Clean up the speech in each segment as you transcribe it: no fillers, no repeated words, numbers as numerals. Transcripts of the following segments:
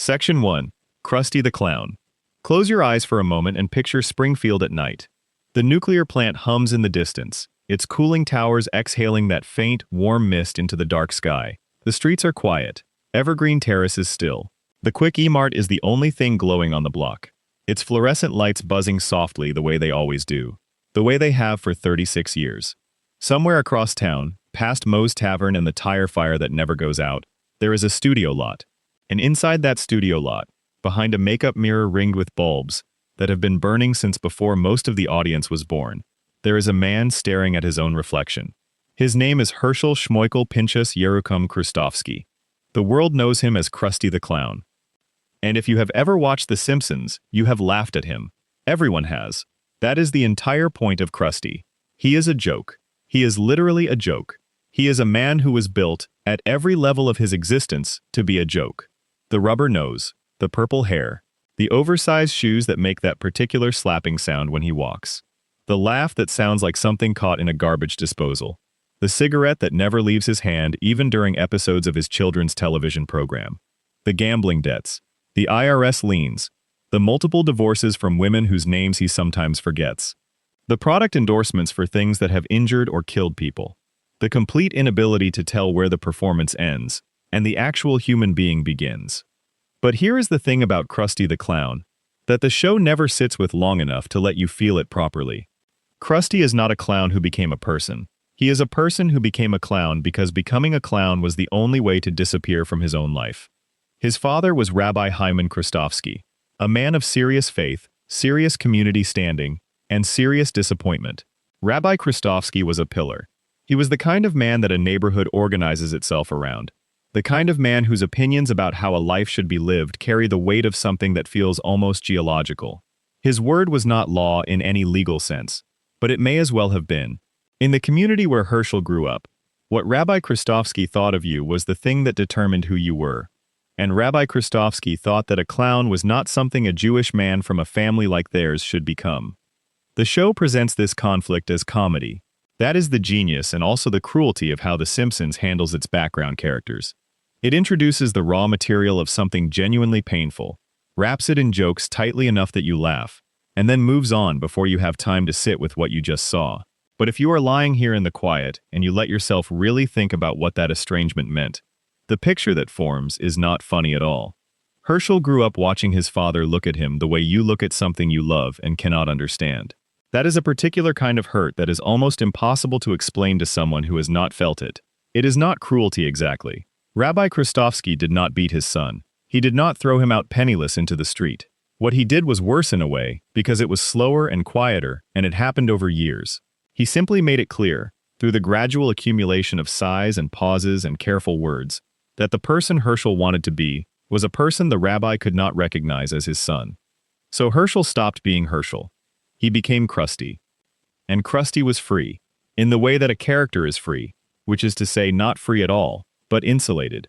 Section 1. Krusty the Clown. Close your eyes for a moment and picture Springfield at night. The nuclear plant hums in the distance, its cooling towers exhaling that faint, warm mist into the dark sky. The streets are quiet. Evergreen Terrace is still. The Quick E-Mart is the only thing glowing on the block. Its fluorescent lights buzzing softly the way they always do. The way they have for 36 years. Somewhere across town, past Moe's Tavern and the tire fire that never goes out, there is a studio lot. And inside that studio lot, behind a makeup mirror ringed with bulbs that have been burning since before most of the audience was born, there is a man staring at his own reflection. His name is Herschel Schmoikel Pinchas Yerukum Krustovsky. The world knows him as Krusty the Clown. And if you have ever watched The Simpsons, you have laughed at him. Everyone has. That is the entire point of Krusty. He is a joke. He is literally a joke. He is a man who was built, at every level of his existence, to be a joke. The rubber nose, the purple hair, the oversized shoes that make that particular slapping sound when he walks, the laugh that sounds like something caught in a garbage disposal, the cigarette that never leaves his hand even during episodes of his children's television program, the gambling debts, the IRS liens, the multiple divorces from women whose names he sometimes forgets, the product endorsements for things that have injured or killed people, the complete inability to tell where the performance ends, and the actual human being begins. But here is the thing about Krusty the Clown, that the show never sits with long enough to let you feel it properly. Krusty is not a clown who became a person. He is a person who became a clown because becoming a clown was the only way to disappear from his own life. His father was Rabbi Hyman Krustovsky, a man of serious faith, serious community standing, and serious disappointment. Rabbi Krustovsky was a pillar. He was the kind of man that a neighborhood organizes itself around. The kind of man whose opinions about how a life should be lived carry the weight of something that feels almost geological. His word was not law in any legal sense, but it may as well have been. In the community where Herschel grew up, what Rabbi Krustovsky thought of you was the thing that determined who you were. And Rabbi Krustovsky thought that a clown was not something a Jewish man from a family like theirs should become. The show presents this conflict as comedy. That is the genius and also the cruelty of how The Simpsons handles its background characters. It introduces the raw material of something genuinely painful, wraps it in jokes tightly enough that you laugh, and then moves on before you have time to sit with what you just saw. But if you are lying here in the quiet and you let yourself really think about what that estrangement meant, the picture that forms is not funny at all. Herschel grew up watching his father look at him the way you look at something you love and cannot understand. That is a particular kind of hurt that is almost impossible to explain to someone who has not felt it. It is not cruelty exactly. Rabbi Krustovsky did not beat his son. He did not throw him out penniless into the street. What he did was worse in a way, because it was slower and quieter, and it happened over years. He simply made it clear, through the gradual accumulation of sighs and pauses and careful words, that the person Herschel wanted to be was a person the rabbi could not recognize as his son. So Herschel stopped being Herschel. He became Krusty. And Krusty was free, in the way that a character is free, which is to say not free at all, but insulated.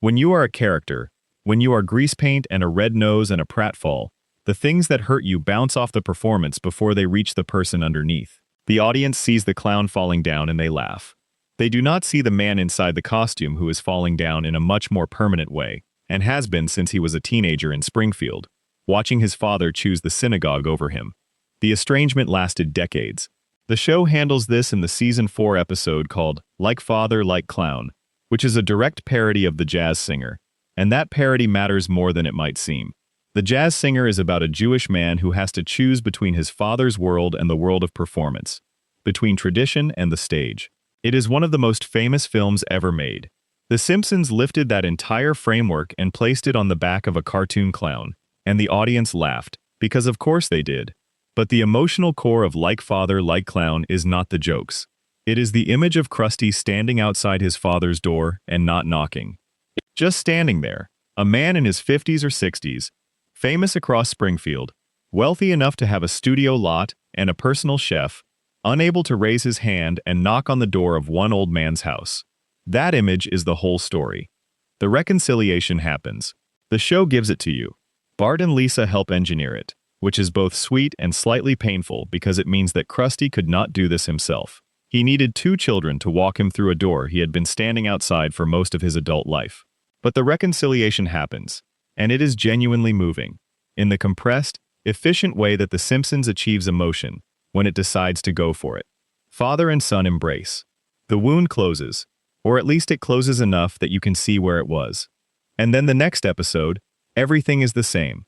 When you are a character, when you are grease paint and a red nose and a pratfall, the things that hurt you bounce off the performance before they reach the person underneath. The audience sees the clown falling down and they laugh. They do not see the man inside the costume who is falling down in a much more permanent way, and has been since he was a teenager in Springfield, watching his father choose the synagogue over him. The estrangement lasted decades. The show handles this in the season 4 episode called Like Father, Like Clown, which is a direct parody of The Jazz Singer, and that parody matters more than it might seem. The Jazz Singer is about a Jewish man who has to choose between his father's world and the world of performance, between tradition and the stage. It is one of the most famous films ever made. The Simpsons lifted that entire framework and placed it on the back of a cartoon clown, and the audience laughed, because of course they did. But the emotional core of Like Father, Like Clown is not the jokes. It is the image of Krusty standing outside his father's door and not knocking. Just standing there, a man in his 50s or 60s, famous across Springfield, wealthy enough to have a studio lot and a personal chef, unable to raise his hand and knock on the door of one old man's house. That image is the whole story. The reconciliation happens. The show gives it to you. Bart and Lisa help engineer it, which is both sweet and slightly painful because it means that Krusty could not do this himself. He needed 2 children to walk him through a door he had been standing outside for most of his adult life. But the reconciliation happens, And it is genuinely moving, in the compressed, efficient way that The Simpsons achieves emotion when it decides to go for it. Father and son embrace. The wound closes, or at least it closes enough that you can see where it was. And then the next episode, everything is the same.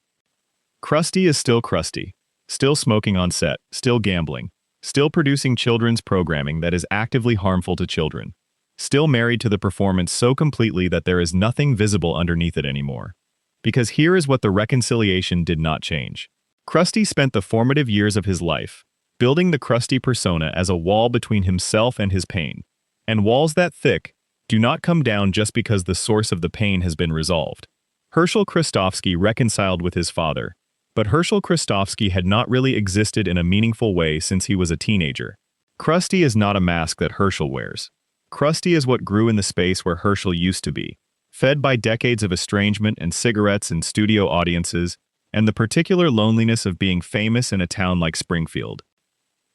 Krusty is still Krusty, still smoking on set, still gambling, still producing children's programming that is actively harmful to children, still married to the performance so completely that there is nothing visible underneath it anymore. Because here is what the reconciliation did not change. Krusty spent the formative years of his life building the Krusty persona as a wall between himself and his pain. And walls that thick do not come down just because the source of the pain has been resolved. Herschel Kristofsky reconciled with his father, but Herschel Kristofsky had not really existed in a meaningful way since he was a teenager. Krusty is not a mask that Herschel wears. Krusty is what grew in the space where Herschel used to be, fed by decades of estrangement and cigarettes and studio audiences, and the particular loneliness of being famous in a town like Springfield.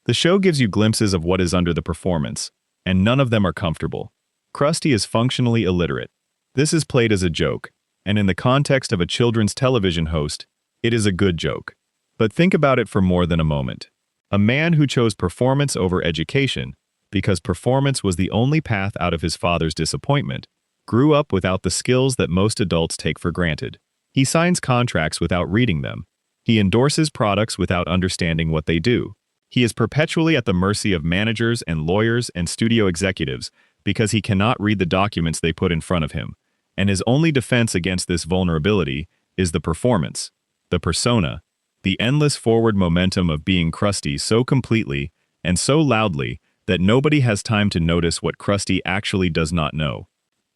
The show gives you glimpses of what is under the performance, and none of them are comfortable. Krusty is functionally illiterate. This is played as a joke, and in the context of a children's television host, it is a good joke. But think about it for more than a moment. A man who chose performance over education, because performance was the only path out of his father's disappointment, grew up without the skills that most adults take for granted. He signs contracts without reading them. He endorses products without understanding what they do. He is perpetually at the mercy of managers and lawyers and studio executives because he cannot read the documents they put in front of him. And his only defense against this vulnerability is the performance, the persona, the endless forward momentum of being Krusty so completely and so loudly that nobody has time to notice what Krusty actually does not know.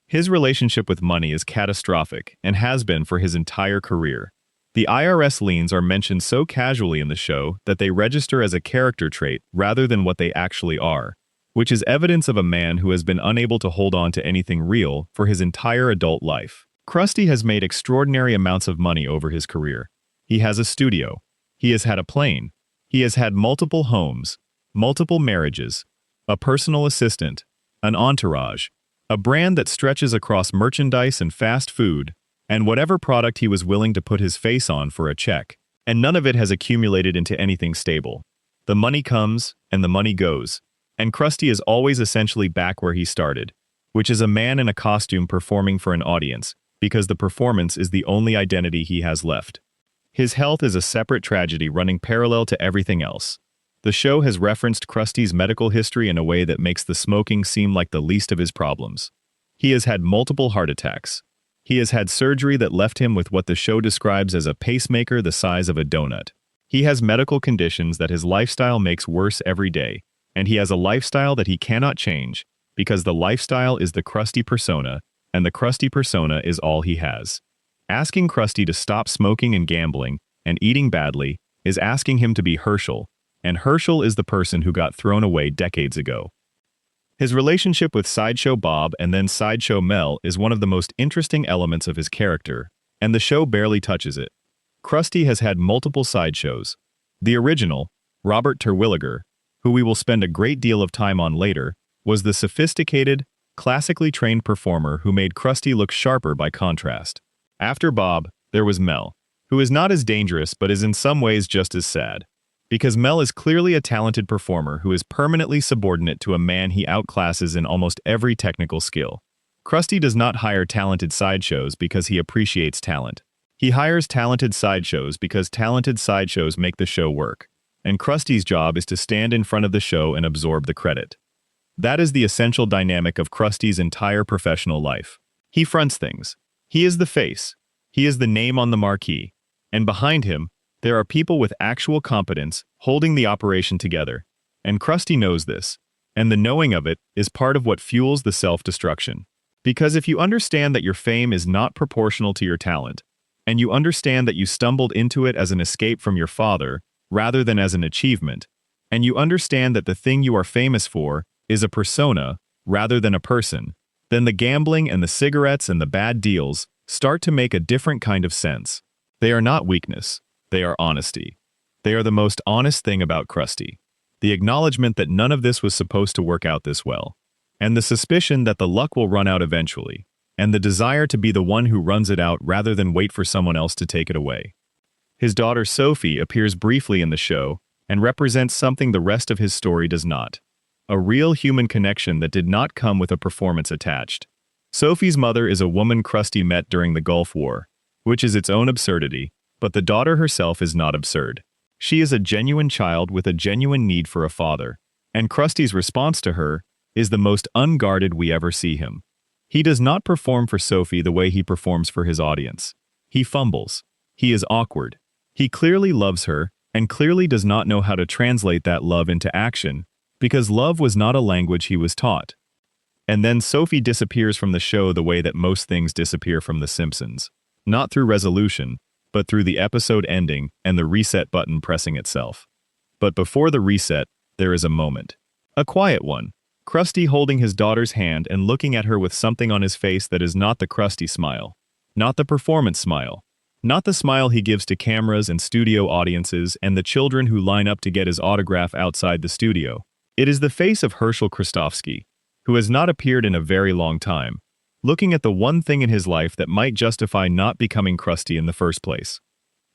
His relationship with money is catastrophic and has been for his entire career. The IRS liens are mentioned so casually in the show that they register as a character trait rather than what they actually are, which is evidence of a man who has been unable to hold on to anything real for his entire adult life. Krusty has made extraordinary amounts of money over his career. He has a studio. He has had a plane. He has had multiple homes, multiple marriages, a personal assistant, an entourage, a brand that stretches across merchandise and fast food, and whatever product he was willing to put his face on for a check. And none of it has accumulated into anything stable. The money comes, and the money goes. And Krusty is always essentially back where he started, which is a man in a costume performing for an audience, because the performance is the only identity he has left. His health is a separate tragedy running parallel to everything else. The show has referenced Krusty's medical history in a way that makes the smoking seem like the least of his problems. He has had multiple heart attacks. He has had surgery that left him with what the show describes as a pacemaker the size of a donut. He has medical conditions that his lifestyle makes worse every day, and he has a lifestyle that he cannot change, because the lifestyle is the Krusty persona, and the Krusty persona is all he has. Asking Krusty to stop smoking and gambling and eating badly is asking him to be Herschel, and Herschel is the person who got thrown away decades ago. His relationship with Sideshow Bob and then Sideshow Mel is one of the most interesting elements of his character, and the show barely touches it. Krusty has had multiple sideshows. The original, Robert Terwilliger, who we will spend a great deal of time on later, was the sophisticated, classically trained performer who made Krusty look sharper by contrast. After Bob, there was Mel, who is not as dangerous but is in some ways just as sad. Because Mel is clearly a talented performer who is permanently subordinate to a man he outclasses in almost every technical skill. Krusty does not hire talented sideshows because he appreciates talent. He hires talented sideshows because talented sideshows make the show work. And Krusty's job is to stand in front of the show and absorb the credit. That is the essential dynamic of Krusty's entire professional life. He fronts things. He is the face. He is the name on the marquee. And behind him, there are people with actual competence holding the operation together. And Krusty knows this. And the knowing of it is part of what fuels the self-destruction. Because if you understand that your fame is not proportional to your talent, and you understand that you stumbled into it as an escape from your father, rather than as an achievement, and you understand that the thing you are famous for is a persona, rather than a person, then the gambling and the cigarettes and the bad deals start to make a different kind of sense. They are not weakness. They are honesty. They are the most honest thing about Krusty. The acknowledgement that none of this was supposed to work out this well. And the suspicion that the luck will run out eventually. and the desire to be the one who runs it out rather than wait for someone else to take it away. His daughter Sophie appears briefly in the show and represents something the rest of his story does not. A real human connection that did not come with a performance attached. Sophie's mother is a woman Krusty met during the Gulf War, which is its own absurdity, but the daughter herself is not absurd. She is a genuine child with a genuine need for a father, and Krusty's response to her is the most unguarded we ever see him. He does not perform for Sophie the way he performs for his audience. He fumbles. He is awkward. He clearly loves her, and clearly does not know how to translate that love into action, because love was not a language he was taught. And then Sophie disappears from the show the way that most things disappear from The Simpsons. Not through resolution, but through the episode ending and the reset button pressing itself. But before the reset, there is a moment. A quiet one. Krusty holding his daughter's hand and looking at her with something on his face that is not the Krusty smile. Not the performance smile. Not the smile he gives to cameras and studio audiences and the children who line up to get his autograph outside the studio. It is the face of Herschel Kristofsky, who has not appeared in a very long time, looking at the one thing in his life that might justify not becoming Krusty in the first place.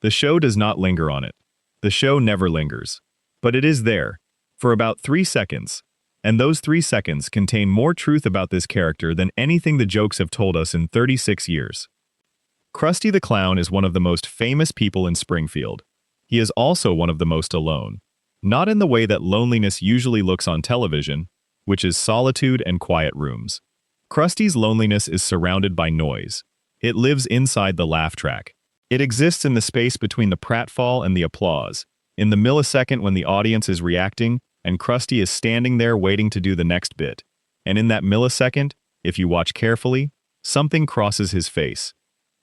The show does not linger on it. The show never lingers. But it is there, for about 3 seconds, and those 3 seconds contain more truth about this character than anything the jokes have told us in 36 years. Krusty the Clown is one of the most famous people in Springfield. He is also one of the most alone. Not in the way that loneliness usually looks on television, which is solitude and quiet rooms. Krusty's loneliness is surrounded by noise. It lives inside the laugh track. It exists in the space between the pratfall and the applause, in the millisecond when the audience is reacting and Krusty is standing there waiting to do the next bit. And in that millisecond, if you watch carefully, something crosses his face.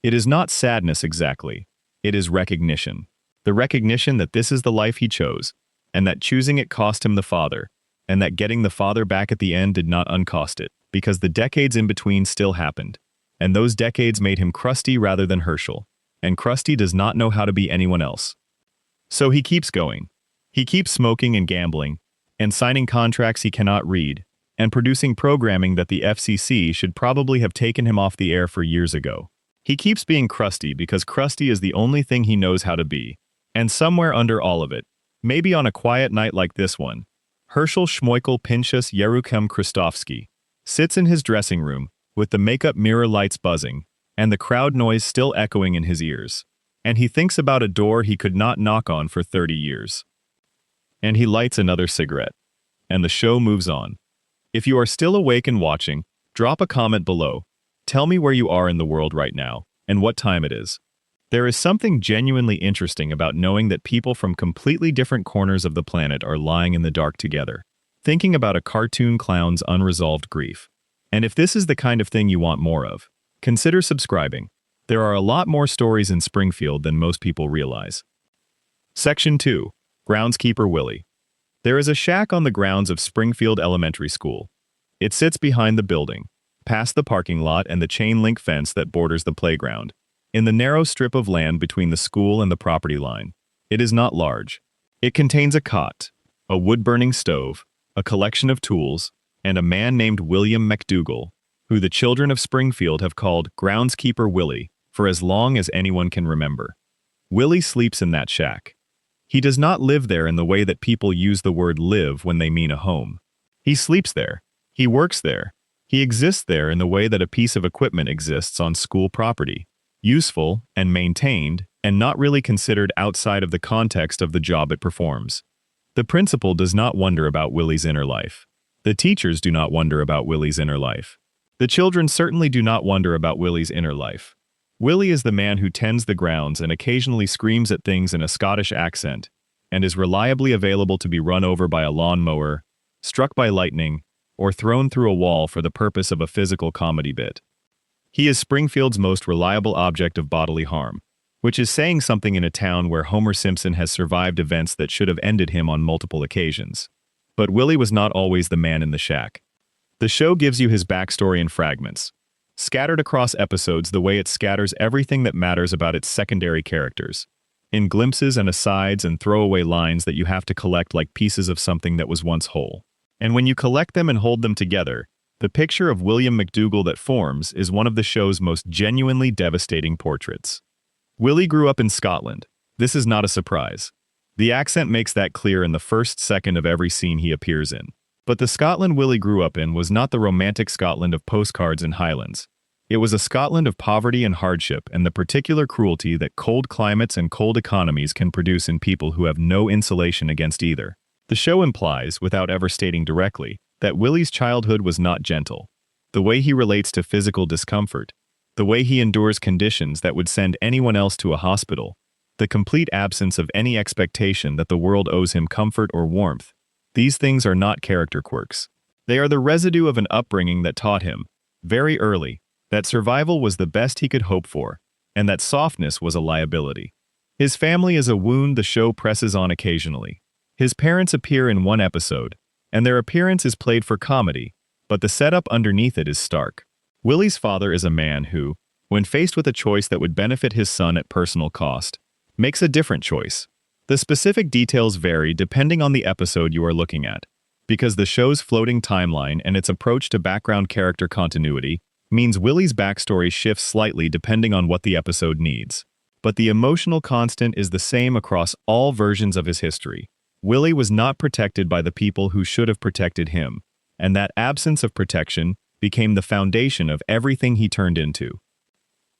It is not sadness exactly. It is recognition. The recognition that this is the life he chose, and that choosing it cost him the father, and that getting the father back at the end did not uncost it, because the decades in between still happened. And those decades made him Krusty rather than Herschel. And Krusty does not know how to be anyone else. So he keeps going. He keeps smoking and gambling, and signing contracts he cannot read, and producing programming that the FCC should probably have taken him off the air for years ago. He keeps being Krusty because Krusty is the only thing he knows how to be. And somewhere under all of it, maybe on a quiet night like this one, Herschel Schmoikel Pinchas Yeruchem Kristofsky sits in his dressing room with the makeup mirror lights buzzing and the crowd noise still echoing in his ears. And he thinks about a door he could not knock on for 30 years. And he lights another cigarette. And the show moves on. If you are still awake and watching, drop a comment below. Tell me where you are in the world right now, and what time it is. There is something genuinely interesting about knowing that people from completely different corners of the planet are lying in the dark together, thinking about a cartoon clown's unresolved grief. And if this is the kind of thing you want more of, consider subscribing. There are a lot more stories in Springfield than most people realize. Section 2. Groundskeeper Willie. There is a shack on the grounds of Springfield Elementary School. It sits behind the building, past the parking lot and the chain-link fence that borders the playground, in the narrow strip of land between the school and the property line. It is not large. It contains a cot, a wood-burning stove, a collection of tools, and a man named William McDougall, who the children of Springfield have called Groundskeeper Willie for as long as anyone can remember. Willie sleeps in that shack. He does not live there in the way that people use the word live when they mean a home. He sleeps there. He works there. He exists there in the way that a piece of equipment exists on school property, useful and maintained and not really considered outside of the context of the job it performs. The principal does not wonder about Willie's inner life. The teachers do not wonder about Willie's inner life. The children certainly do not wonder about Willie's inner life. Willie is the man who tends the grounds and occasionally screams at things in a Scottish accent, and is reliably available to be run over by a lawnmower, struck by lightning, or thrown through a wall for the purpose of a physical comedy bit. He is Springfield's most reliable object of bodily harm, which is saying something in a town where Homer Simpson has survived events that should have ended him on multiple occasions. But Willie was not always the man in the shack. The show gives you his backstory in fragments, scattered across episodes the way it scatters everything that matters about its secondary characters, in glimpses and asides and throwaway lines that you have to collect like pieces of something that was once whole. And when you collect them and hold them together, The picture of William McDougall that forms is one of the show's most genuinely devastating portraits. Willie grew up in Scotland. This is not a surprise. The accent makes that clear in the first second of every scene he appears in. But the Scotland Willie grew up in was not the romantic Scotland of postcards and Highlands. It was a Scotland of poverty and hardship and the particular cruelty that cold climates and cold economies can produce in people who have no insulation against either. The show implies, without ever stating directly, that Willie's childhood was not gentle. The way he relates to physical discomfort, the way he endures conditions that would send anyone else to a hospital, the complete absence of any expectation that the world owes him comfort or warmth. These things are not character quirks. They are the residue of an upbringing that taught him, very early, that survival was the best he could hope for, and that softness was a liability. His family is a wound the show presses on occasionally. His parents appear in one episode, and their appearance is played for comedy, but the setup underneath it is stark. Willie's father is a man who, when faced with a choice that would benefit his son at personal cost, makes a different choice. The specific details vary depending on the episode you are looking at, because the show's floating timeline and its approach to background character continuity means Willie's backstory shifts slightly depending on what the episode needs. But the emotional constant is the same across all versions of his history. Willie was not protected by the people who should have protected him, and that absence of protection became the foundation of everything he turned into.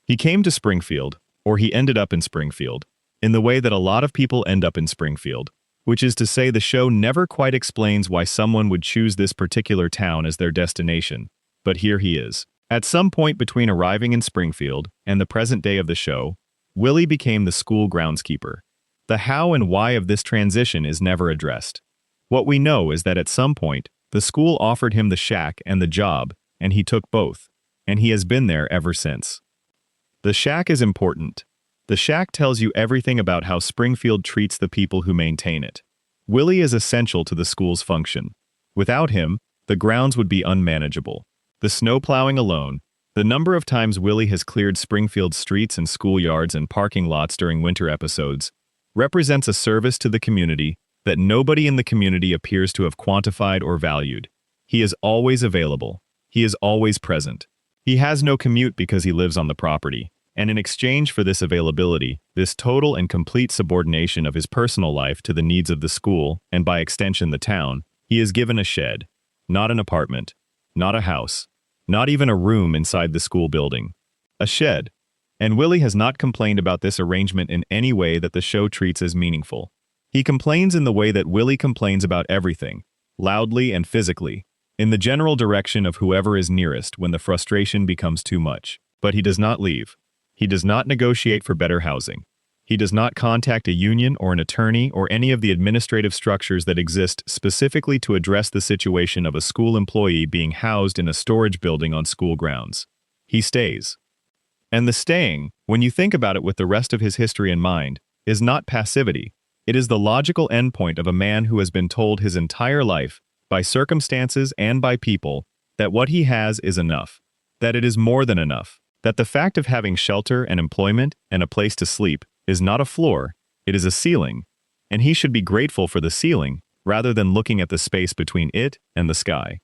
He came to Springfield, or he ended up in Springfield, in the way that a lot of people end up in Springfield, which is to say the show never quite explains why someone would choose this particular town as their destination, but here he is. At some point between arriving in Springfield and the present day of the show, Willie became the school groundskeeper. The how and why of this transition is never addressed. What we know is that at some point, the school offered him the shack and the job, and he took both, and he has been there ever since. The shack is important. The shack tells you everything about how Springfield treats the people who maintain it. Willie is essential to the school's function. Without him, the grounds would be unmanageable. The snow plowing alone, the number of times Willie has cleared Springfield's streets and schoolyards and parking lots during winter episodes, represents a service to the community that nobody in the community appears to have quantified or valued. He is always available. He is always present. He has no commute because he lives on the property. And in exchange for this availability, this total and complete subordination of his personal life to the needs of the school, and by extension the town, he is given a shed, not an apartment, not a house, not even a room inside the school building. A shed. And Willie has not complained about this arrangement in any way that the show treats as meaningful. He complains in the way that Willie complains about everything, loudly and physically, in the general direction of whoever is nearest when the frustration becomes too much. But he does not leave. He does not negotiate for better housing. He does not contact a union or an attorney or any of the administrative structures that exist specifically to address the situation of a school employee being housed in a storage building on school grounds. He stays. And the staying, when you think about it with the rest of his history in mind, is not passivity. It is the logical endpoint of a man who has been told his entire life, by circumstances and by people, that what he has is enough, that it is more than enough. That the fact of having shelter and employment and a place to sleep is not a floor, it is a ceiling, and he should be grateful for the ceiling rather than looking at the space between it and the sky.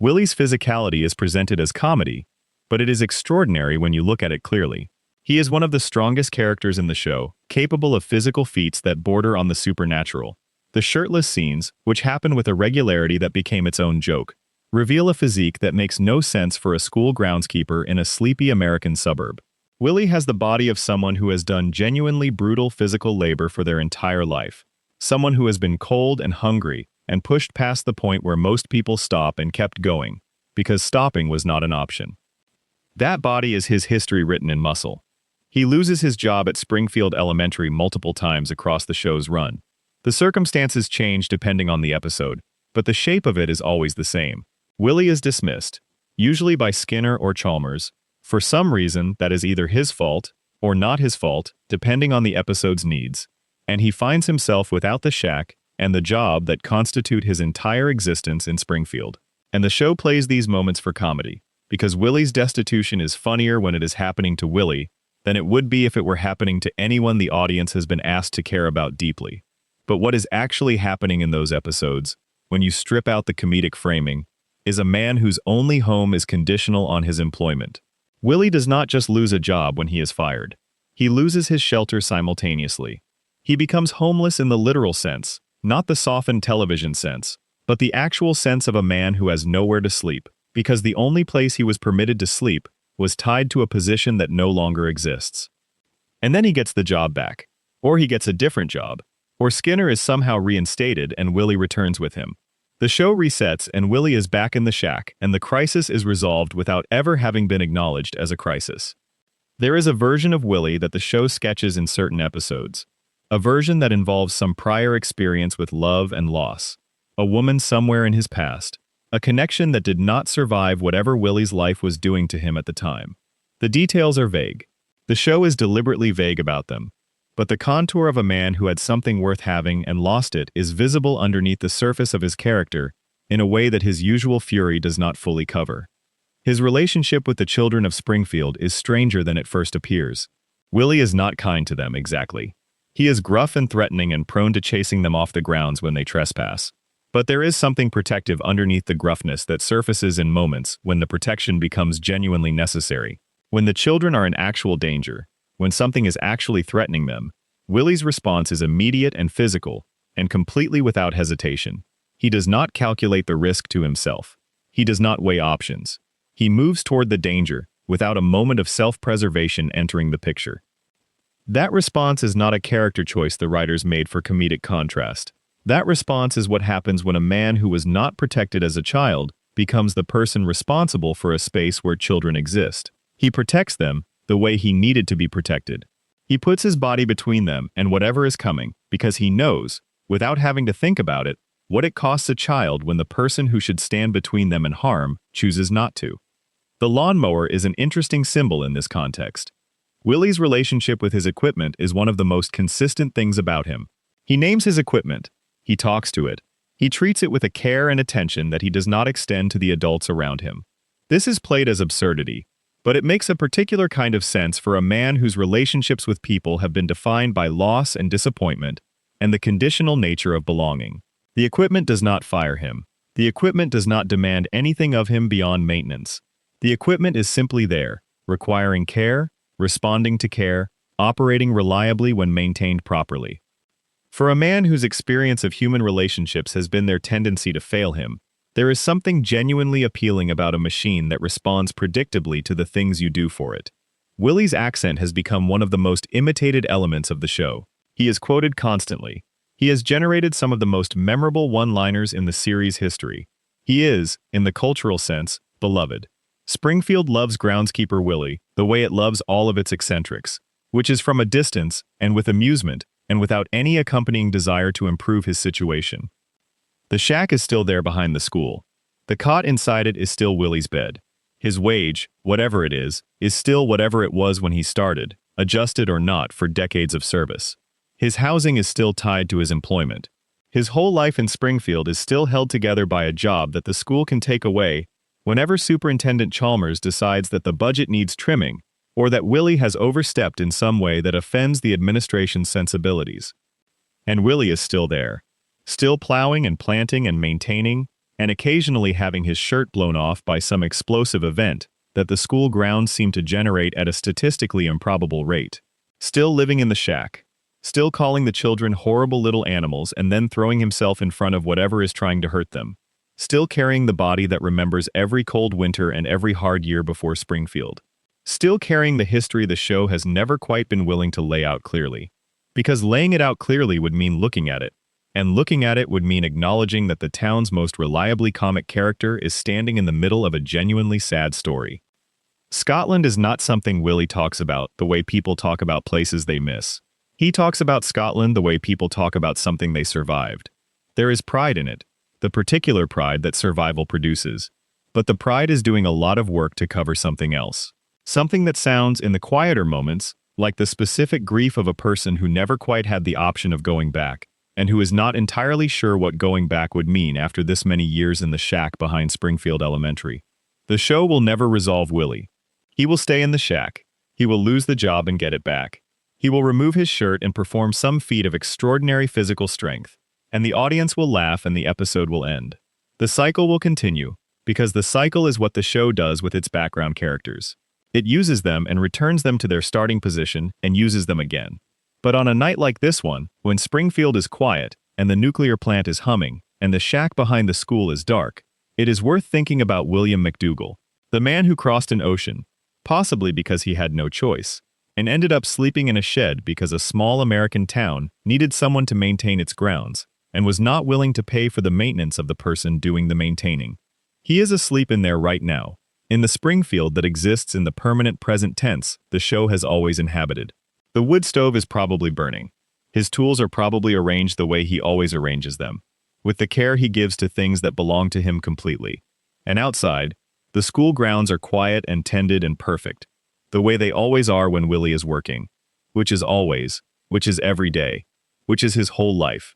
Willie's physicality is presented as comedy, but it is extraordinary when you look at it clearly. He is one of the strongest characters in the show, capable of physical feats that border on the supernatural. The shirtless scenes, which happen with a regularity that became its own joke, reveal a physique that makes no sense for a school groundskeeper in a sleepy American suburb. Willie has the body of someone who has done genuinely brutal physical labor for their entire life. Someone who has been cold and hungry and pushed past the point where most people stop and kept going, because stopping was not an option. That body is his history written in muscle. He loses his job at Springfield Elementary multiple times across the show's run. The circumstances change depending on the episode, but the shape of it is always the same. Willie is dismissed, usually by Skinner or Chalmers, for some reason that is either his fault or not his fault, depending on the episode's needs, and he finds himself without the shack and the job that constitute his entire existence in Springfield. And the show plays these moments for comedy, because Willie's destitution is funnier when it is happening to Willie than it would be if it were happening to anyone the audience has been asked to care about deeply. But what is actually happening in those episodes, when you strip out the comedic framing, is a man whose only home is conditional on his employment. Willie does not just lose a job when he is fired. He loses his shelter simultaneously. He becomes homeless in the literal sense, not the softened television sense, but the actual sense of a man who has nowhere to sleep, because the only place he was permitted to sleep was tied to a position that no longer exists. And then he gets the job back. Or he gets a different job. Or Skinner is somehow reinstated and Willie returns with him. The show resets and Willie is back in the shack, and the crisis is resolved without ever having been acknowledged as a crisis. There is a version of Willie that the show sketches in certain episodes. A version that involves some prior experience with love and loss. A woman somewhere in his past. A connection that did not survive whatever Willie's life was doing to him at the time. The details are vague. The show is deliberately vague about them. But the contour of a man who had something worth having and lost it is visible underneath the surface of his character in a way that his usual fury does not fully cover. His relationship with the children of Springfield is stranger than it first appears. Willie is not kind to them exactly. He is gruff and threatening and prone to chasing them off the grounds when they trespass. But there is something protective underneath the gruffness that surfaces in moments when the protection becomes genuinely necessary. When the children are in actual danger, when something is actually threatening them, Willie's response is immediate and physical, and completely without hesitation. He does not calculate the risk to himself. He does not weigh options. He moves toward the danger, without a moment of self-preservation entering the picture. That response is not a character choice the writers made for comedic contrast. That response is what happens when a man who was not protected as a child becomes the person responsible for a space where children exist. He protects them the way he needed to be protected. He puts his body between them and whatever is coming because he knows, without having to think about it, what it costs a child when the person who should stand between them and harm chooses not to. The lawnmower is an interesting symbol in this context. Willie's relationship with his equipment is one of the most consistent things about him. He names his equipment. He talks to it. He treats it with a care and attention that he does not extend to the adults around him. This is played as absurdity, but it makes a particular kind of sense for a man whose relationships with people have been defined by loss and disappointment and the conditional nature of belonging. The equipment does not fire him. The equipment does not demand anything of him beyond maintenance. The equipment is simply there, requiring care, responding to care, operating reliably when maintained properly. For a man whose experience of human relationships has been their tendency to fail him, there is something genuinely appealing about a machine that responds predictably to the things you do for it. Willie's accent has become one of the most imitated elements of the show. He is quoted constantly. He has generated some of the most memorable one-liners in the series' history. He is, in the cultural sense, beloved. Springfield loves groundskeeper Willie the way it loves all of its eccentrics, which is from a distance and with amusement and without any accompanying desire to improve his situation. The shack is still there behind the school. The cot inside it is still Willie's bed. His wage, whatever it is still whatever it was when he started, adjusted or not for decades of service. His housing is still tied to his employment. His whole life in Springfield is still held together by a job that the school can take away whenever Superintendent Chalmers decides that the budget needs trimming or that Willie has overstepped in some way that offends the administration's sensibilities. And Willie is still there, still plowing and planting and maintaining, and occasionally having his shirt blown off by some explosive event that the school grounds seem to generate at a statistically improbable rate. Still living in the shack. Still calling the children horrible little animals and then throwing himself in front of whatever is trying to hurt them. Still carrying the body that remembers every cold winter and every hard year before Springfield. Still carrying the history the show has never quite been willing to lay out clearly. Because laying it out clearly would mean looking at it. And looking at it would mean acknowledging that the town's most reliably comic character is standing in the middle of a genuinely sad story. Scotland is not something Willie talks about the way people talk about places they miss. He talks about Scotland the way people talk about something they survived. There is pride in it, the particular pride that survival produces. But the pride is doing a lot of work to cover something else. Something that sounds, in the quieter moments, like the specific grief of a person who never quite had the option of going back, and who is not entirely sure what going back would mean after this many years in the shack behind Springfield Elementary. The show will never resolve Willie. He will stay in the shack. He will lose the job and get it back. He will remove his shirt and perform some feat of extraordinary physical strength, and the audience will laugh and the episode will end. The cycle will continue, because the cycle is what the show does with its background characters. It uses them and returns them to their starting position and uses them again. But on a night like this one, when Springfield is quiet, and the nuclear plant is humming, and the shack behind the school is dark, it is worth thinking about William McDougall, the man who crossed an ocean, possibly because he had no choice, and ended up sleeping in a shed because a small American town needed someone to maintain its grounds, and was not willing to pay for the maintenance of the person doing the maintaining. He is asleep in there right now, in the Springfield that exists in the permanent present tense the show has always inhabited. The wood stove is probably burning. His tools are probably arranged the way he always arranges them, with the care he gives to things that belong to him completely. And outside, the school grounds are quiet and tended and perfect, the way they always are when Willie is working, which is always, which is every day, which is his whole life.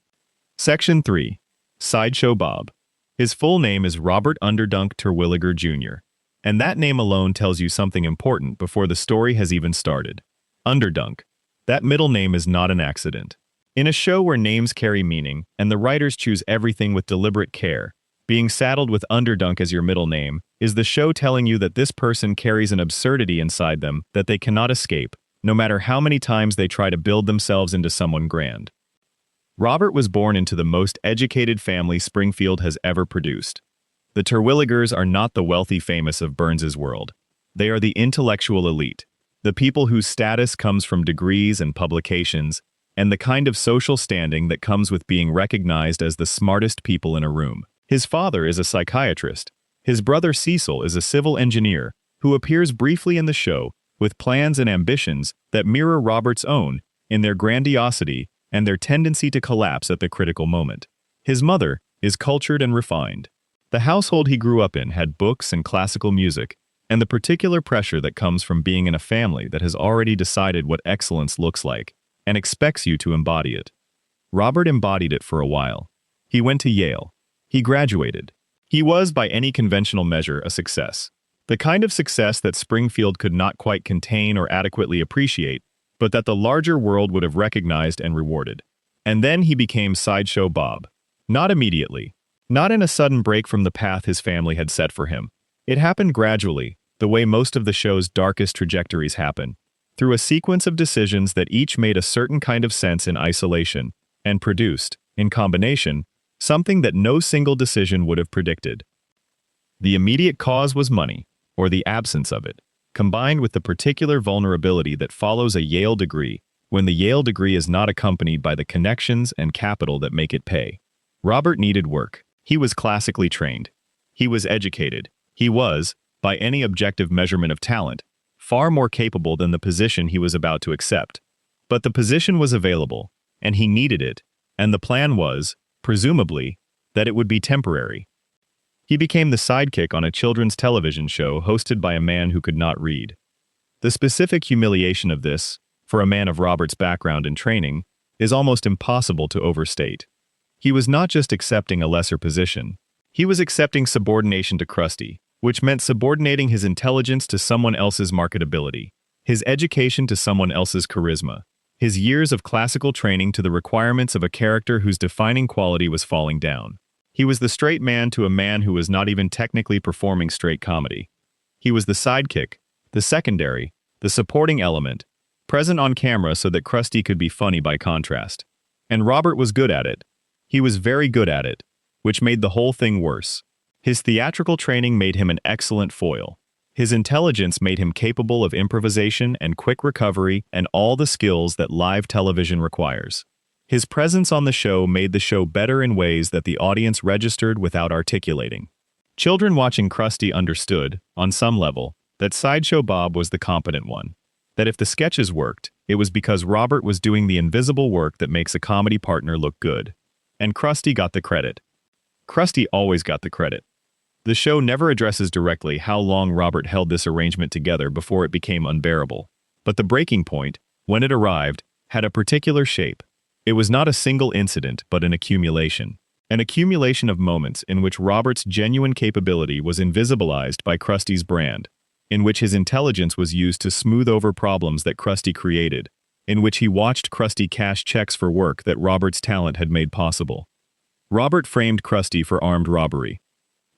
Section 3. Sideshow Bob. His full name is Robert Underdunk Terwilliger Jr., and that name alone tells you something important before the story has even started. Underdunk. That middle name is not an accident. In a show where names carry meaning, and the writers choose everything with deliberate care, being saddled with Underdunk as your middle name is the show telling you that this person carries an absurdity inside them that they cannot escape, no matter how many times they try to build themselves into someone grand. Robert was born into the most educated family Springfield has ever produced. The Terwilligers are not the wealthy famous of Burns's world. They are the intellectual elite, the people whose status comes from degrees and publications, and the kind of social standing that comes with being recognized as the smartest people in a room. His father is a psychiatrist. His brother Cecil is a civil engineer who appears briefly in the show with plans and ambitions that mirror Robert's own in their grandiosity and their tendency to collapse at the critical moment. His mother is cultured and refined. The household he grew up in had books and classical music, and the particular pressure that comes from being in a family that has already decided what excellence looks like and expects you to embody it. Robert embodied it for a while. He went to Yale. He graduated. He was, by any conventional measure, a success. The kind of success that Springfield could not quite contain or adequately appreciate, but that the larger world would have recognized and rewarded. And then he became Sideshow Bob. Not immediately. Not in a sudden break from the path his family had set for him. It happened gradually, the way most of the show's darkest trajectories happen, through a sequence of decisions that each made a certain kind of sense in isolation, and produced, in combination, something that no single decision would have predicted. The immediate cause was money, or the absence of it, combined with the particular vulnerability that follows a Yale degree when the Yale degree is not accompanied by the connections and capital that make it pay. Robert needed work. He was classically trained. He was educated. He was, by any objective measurement of talent, far more capable than the position he was about to accept. But the position was available, and he needed it, and the plan was, presumably, that it would be temporary. He became the sidekick on a children's television show hosted by a man who could not read. The specific humiliation of this, for a man of Robert's background and training, is almost impossible to overstate. He was not just accepting a lesser position. He was accepting subordination to Krusty, which meant subordinating his intelligence to someone else's marketability, his education to someone else's charisma, his years of classical training to the requirements of a character whose defining quality was falling down. He was the straight man to a man who was not even technically performing straight comedy. He was the sidekick, the secondary, the supporting element, present on camera so that Krusty could be funny by contrast. And Robert was good at it. He was very good at it, which made the whole thing worse. His theatrical training made him an excellent foil. His intelligence made him capable of improvisation and quick recovery and all the skills that live television requires. His presence on the show made the show better in ways that the audience registered without articulating. Children watching Krusty understood, on some level, that Sideshow Bob was the competent one. That if the sketches worked, it was because Robert was doing the invisible work that makes a comedy partner look good. And Krusty got the credit. Krusty always got the credit. The show never addresses directly how long Robert held this arrangement together before it became unbearable. But the breaking point, when it arrived, had a particular shape. It was not a single incident, but an accumulation of moments in which Robert's genuine capability was invisibilized by Krusty's brand, in which his intelligence was used to smooth over problems that Krusty created, in which he watched Krusty cash checks for work that Robert's talent had made possible. Robert framed Krusty for armed robbery.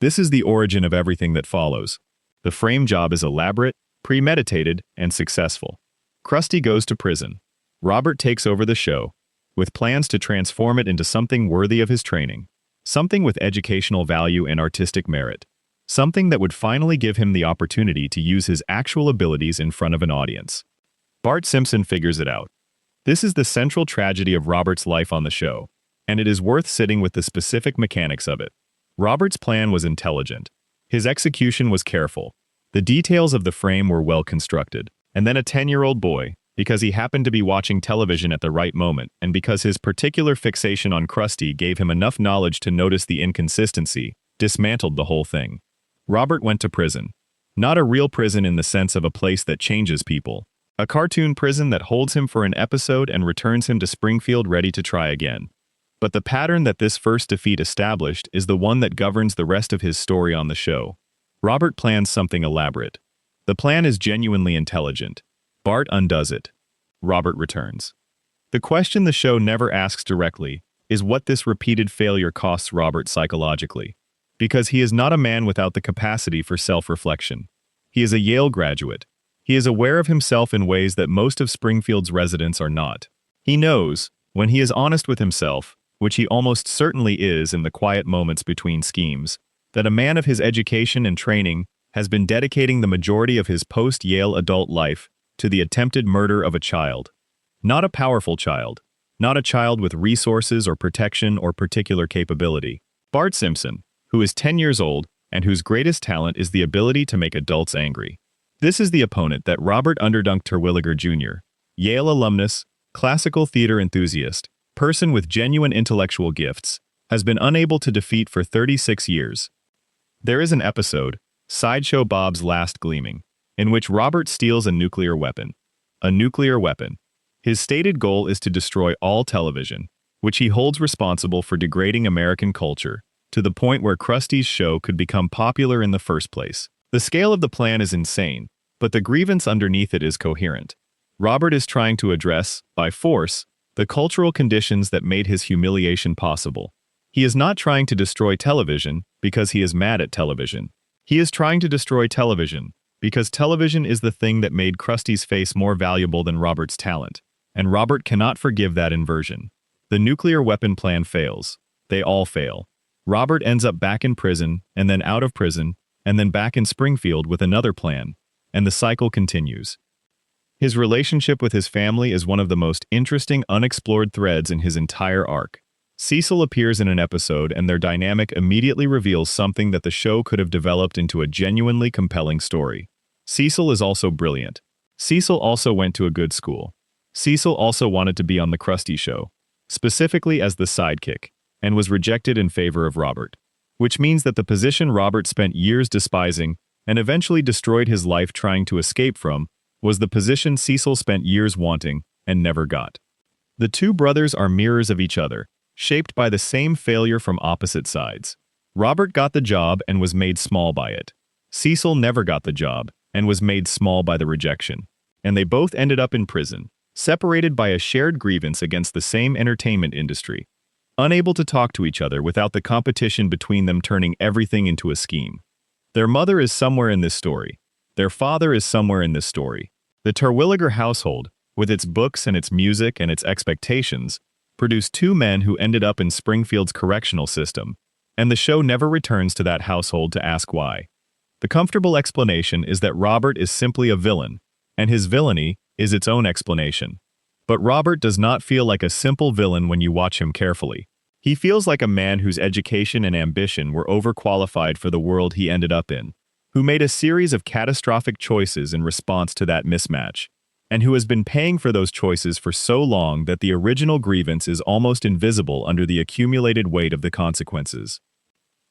This is the origin of everything that follows. The frame job is elaborate, premeditated, and successful. Krusty goes to prison. Robert takes over the show, with plans to transform it into something worthy of his training. Something with educational value and artistic merit. Something that would finally give him the opportunity to use his actual abilities in front of an audience. Bart Simpson figures it out. This is the central tragedy of Robert's life on the show, and it is worth sitting with the specific mechanics of it. Robert's plan was intelligent. His execution was careful. The details of the frame were well constructed. And then a 10-year-old boy, because he happened to be watching television at the right moment, and because his particular fixation on Krusty gave him enough knowledge to notice the inconsistency, dismantled the whole thing. Robert went to prison. Not a real prison in the sense of a place that changes people. A cartoon prison that holds him for an episode and returns him to Springfield ready to try again. But the pattern that this first defeat established is the one that governs the rest of his story on the show. Robert plans something elaborate. The plan is genuinely intelligent. Bart undoes it. Robert returns. The question the show never asks directly is what this repeated failure costs Robert psychologically. Because he is not a man without the capacity for self-reflection. He is a Yale graduate. He is aware of himself in ways that most of Springfield's residents are not. He knows, when he is honest with himself, which he almost certainly is in the quiet moments between schemes, that a man of his education and training has been dedicating the majority of his post-Yale adult life to the attempted murder of a child. Not a powerful child. Not a child with resources or protection or particular capability. Bart Simpson, who is 10 years old and whose greatest talent is the ability to make adults angry. This is the opponent that Robert Underdunk Terwilliger Jr., Yale alumnus, classical theater enthusiast, person with genuine intellectual gifts, has been unable to defeat for 36 years. There is an episode, Sideshow Bob's Last Gleaming, in which Robert steals a nuclear weapon. A nuclear weapon. His stated goal is to destroy all television, which he holds responsible for degrading American culture, to the point where Krusty's show could become popular in the first place. The scale of the plan is insane, but the grievance underneath it is coherent. Robert is trying to address, by force, the cultural conditions that made his humiliation possible. He is not trying to destroy television because he is mad at television. He is trying to destroy television because television is the thing that made Krusty's face more valuable than Robert's talent, and Robert cannot forgive that inversion. The nuclear weapon plan fails. They all fail. Robert ends up back in prison, and then out of prison, and then back in Springfield with another plan, and the cycle continues. His relationship with his family is one of the most interesting unexplored threads in his entire arc. Cecil appears in an episode and their dynamic immediately reveals something that the show could have developed into a genuinely compelling story. Cecil is also brilliant. Cecil also went to a good school. Cecil also wanted to be on the Krusty Show, specifically as the sidekick, and was rejected in favor of Robert. Which means that the position Robert spent years despising and eventually destroyed his life trying to escape from was the position Cecil spent years wanting and never got. The two brothers are mirrors of each other, shaped by the same failure from opposite sides. Robert got the job and was made small by it. Cecil never got the job and was made small by the rejection. And they both ended up in prison, separated by a shared grievance against the same entertainment industry, unable to talk to each other without the competition between them turning everything into a scheme. Their mother is somewhere in this story. Their father is somewhere in this story. The Terwilliger household, with its books and its music and its expectations, produced two men who ended up in Springfield's correctional system, and the show never returns to that household to ask why. The comfortable explanation is that Robert is simply a villain, and his villainy is its own explanation. But Robert does not feel like a simple villain when you watch him carefully. He feels like a man whose education and ambition were overqualified for the world he ended up in, who made a series of catastrophic choices in response to that mismatch, and who has been paying for those choices for so long that the original grievance is almost invisible under the accumulated weight of the consequences.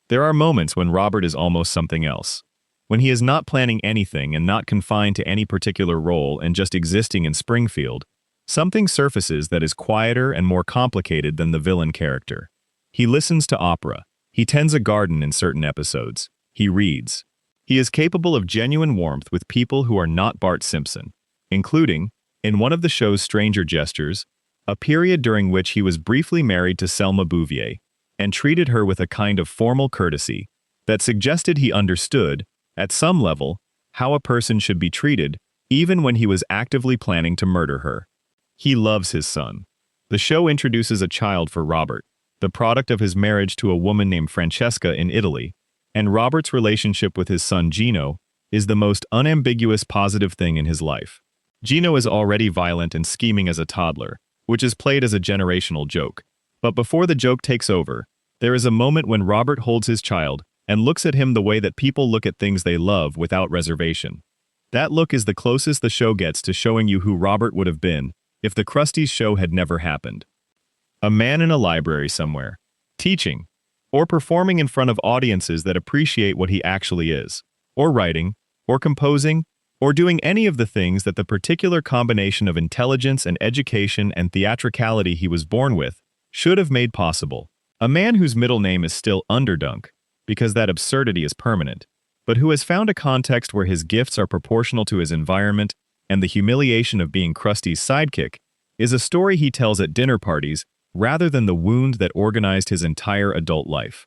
There are moments when Robert is almost something else. When he is not planning anything and not confined to any particular role and just existing in Springfield, something surfaces that is quieter and more complicated than the villain character. He listens to opera. He tends a garden in certain episodes. He reads. He is capable of genuine warmth with people who are not Bart Simpson, including, in one of the show's stranger gestures, a period during which he was briefly married to Selma Bouvier and treated her with a kind of formal courtesy, that suggested he understood, at some level, how a person should be treated, even when he was actively planning to murder her. He loves his son. The show introduces a child for Robert, the product of his marriage to a woman named Francesca in Italy, and Robert's relationship with his son Gino is the most unambiguous positive thing in his life. Gino is already violent and scheming as a toddler, which is played as a generational joke. But before the joke takes over, there is a moment when Robert holds his child and looks at him the way that people look at things they love without reservation. That look is the closest the show gets to showing you who Robert would have been if the Krusty's show had never happened. A man in a library somewhere, teaching, or performing in front of audiences that appreciate what he actually is, or writing, or composing, or doing any of the things that the particular combination of intelligence and education and theatricality he was born with should have made possible. A man whose middle name is still Underdunk, because that absurdity is permanent, but who has found a context where his gifts are proportional to his environment and the humiliation of being Krusty's sidekick, is a story he tells at dinner parties rather than the wound that organized his entire adult life.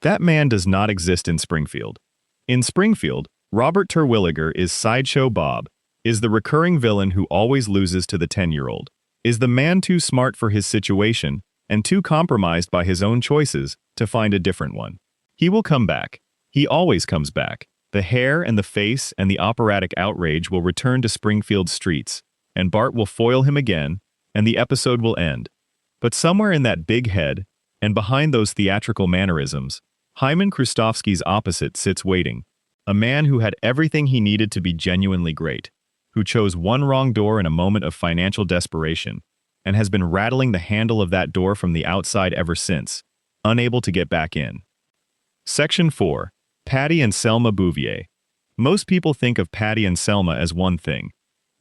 That man does not exist in Springfield. In Springfield, Robert Terwilliger is Sideshow Bob, is the recurring villain who always loses to the 10-year-old, is the man too smart for his situation and too compromised by his own choices to find a different one. He will come back. He always comes back. The hair and the face and the operatic outrage will return to Springfield's streets, and Bart will foil him again, and the episode will end. But somewhere in that big head, and behind those theatrical mannerisms, Hyman Krustofski's opposite sits waiting. A man who had everything he needed to be genuinely great, who chose one wrong door in a moment of financial desperation, and has been rattling the handle of that door from the outside ever since, unable to get back in. Section 4. Patty and Selma Bouvier. Most people think of Patty and Selma as one thing.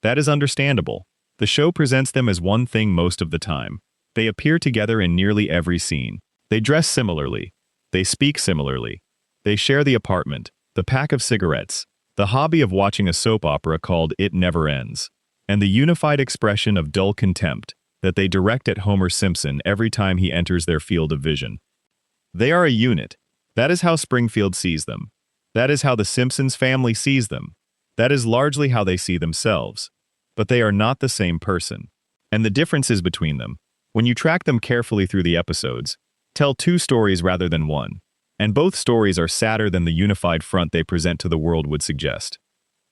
That is understandable. The show presents them as one thing most of the time. They appear together in nearly every scene. They dress similarly. They speak similarly. They share the apartment, the pack of cigarettes, the hobby of watching a soap opera called It Never Ends, and the unified expression of dull contempt that they direct at Homer Simpson every time he enters their field of vision. They are a unit. That is how Springfield sees them. That is how the Simpsons family sees them. That is largely how they see themselves. But they are not the same person. And the differences between them, when you track them carefully through the episodes, tell two stories rather than one. And both stories are sadder than the unified front they present to the world would suggest.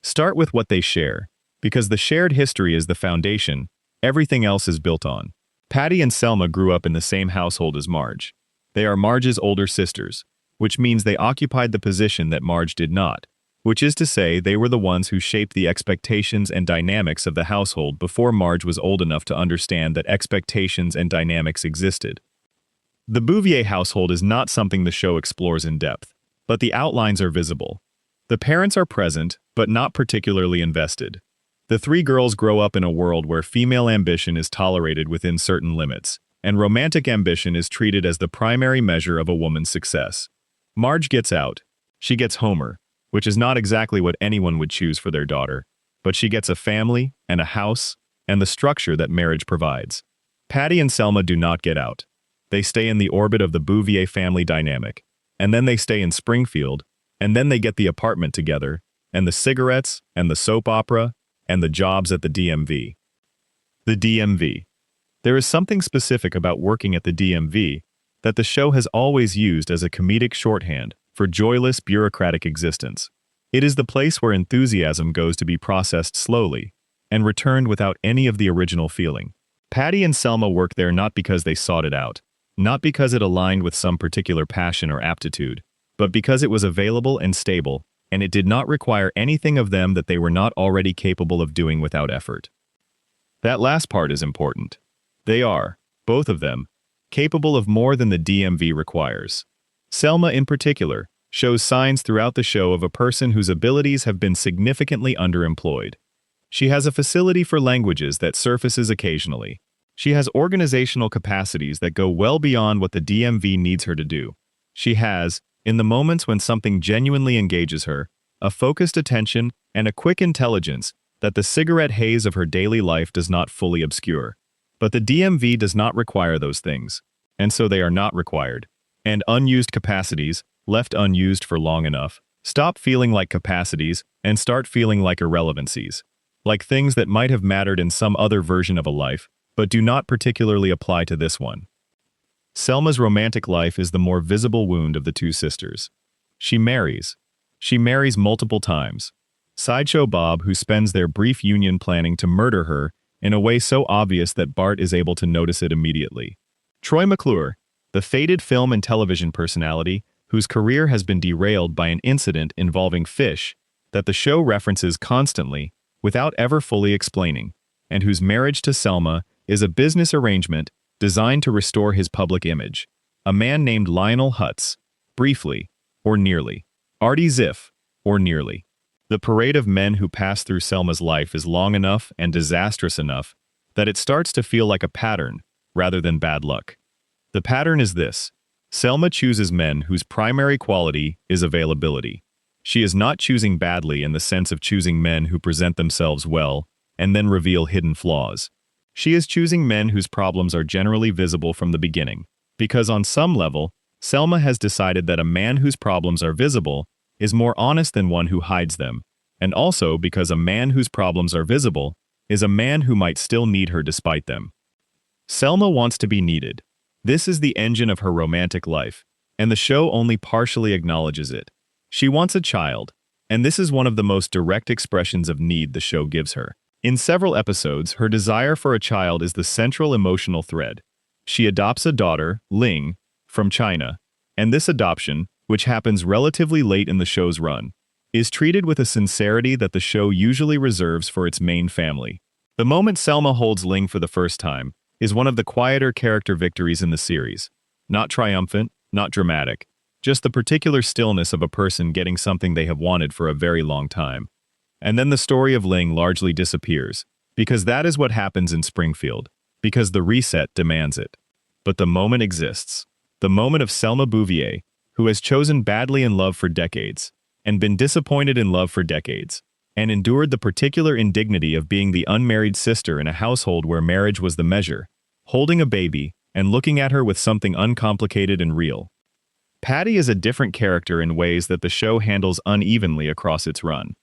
Start with what they share, because the shared history is the foundation everything else is built on. Patty and Selma grew up in the same household as Marge. They are Marge's older sisters, which means they occupied the position that Marge did not, which is to say they were the ones who shaped the expectations and dynamics of the household before Marge was old enough to understand that expectations and dynamics existed. The Bouvier household is not something the show explores in depth, but the outlines are visible. The parents are present, but not particularly invested. The three girls grow up in a world where female ambition is tolerated within certain limits, and romantic ambition is treated as the primary measure of a woman's success. Marge gets out. She gets Homer, which is not exactly what anyone would choose for their daughter, but she gets a family and a house and the structure that marriage provides. Patty and Selma do not get out. They stay in the orbit of the Bouvier family dynamic, and then they stay in Springfield, and then they get the apartment together, and the cigarettes, and the soap opera, and the jobs at the DMV. The DMV. There is something specific about working at the DMV that the show has always used as a comedic shorthand for joyless bureaucratic existence. It is the place where enthusiasm goes to be processed slowly and returned without any of the original feeling. Patty and Selma work there not because they sought it out, not because it aligned with some particular passion or aptitude, but because it was available and stable, and it did not require anything of them that they were not already capable of doing without effort. That last part is important. They are, both of them, capable of more than the DMV requires. Selma, in particular, shows signs throughout the show of a person whose abilities have been significantly underemployed. She has a facility for languages that surfaces occasionally. She has organizational capacities that go well beyond what the DMV needs her to do. She has, in the moments when something genuinely engages her, a focused attention and a quick intelligence that the cigarette haze of her daily life does not fully obscure. But the DMV does not require those things, and so they are not required. And unused capacities, left unused for long enough, stop feeling like capacities and start feeling like irrelevancies, like things that might have mattered in some other version of a life, but do not particularly apply to this one. Selma's romantic life is the more visible wound of the two sisters. She marries. She marries multiple times. Sideshow Bob, who spends their brief union planning to murder her in a way so obvious that Bart is able to notice it immediately. Troy McClure, the faded film and television personality whose career has been derailed by an incident involving fish that the show references constantly without ever fully explaining, and whose marriage to Selma is a business arrangement designed to restore his public image. A man named Lionel Hutz, briefly, or nearly. Artie Ziff, or nearly. The parade of men who pass through Selma's life is long enough and disastrous enough that it starts to feel like a pattern rather than bad luck. The pattern is this. Selma chooses men whose primary quality is availability. She is not choosing badly in the sense of choosing men who present themselves well and then reveal hidden flaws. She is choosing men whose problems are generally visible from the beginning, because on some level, Selma has decided that a man whose problems are visible is more honest than one who hides them, and also because a man whose problems are visible is a man who might still need her despite them. Selma wants to be needed. This is the engine of her romantic life, and the show only partially acknowledges it. She wants a child, and this is one of the most direct expressions of need the show gives her. In several episodes, her desire for a child is the central emotional thread. She adopts a daughter, Ling, from China, and this adoption, which happens relatively late in the show's run, is treated with a sincerity that the show usually reserves for its main family. The moment Selma holds Ling for the first time is one of the quieter character victories in the series. Not triumphant, not dramatic, just the particular stillness of a person getting something they have wanted for a very long time. And then the story of Ling largely disappears, because that is what happens in Springfield, because the reset demands it. But the moment exists. The moment of Selma Bouvier, who has chosen badly in love for decades, and been disappointed in love for decades, and endured the particular indignity of being the unmarried sister in a household where marriage was the measure, holding a baby, and looking at her with something uncomplicated and real. Patty is a different character in ways that the show handles unevenly across its run.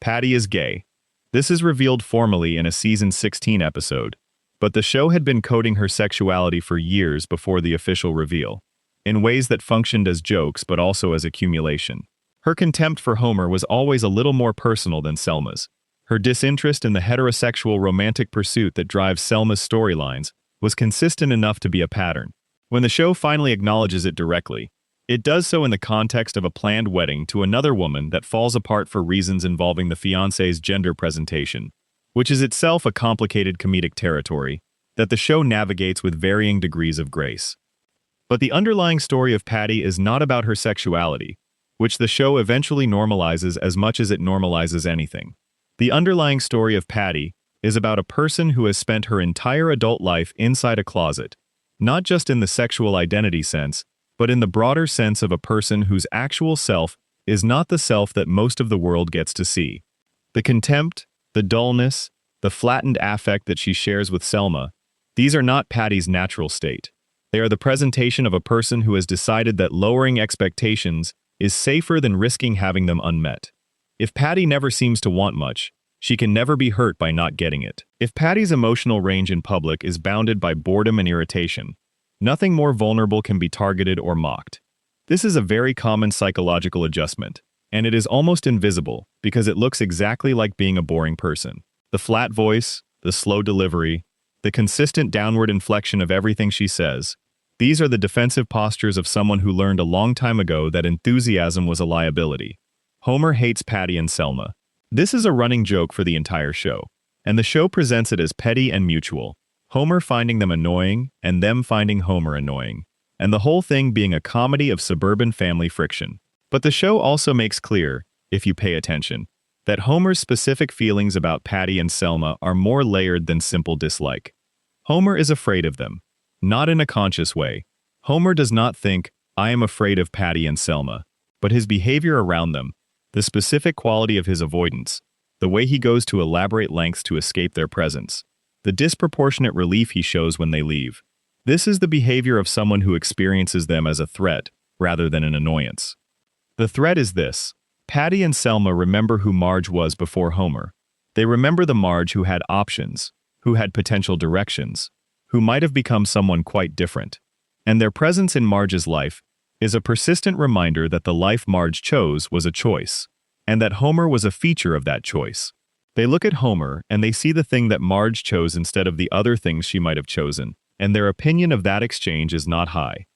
Patty is gay. This is revealed formally in a season 16 episode, but the show had been coding her sexuality for years before the official reveal, in ways that functioned as jokes but also as accumulation. Her contempt for Homer was always a little more personal than Selma's. Her disinterest in the heterosexual romantic pursuit that drives Selma's storylines was consistent enough to be a pattern. When the show finally acknowledges it directly, it does so in the context of a planned wedding to another woman that falls apart for reasons involving the fiancé's gender presentation, which is itself a complicated comedic territory that the show navigates with varying degrees of grace. But the underlying story of Patty is not about her sexuality, which the show eventually normalizes as much as it normalizes anything. The underlying story of Patty is about a person who has spent her entire adult life inside a closet, not just in the sexual identity sense, but in the broader sense of a person whose actual self is not the self that most of the world gets to see. The contempt, the dullness, the flattened affect that she shares with Selma, these are not Patty's natural state. They are the presentation of a person who has decided that lowering expectations is safer than risking having them unmet. If Patty never seems to want much, she can never be hurt by not getting it. If Patty's emotional range in public is bounded by boredom and irritation, nothing more vulnerable can be targeted or mocked. This is a very common psychological adjustment, and it is almost invisible because it looks exactly like being a boring person. The flat voice, the slow delivery, the consistent downward inflection of everything she says, these are the defensive postures of someone who learned a long time ago that enthusiasm was a liability. Homer hates Patty and Selma. This is a running joke for the entire show, and the show presents it as petty and mutual, Homer finding them annoying and them finding Homer annoying, and the whole thing being a comedy of suburban family friction. But the show also makes clear, if you pay attention, that Homer's specific feelings about Patty and Selma are more layered than simple dislike. Homer is afraid of them, not in a conscious way. Homer does not think, I am afraid of Patty and Selma, but his behavior around them, the specific quality of his avoidance, the way he goes to elaborate lengths to escape their presence, the disproportionate relief he shows when they leave. This is the behavior of someone who experiences them as a threat rather than an annoyance. The thread is this. Patty and Selma remember who Marge was before Homer. They remember the Marge who had options, who had potential directions, who might have become someone quite different. And their presence in Marge's life is a persistent reminder that the life Marge chose was a choice, and that Homer was a feature of that choice. They look at Homer and they see the thing that Marge chose instead of the other things she might have chosen, and their opinion of that exchange is not high.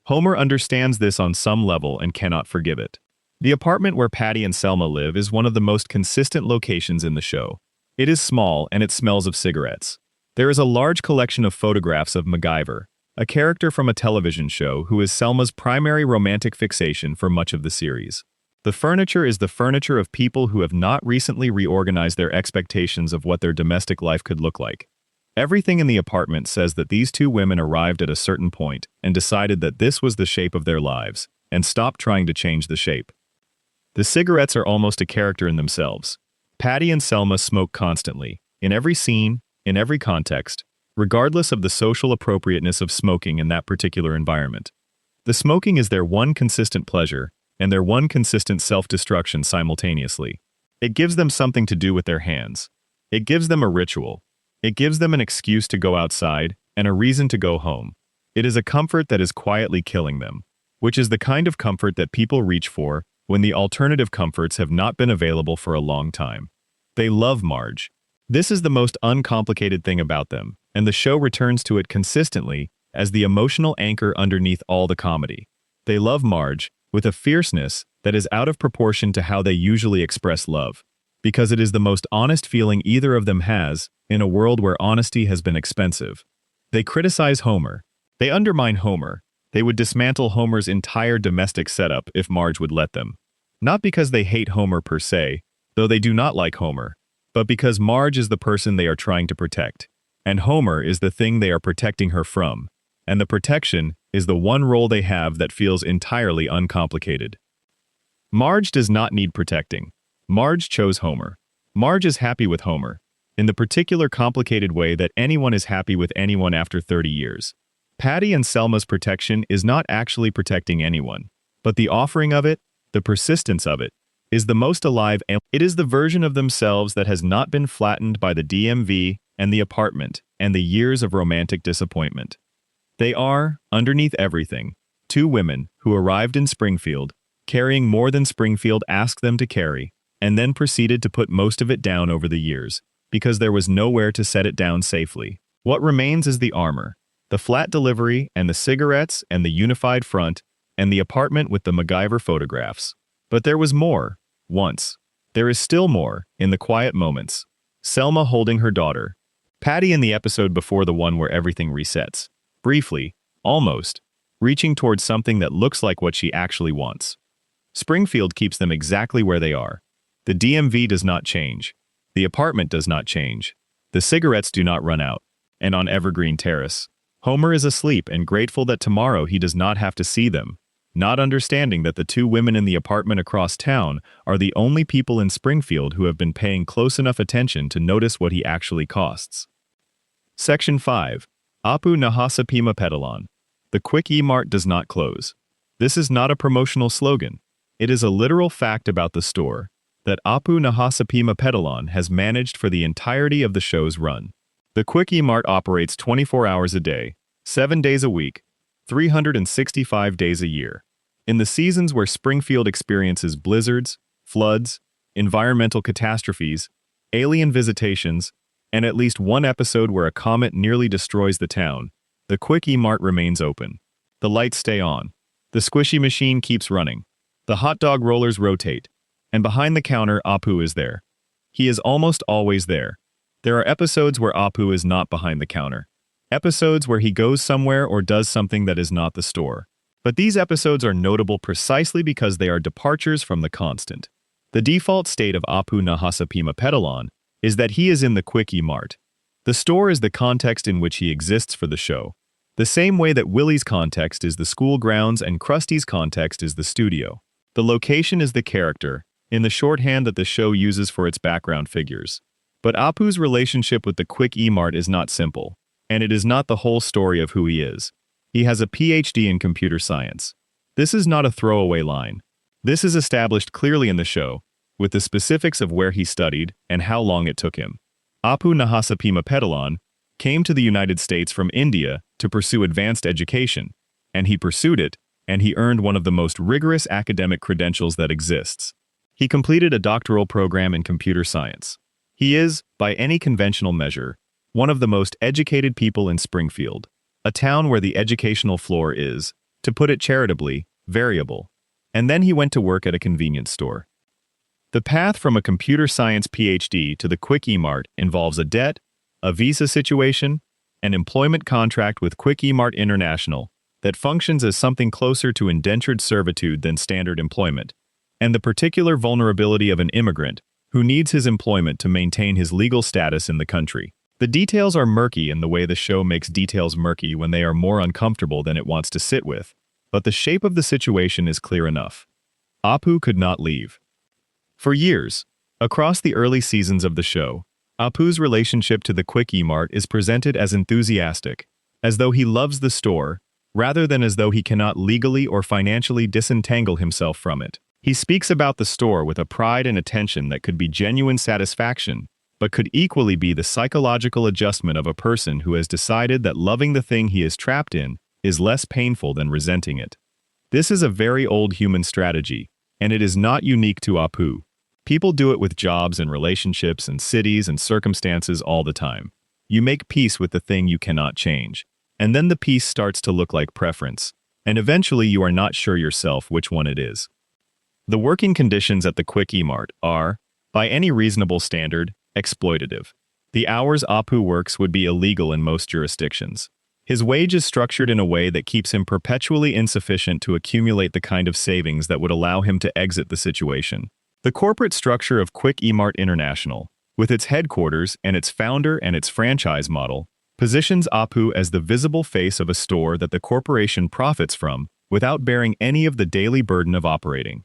Homer understands this on some level and cannot forgive it. The apartment where Patty and Selma live is one of the most consistent locations in the show. It is small and it smells of cigarettes. There is a large collection of photographs of MacGyver, a character from a television show who is Selma's primary romantic fixation for much of the series. The furniture is the furniture of people who have not recently reorganized their expectations of what their domestic life could look like. Everything in the apartment says that these two women arrived at a certain point and decided that this was the shape of their lives, and stopped trying to change the shape. The cigarettes are almost a character in themselves. Patty and Selma smoke constantly, in every scene, in every context, regardless of the social appropriateness of smoking in that particular environment. The smoking is their one consistent pleasure, and their one consistent self-destruction simultaneously. It gives them something to do with their hands. It gives them a ritual. It gives them an excuse to go outside, and a reason to go home. It is a comfort that is quietly killing them, which is the kind of comfort that people reach for when the alternative comforts have not been available for a long time. They love Marge. This is the most uncomplicated thing about them, and the show returns to it consistently as the emotional anchor underneath all the comedy. They love Marge with a fierceness that is out of proportion to how they usually express love, because it is the most honest feeling either of them has in a world where honesty has been expensive. They criticize Homer. They undermine Homer. They would dismantle Homer's entire domestic setup if Marge would let them. Not because they hate Homer per se, though they do not like Homer, but because Marge is the person they are trying to protect, and Homer is the thing they are protecting her from, and the protection is the one role they have that feels entirely uncomplicated. Marge does not need protecting. Marge chose Homer. Marge is happy with Homer, in the particular complicated way that anyone is happy with anyone after 30 years. Patty and Selma's protection is not actually protecting anyone, but the offering of it, the persistence of it, is the most alive, and it is the version of themselves that has not been flattened by the DMV and the apartment and the years of romantic disappointment. They are, underneath everything, two women who arrived in Springfield, carrying more than Springfield asked them to carry, and then proceeded to put most of it down over the years, because there was nowhere to set it down safely. What remains is the armor, the flat delivery and the cigarettes and the unified front, and the apartment with the MacGyver photographs. But there was more, once. There is still more, in the quiet moments. Selma holding her daughter. Patty in the episode before the one where everything resets. Briefly, almost, reaching towards something that looks like what she actually wants. Springfield keeps them exactly where they are. The DMV does not change. The apartment does not change. The cigarettes do not run out. And on Evergreen Terrace, Homer is asleep and grateful that tomorrow he does not have to see them, not understanding that the two women in the apartment across town are the only people in Springfield who have been paying close enough attention to notice what he actually costs. Section 5. Apu Nahasa Pima Pedalon. The Quick E-Mart does not close. This is not a promotional slogan. It is a literal fact about the store that Apu Nahasa Pima Pedalon has managed for the entirety of the show's run. The Quick E-Mart operates 24 hours a day, 7 days a week, 365 days a year. In the seasons where Springfield experiences blizzards, floods, environmental catastrophes, alien visitations, and at least one episode where a comet nearly destroys the town, the Quick E-Mart remains open. The lights stay on. The squishy machine keeps running. The hot dog rollers rotate. And behind the counter, Apu is there. He is almost always there. There are episodes where Apu is not behind the counter. Episodes where he goes somewhere or does something that is not the store. But these episodes are notable precisely because they are departures from the constant. The default state of Apu Nahasa Pima Pedalon is that he is in the Quick E-Mart. The store is the context in which he exists for the show. The same way that Willie's context is the school grounds and Krusty's context is the studio. The location is the character, in the shorthand that the show uses for its background figures. But Apu's relationship with the Quick E-Mart is not simple, and it is not the whole story of who he is. He has a PhD in computer science. This is not a throwaway line. This is established clearly in the show, with the specifics of where he studied and how long it took him. Apu Nahasapima Pedalon came to the United States from India to pursue advanced education, and he pursued it, and he earned one of the most rigorous academic credentials that exists. He completed a doctoral program in computer science. He is, by any conventional measure, one of the most educated people in Springfield, a town where the educational floor is, to put it charitably, variable. And then he went to work at a convenience store. The path from a computer science PhD to the Quick E-Mart involves a debt, a visa situation, an employment contract with Quick E-Mart International that functions as something closer to indentured servitude than standard employment, and the particular vulnerability of an immigrant who needs his employment to maintain his legal status in the country. The details are murky in the way the show makes details murky when they are more uncomfortable than it wants to sit with, but the shape of the situation is clear enough. Apu could not leave. For years, across the early seasons of the show, Apu's relationship to the Quick E-Mart is presented as enthusiastic, as though he loves the store, rather than as though he cannot legally or financially disentangle himself from it. He speaks about the store with a pride and attention that could be genuine satisfaction, but could equally be the psychological adjustment of a person who has decided that loving the thing he is trapped in is less painful than resenting it. This is a very old human strategy, and it is not unique to Apu. People do it with jobs and relationships and cities and circumstances all the time. You make peace with the thing you cannot change, and then the peace starts to look like preference, and eventually you are not sure yourself which one it is. The working conditions at the Quick E-Mart are, by any reasonable standard, exploitative. The hours Apu works would be illegal in most jurisdictions. His wage is structured in a way that keeps him perpetually insufficient to accumulate the kind of savings that would allow him to exit the situation. The corporate structure of Quick E-Mart International, with its headquarters and its founder and its franchise model, positions Apu as the visible face of a store that the corporation profits from without bearing any of the daily burden of operating.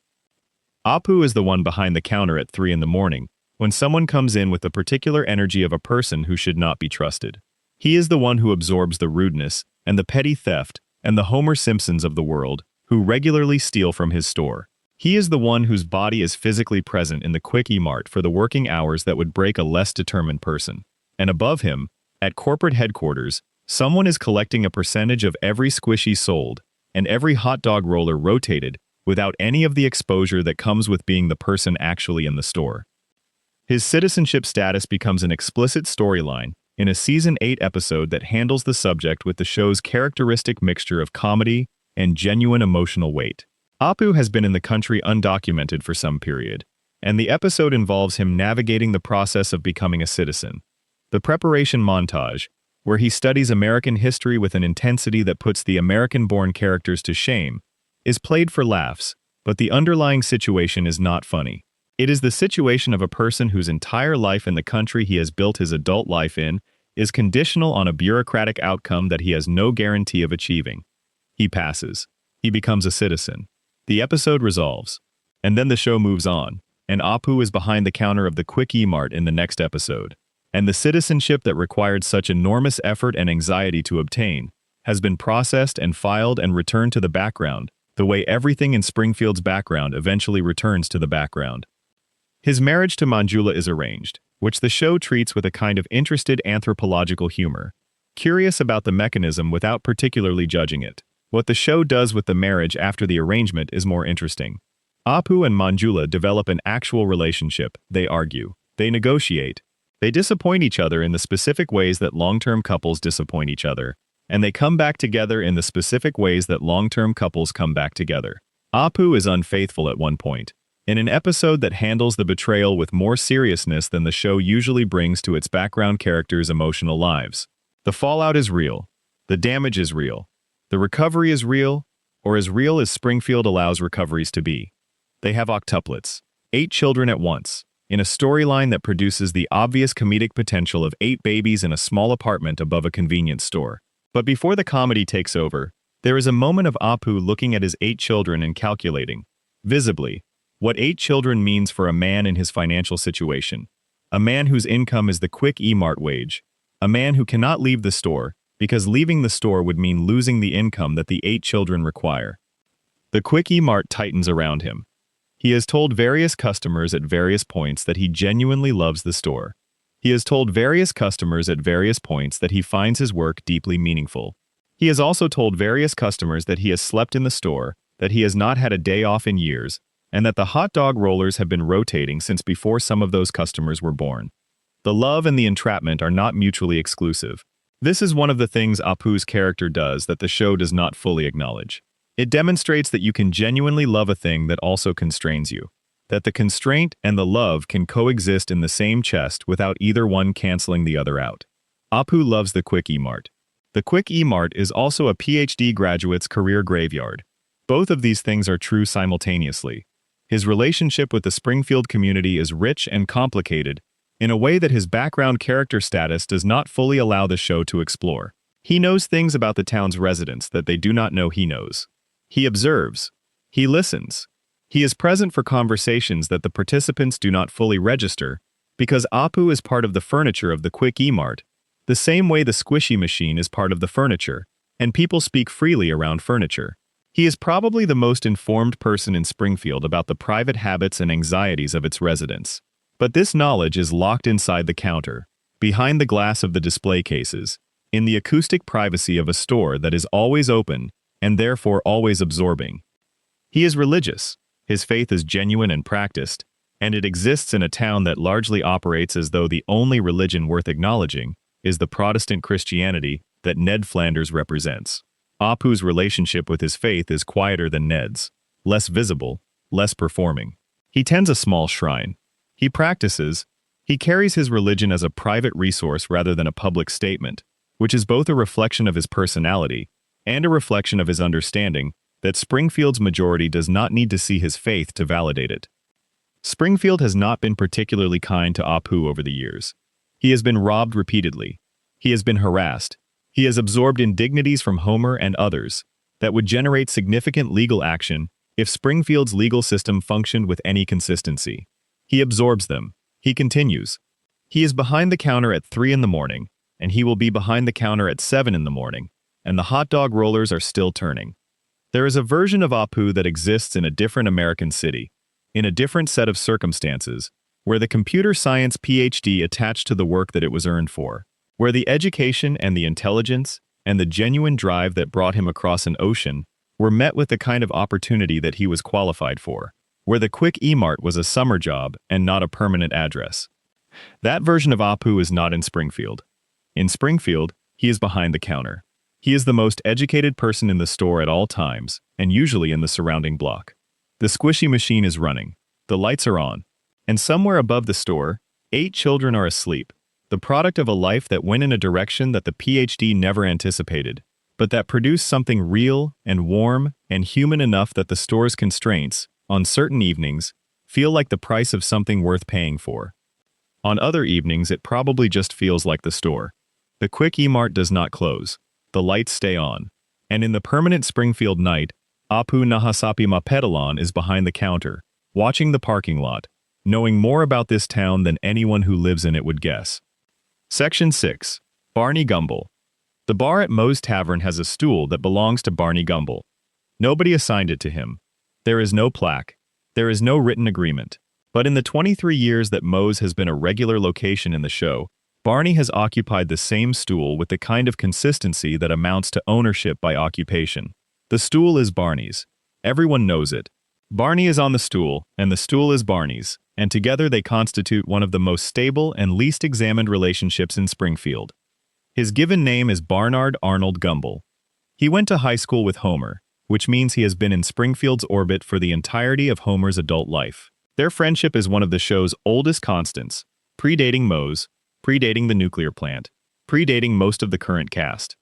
Apu is the one behind the counter at 3 in the morning, when someone comes in with the particular energy of a person who should not be trusted. He is the one who absorbs the rudeness and the petty theft and the Homer Simpsons of the world, who regularly steal from his store. He is the one whose body is physically present in the Quick E-Mart for the working hours that would break a less determined person. And above him, at corporate headquarters, someone is collecting a percentage of every squishy sold and every hot dog roller rotated without any of the exposure that comes with being the person actually in the store. His citizenship status becomes an explicit storyline in a Season 8 episode that handles the subject with the show's characteristic mixture of comedy and genuine emotional weight. Apu has been in the country undocumented for some period, and the episode involves him navigating the process of becoming a citizen. The preparation montage, where he studies American history with an intensity that puts the American-born characters to shame, is played for laughs, but the underlying situation is not funny. It is the situation of a person whose entire life in the country he has built his adult life in is conditional on a bureaucratic outcome that he has no guarantee of achieving. He passes. He becomes a citizen. The episode resolves, and then the show moves on, and Apu is behind the counter of the Quick E-Mart in the next episode. And the citizenship that required such enormous effort and anxiety to obtain has been processed and filed and returned to the background, the way everything in Springfield's background eventually returns to the background. His marriage to Manjula is arranged, which the show treats with a kind of interested anthropological humor, curious about the mechanism without particularly judging it. What the show does with the marriage after the arrangement is more interesting. Apu and Manjula develop an actual relationship, they argue. They negotiate. They disappoint each other in the specific ways that long-term couples disappoint each other, and they come back together in the specific ways that long-term couples come back together. Apu is unfaithful at one point, in an episode that handles the betrayal with more seriousness than the show usually brings to its background characters' emotional lives. The fallout is real. The damage is real. The recovery is real, or as real as Springfield allows recoveries to be. They have octuplets, 8 children at once, in a storyline that produces the obvious comedic potential of 8 babies in a small apartment above a convenience store. But before the comedy takes over, there is a moment of Apu looking at his 8 children and calculating, visibly, what 8 children means for a man in his financial situation. A man whose income is the Quick E-Mart wage. A man who cannot leave the store, because leaving the store would mean losing the income that the 8 children require. The Quick E-Mart tightens around him. He has told various customers at various points that he genuinely loves the store. He has told various customers at various points that he finds his work deeply meaningful. He has also told various customers that he has slept in the store, that he has not had a day off in years, and that the hot dog rollers have been rotating since before some of those customers were born. The love and the entrapment are not mutually exclusive. This is one of the things Apu's character does that the show does not fully acknowledge. It demonstrates that you can genuinely love a thing that also constrains you, that the constraint and the love can coexist in the same chest without either one canceling the other out. Apu loves the Quick E-Mart. The Quick E-Mart is also a PhD graduate's career graveyard. Both of these things are true simultaneously. His relationship with the Springfield community is rich and complicated, in a way that his background character status does not fully allow the show to explore. He knows things about the town's residents that they do not know he knows. He observes. He listens. He is present for conversations that the participants do not fully register, because Apu is part of the furniture of the Quick E-Mart, the same way the squishy machine is part of the furniture, and people speak freely around furniture. He is probably the most informed person in Springfield about the private habits and anxieties of its residents. But this knowledge is locked inside the counter, behind the glass of the display cases, in the acoustic privacy of a store that is always open and therefore always absorbing. He is religious. His faith is genuine and practiced, and it exists in a town that largely operates as though the only religion worth acknowledging is the Protestant Christianity that Ned Flanders represents. Apu's relationship with his faith is quieter than Ned's, less visible, less performing. He tends a small shrine. He practices. He carries his religion as a private resource rather than a public statement, which is both a reflection of his personality and a reflection of his understanding that Springfield's majority does not need to see his faith to validate it. Springfield has not been particularly kind to Apu over the years. He has been robbed repeatedly. He has been harassed. He has absorbed indignities from Homer and others that would generate significant legal action if Springfield's legal system functioned with any consistency. He absorbs them. He continues. He is behind the counter at 3 in the morning, and he will be behind the counter at 7 in the morning, and the hot dog rollers are still turning. There is a version of Apu that exists in a different American city, in a different set of circumstances, where the computer science PhD attached to the work that it was earned for, where the education and the intelligence and the genuine drive that brought him across an ocean were met with the kind of opportunity that he was qualified for, where the Quick E-Mart was a summer job and not a permanent address. That version of Apu is not in Springfield. In Springfield, he is behind the counter. He is the most educated person in the store at all times, and usually in the surrounding block. The squishy machine is running. The lights are on. And somewhere above the store, 8 children are asleep, the product of a life that went in a direction that the PhD never anticipated, but that produced something real and warm and human enough that the store's constraints, on certain evenings, feel like the price of something worth paying for. On other evenings, it probably just feels like the store. The Quick E-Mart does not close. The lights stay on. And in the permanent Springfield night, Apu Nahasapi Mapetalan is behind the counter, watching the parking lot, knowing more about this town than anyone who lives in it would guess. Section 6. Barney Gumble. The bar at Moe's Tavern has a stool that belongs to Barney Gumble. Nobody assigned it to him. There is no plaque. There is no written agreement. But in the 23 years that Moe's has been a regular location in the show, Barney has occupied the same stool with the kind of consistency that amounts to ownership by occupation. The stool is Barney's. Everyone knows it. Barney is on the stool, and the stool is Barney's, and together they constitute one of the most stable and least examined relationships in Springfield. His given name is Barnard Arnold Gumble. He went to high school with Homer, which means he has been in Springfield's orbit for the entirety of Homer's adult life. Their friendship is one of the show's oldest constants, predating Moe's, predating the nuclear plant, predating most of the current cast.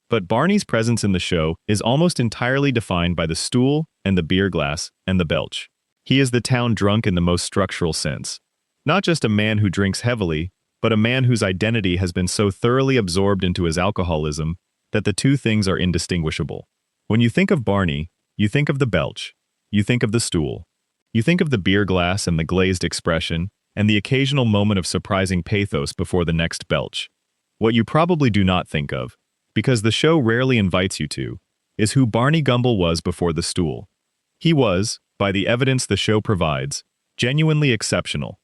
But Barney's presence in the show is almost entirely defined by the stool and the beer glass and the belch. He is the town drunk in the most structural sense. Not just a man who drinks heavily, but a man whose identity has been so thoroughly absorbed into his alcoholism that the two things are indistinguishable. When you think of Barney, you think of the belch, you think of the stool, you think of the beer glass and the glazed expression, and the occasional moment of surprising pathos before the next belch. What you probably do not think of, because the show rarely invites you to, is who Barney Gumble was before the stool. He was, by the evidence the show provides, genuinely exceptional.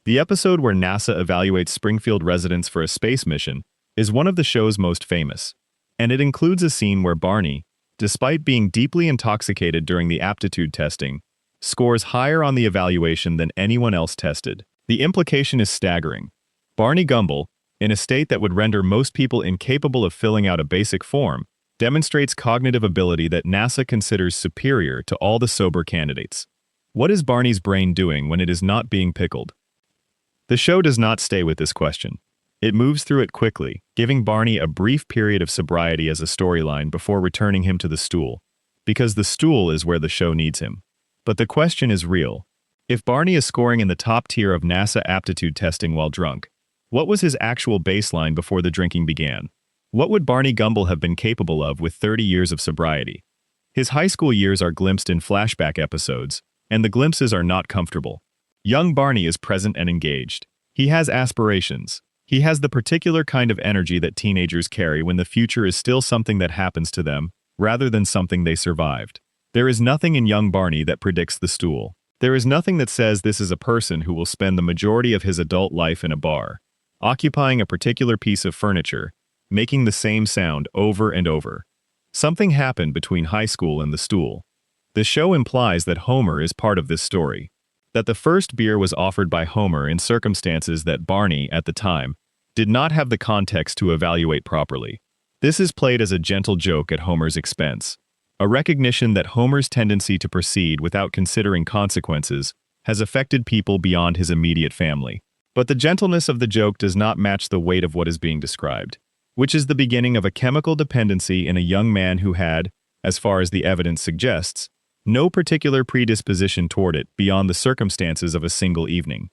The episode where NASA evaluates Springfield residents for a space mission is one of the show's most famous, and it includes a scene where Barney, despite being deeply intoxicated during the aptitude testing, scores higher on the evaluation than anyone else tested. The implication is staggering. Barney Gumble, in a state that would render most people incapable of filling out a basic form, demonstrates cognitive ability that NASA considers superior to all the sober candidates. What is Barney's brain doing when it is not being pickled? The show does not stay with this question. It moves through it quickly, giving Barney a brief period of sobriety as a storyline before returning him to the stool, because the stool is where the show needs him. But the question is real. If Barney is scoring in the top tier of NASA aptitude testing while drunk, what was his actual baseline before the drinking began? What would Barney Gumble have been capable of with 30 years of sobriety? His high school years are glimpsed in flashback episodes, and the glimpses are not comfortable. Young Barney is present and engaged. He has aspirations. He has the particular kind of energy that teenagers carry when the future is still something that happens to them, rather than something they survived. There is nothing in young Barney that predicts the stool. There is nothing that says this is a person who will spend the majority of his adult life in a bar, occupying a particular piece of furniture, making the same sound over and over. Something happened between high school and the stool. The show implies that Homer is part of this story. That the first beer was offered by Homer in circumstances that Barney, at the time, did not have the context to evaluate properly. This is played as a gentle joke at Homer's expense, a recognition that Homer's tendency to proceed without considering consequences has affected people beyond his immediate family. But the gentleness of the joke does not match the weight of what is being described, which is the beginning of a chemical dependency in a young man who had, as far as the evidence suggests, no particular predisposition toward it beyond the circumstances of a single evening.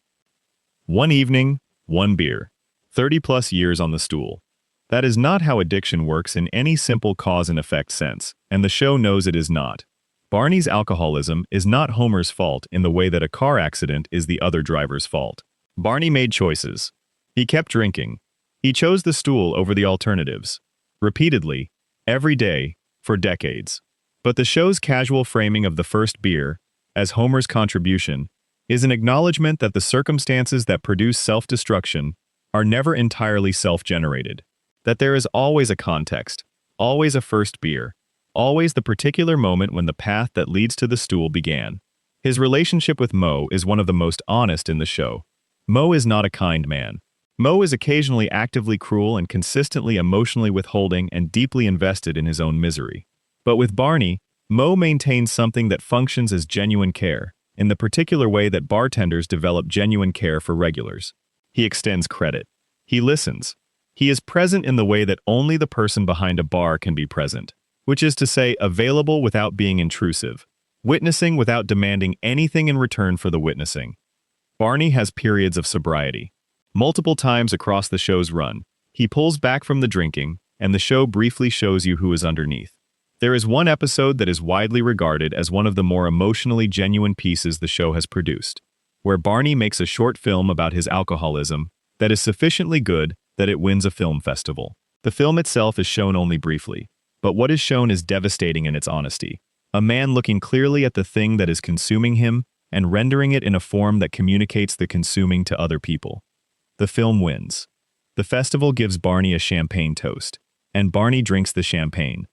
One evening, one beer. 30-plus years on the stool. That is not how addiction works in any simple cause and effect sense, and the show knows it is not. Barney's alcoholism is not Homer's fault in the way that a car accident is the other driver's fault. Barney made choices. He kept drinking. He chose the stool over the alternatives. Repeatedly, every day, for decades. But the show's casual framing of the first beer, as Homer's contribution, is an acknowledgement that the circumstances that produce self-destruction are never entirely self-generated. That there is always a context, always a first beer, always the particular moment when the path that leads to the stool began. His relationship with Moe is one of the most honest in the show. Moe is not a kind man. Moe is occasionally actively cruel and consistently emotionally withholding and deeply invested in his own misery. But with Barney, Moe maintains something that functions as genuine care, in the particular way that bartenders develop genuine care for regulars. He extends credit. He listens. He is present in the way that only the person behind a bar can be present, which is to say available without being intrusive, witnessing without demanding anything in return for the witnessing. Barney has periods of sobriety. Multiple times across the show's run, he pulls back from the drinking, and the show briefly shows you who is underneath. There is one episode that is widely regarded as one of the more emotionally genuine pieces the show has produced, where Barney makes a short film about his alcoholism that is sufficiently good that it wins a film festival. The film itself is shown only briefly, but what is shown is devastating in its honesty. A man looking clearly at the thing that is consuming him and rendering it in a form that communicates the consuming to other people. The film wins. The festival gives Barney a champagne toast, and Barney drinks the champagne.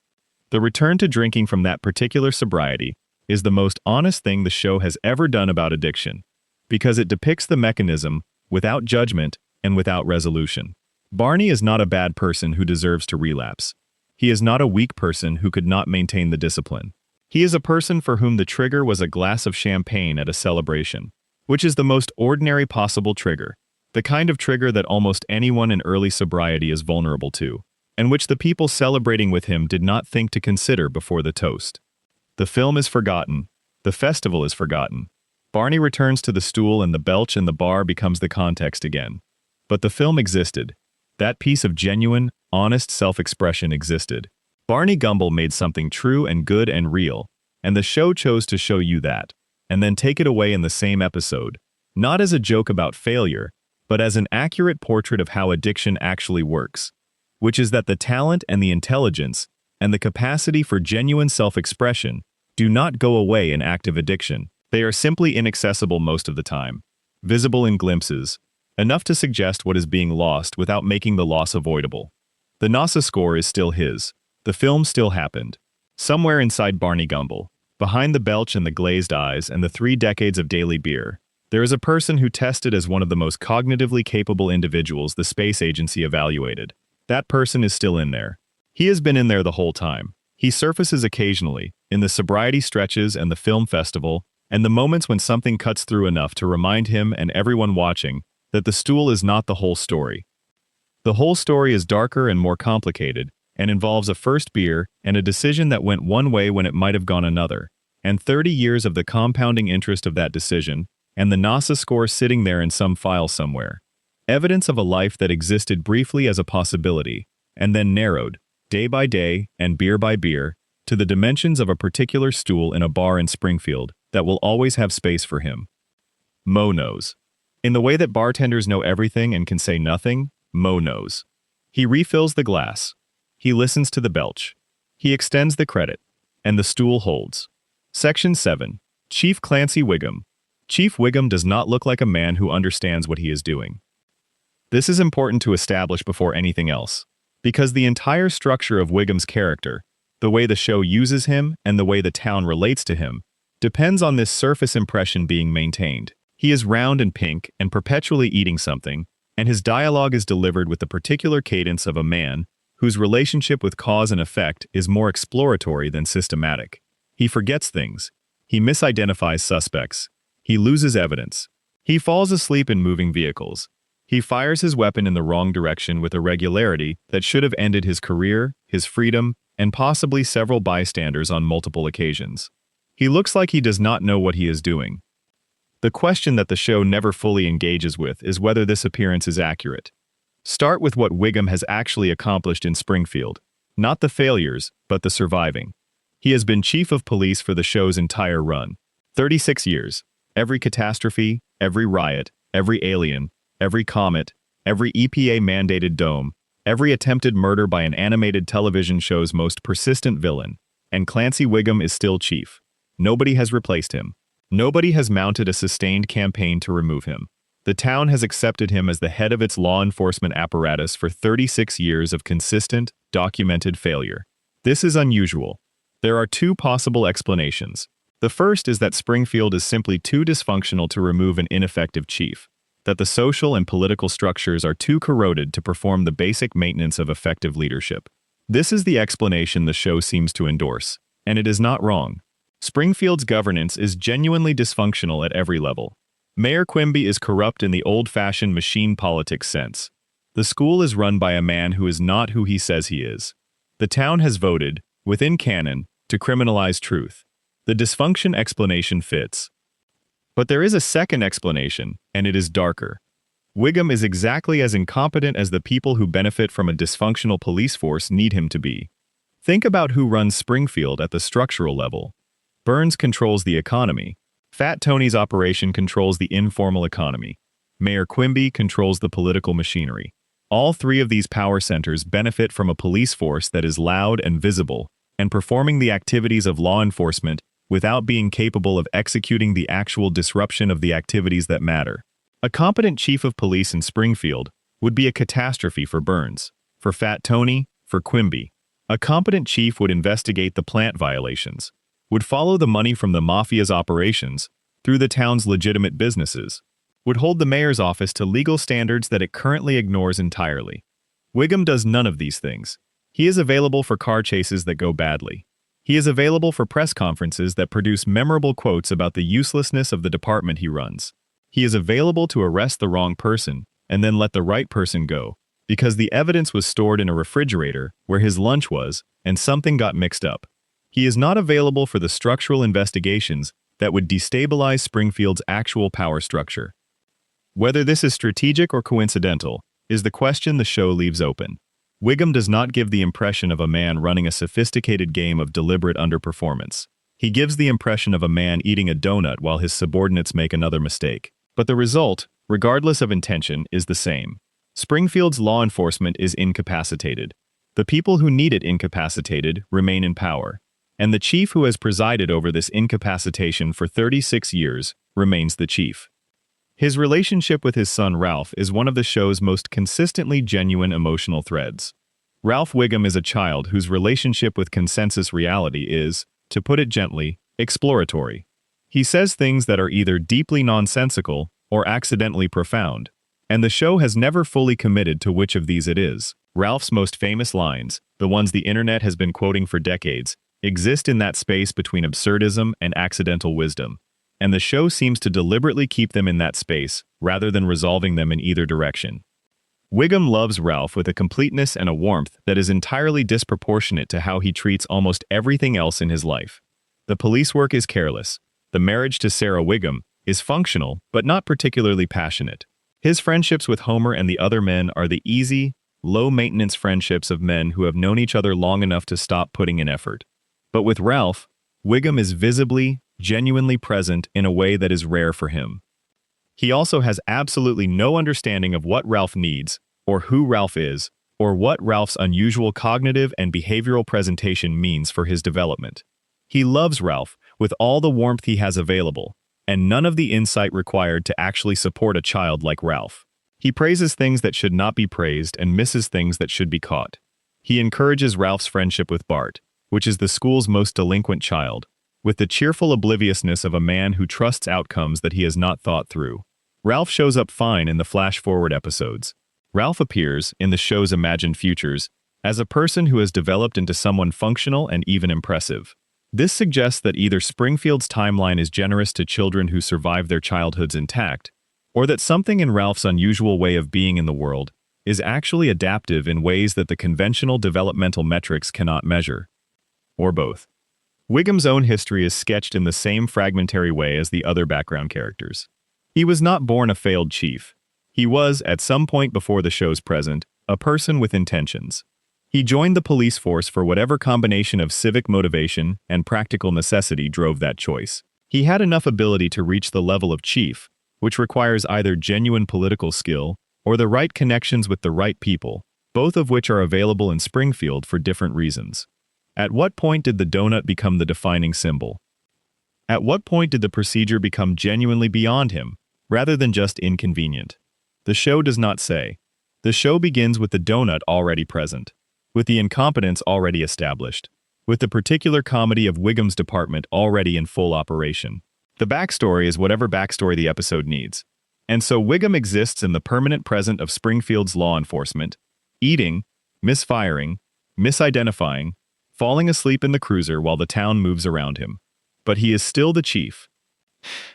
The return to drinking from that particular sobriety is the most honest thing the show has ever done about addiction, because it depicts the mechanism without judgment and without resolution. Barney is not a bad person who deserves to relapse. He is not a weak person who could not maintain the discipline. He is a person for whom the trigger was a glass of champagne at a celebration, which is the most ordinary possible trigger, the kind of trigger that almost anyone in early sobriety is vulnerable to, and which the people celebrating with him did not think to consider before the toast. The film is forgotten. The festival is forgotten. Barney returns to the stool and the belch in the bar becomes the context again. But the film existed. That piece of genuine, honest self-expression existed. Barney Gumble made something true and good and real, and the show chose to show you that, and then take it away in the same episode, not as a joke about failure, but as an accurate portrait of how addiction actually works, which is that the talent and the intelligence and the capacity for genuine self-expression do not go away in active addiction. They are simply inaccessible most of the time, visible in glimpses, enough to suggest what is being lost without making the loss avoidable. The NASA score is still his. The film still happened. Somewhere inside Barney Gumble, behind the belch and the glazed eyes and the 3 decades of daily beer, there is a person who tested as one of the most cognitively capable individuals the space agency evaluated. That person is still in there. He has been in there the whole time. He surfaces occasionally, in the sobriety stretches and the film festival, and the moments when something cuts through enough to remind him and everyone watching that the stool is not the whole story. The whole story is darker and more complicated, and involves a first beer and a decision that went one way when it might have gone another, and 30 years of the compounding interest of that decision, and the NASA score sitting there in some file somewhere. Evidence of a life that existed briefly as a possibility, and then narrowed, day by day and beer by beer, to the dimensions of a particular stool in a bar in Springfield that will always have space for him. Mo knows. In the way that bartenders know everything and can say nothing, Mo knows. He refills the glass. He listens to the belch. He extends the credit. And the stool holds. Section 7. Chief Clancy Wiggum. Chief Wiggum does not look like a man who understands what he is doing. This is important to establish before anything else, because the entire structure of Wiggum's character, the way the show uses him and the way the town relates to him, depends on this surface impression being maintained. He is round and pink and perpetually eating something, and his dialogue is delivered with the particular cadence of a man whose relationship with cause and effect is more exploratory than systematic. He forgets things. He misidentifies suspects. He loses evidence. He falls asleep in moving vehicles. He fires his weapon in the wrong direction with a regularity that should have ended his career, his freedom, and possibly several bystanders on multiple occasions. He looks like he does not know what he is doing. The question that the show never fully engages with is whether this appearance is accurate. Start with what Wiggum has actually accomplished in Springfield. Not the failures, but the surviving. He has been chief of police for the show's entire run. 36 years. Every catastrophe, every riot, every alien, every comet, every EPA-mandated dome, every attempted murder by an animated television show's most persistent villain. And Clancy Wiggum is still chief. Nobody has replaced him. Nobody has mounted a sustained campaign to remove him. The town has accepted him as the head of its law enforcement apparatus for 36 years of consistent, documented failure. This is unusual. There are 2 possible explanations. The first is that Springfield is simply too dysfunctional to remove an ineffective chief, that the social and political structures are too corroded to perform the basic maintenance of effective leadership. This is the explanation the show seems to endorse, and it is not wrong. Springfield's governance is genuinely dysfunctional at every level. Mayor Quimby is corrupt in the old-fashioned machine politics sense. The school is run by a man who is not who he says he is. The town has voted, within canon, to criminalize truth. The dysfunction explanation fits. But there is a second explanation, and it is darker. Wiggum is exactly as incompetent as the people who benefit from a dysfunctional police force need him to be. Think about who runs Springfield at the structural level. Burns controls the economy. Fat Tony's operation controls the informal economy. Mayor Quimby controls the political machinery. All 3 of these power centers benefit from a police force that is loud and visible, and performing the activities of law enforcement without being capable of executing the actual disruption of the activities that matter. A competent chief of police in Springfield would be a catastrophe for Burns, for Fat Tony, for Quimby. A competent chief would investigate the plant violations, would follow the money from the mafia's operations through the town's legitimate businesses, would hold the mayor's office to legal standards that it currently ignores entirely. Wiggum does none of these things. He is available for car chases that go badly. He is available for press conferences that produce memorable quotes about the uselessness of the department he runs. He is available to arrest the wrong person and then let the right person go, because the evidence was stored in a refrigerator where his lunch was and something got mixed up. He is not available for the structural investigations that would destabilize Springfield's actual power structure. Whether this is strategic or coincidental is the question the show leaves open. Wiggum does not give the impression of a man running a sophisticated game of deliberate underperformance. He gives the impression of a man eating a donut while his subordinates make another mistake. But the result, regardless of intention, is the same. Springfield's law enforcement is incapacitated. The people who need it incapacitated remain in power. And the chief who has presided over this incapacitation for 36 years remains the chief. His relationship with his son Ralph is one of the show's most consistently genuine emotional threads. Ralph Wiggum is a child whose relationship with consensus reality is, to put it gently, exploratory. He says things that are either deeply nonsensical or accidentally profound, and the show has never fully committed to which of these it is. Ralph's most famous lines, the ones the internet has been quoting for decades, exist in that space between absurdism and accidental wisdom, and the show seems to deliberately keep them in that space rather than resolving them in either direction. Wiggum loves Ralph with a completeness and a warmth that is entirely disproportionate to how he treats almost everything else in his life. The police work is careless. The marriage to Sarah Wiggum is functional, but not particularly passionate. His friendships with Homer and the other men are the easy, low-maintenance friendships of men who have known each other long enough to stop putting in effort. But with Ralph, Wiggum is visibly, genuinely present in a way that is rare for him. He also has absolutely no understanding of what Ralph needs, or who Ralph is, or what Ralph's unusual cognitive and behavioral presentation means for his development. He loves Ralph with all the warmth he has available, and none of the insight required to actually support a child like Ralph. He praises things that should not be praised and misses things that should be caught. He encourages Ralph's friendship with Bart, which is the school's most delinquent child, with the cheerful obliviousness of a man who trusts outcomes that he has not thought through. Ralph shows up fine in the flash-forward episodes. Ralph appears, in the show's imagined futures, as a person who has developed into someone functional and even impressive. This suggests that either Springfield's timeline is generous to children who survive their childhoods intact, or that something in Ralph's unusual way of being in the world is actually adaptive in ways that the conventional developmental metrics cannot measure. Or both. Wiggum's own history is sketched in the same fragmentary way as the other background characters. He was not born a failed chief. He was, at some point before the show's present, a person with intentions. He joined the police force for whatever combination of civic motivation and practical necessity drove that choice. He had enough ability to reach the level of chief, which requires either genuine political skill or the right connections with the right people, both of which are available in Springfield for different reasons. At what point did the donut become the defining symbol? At what point did the procedure become genuinely beyond him, rather than just inconvenient? The show does not say. The show begins with the donut already present, with the incompetence already established, with the particular comedy of Wiggum's department already in full operation. The backstory is whatever backstory the episode needs. And so Wiggum exists in the permanent present of Springfield's law enforcement, eating, misfiring, misidentifying, falling asleep in the cruiser while the town moves around him. But he is still the chief.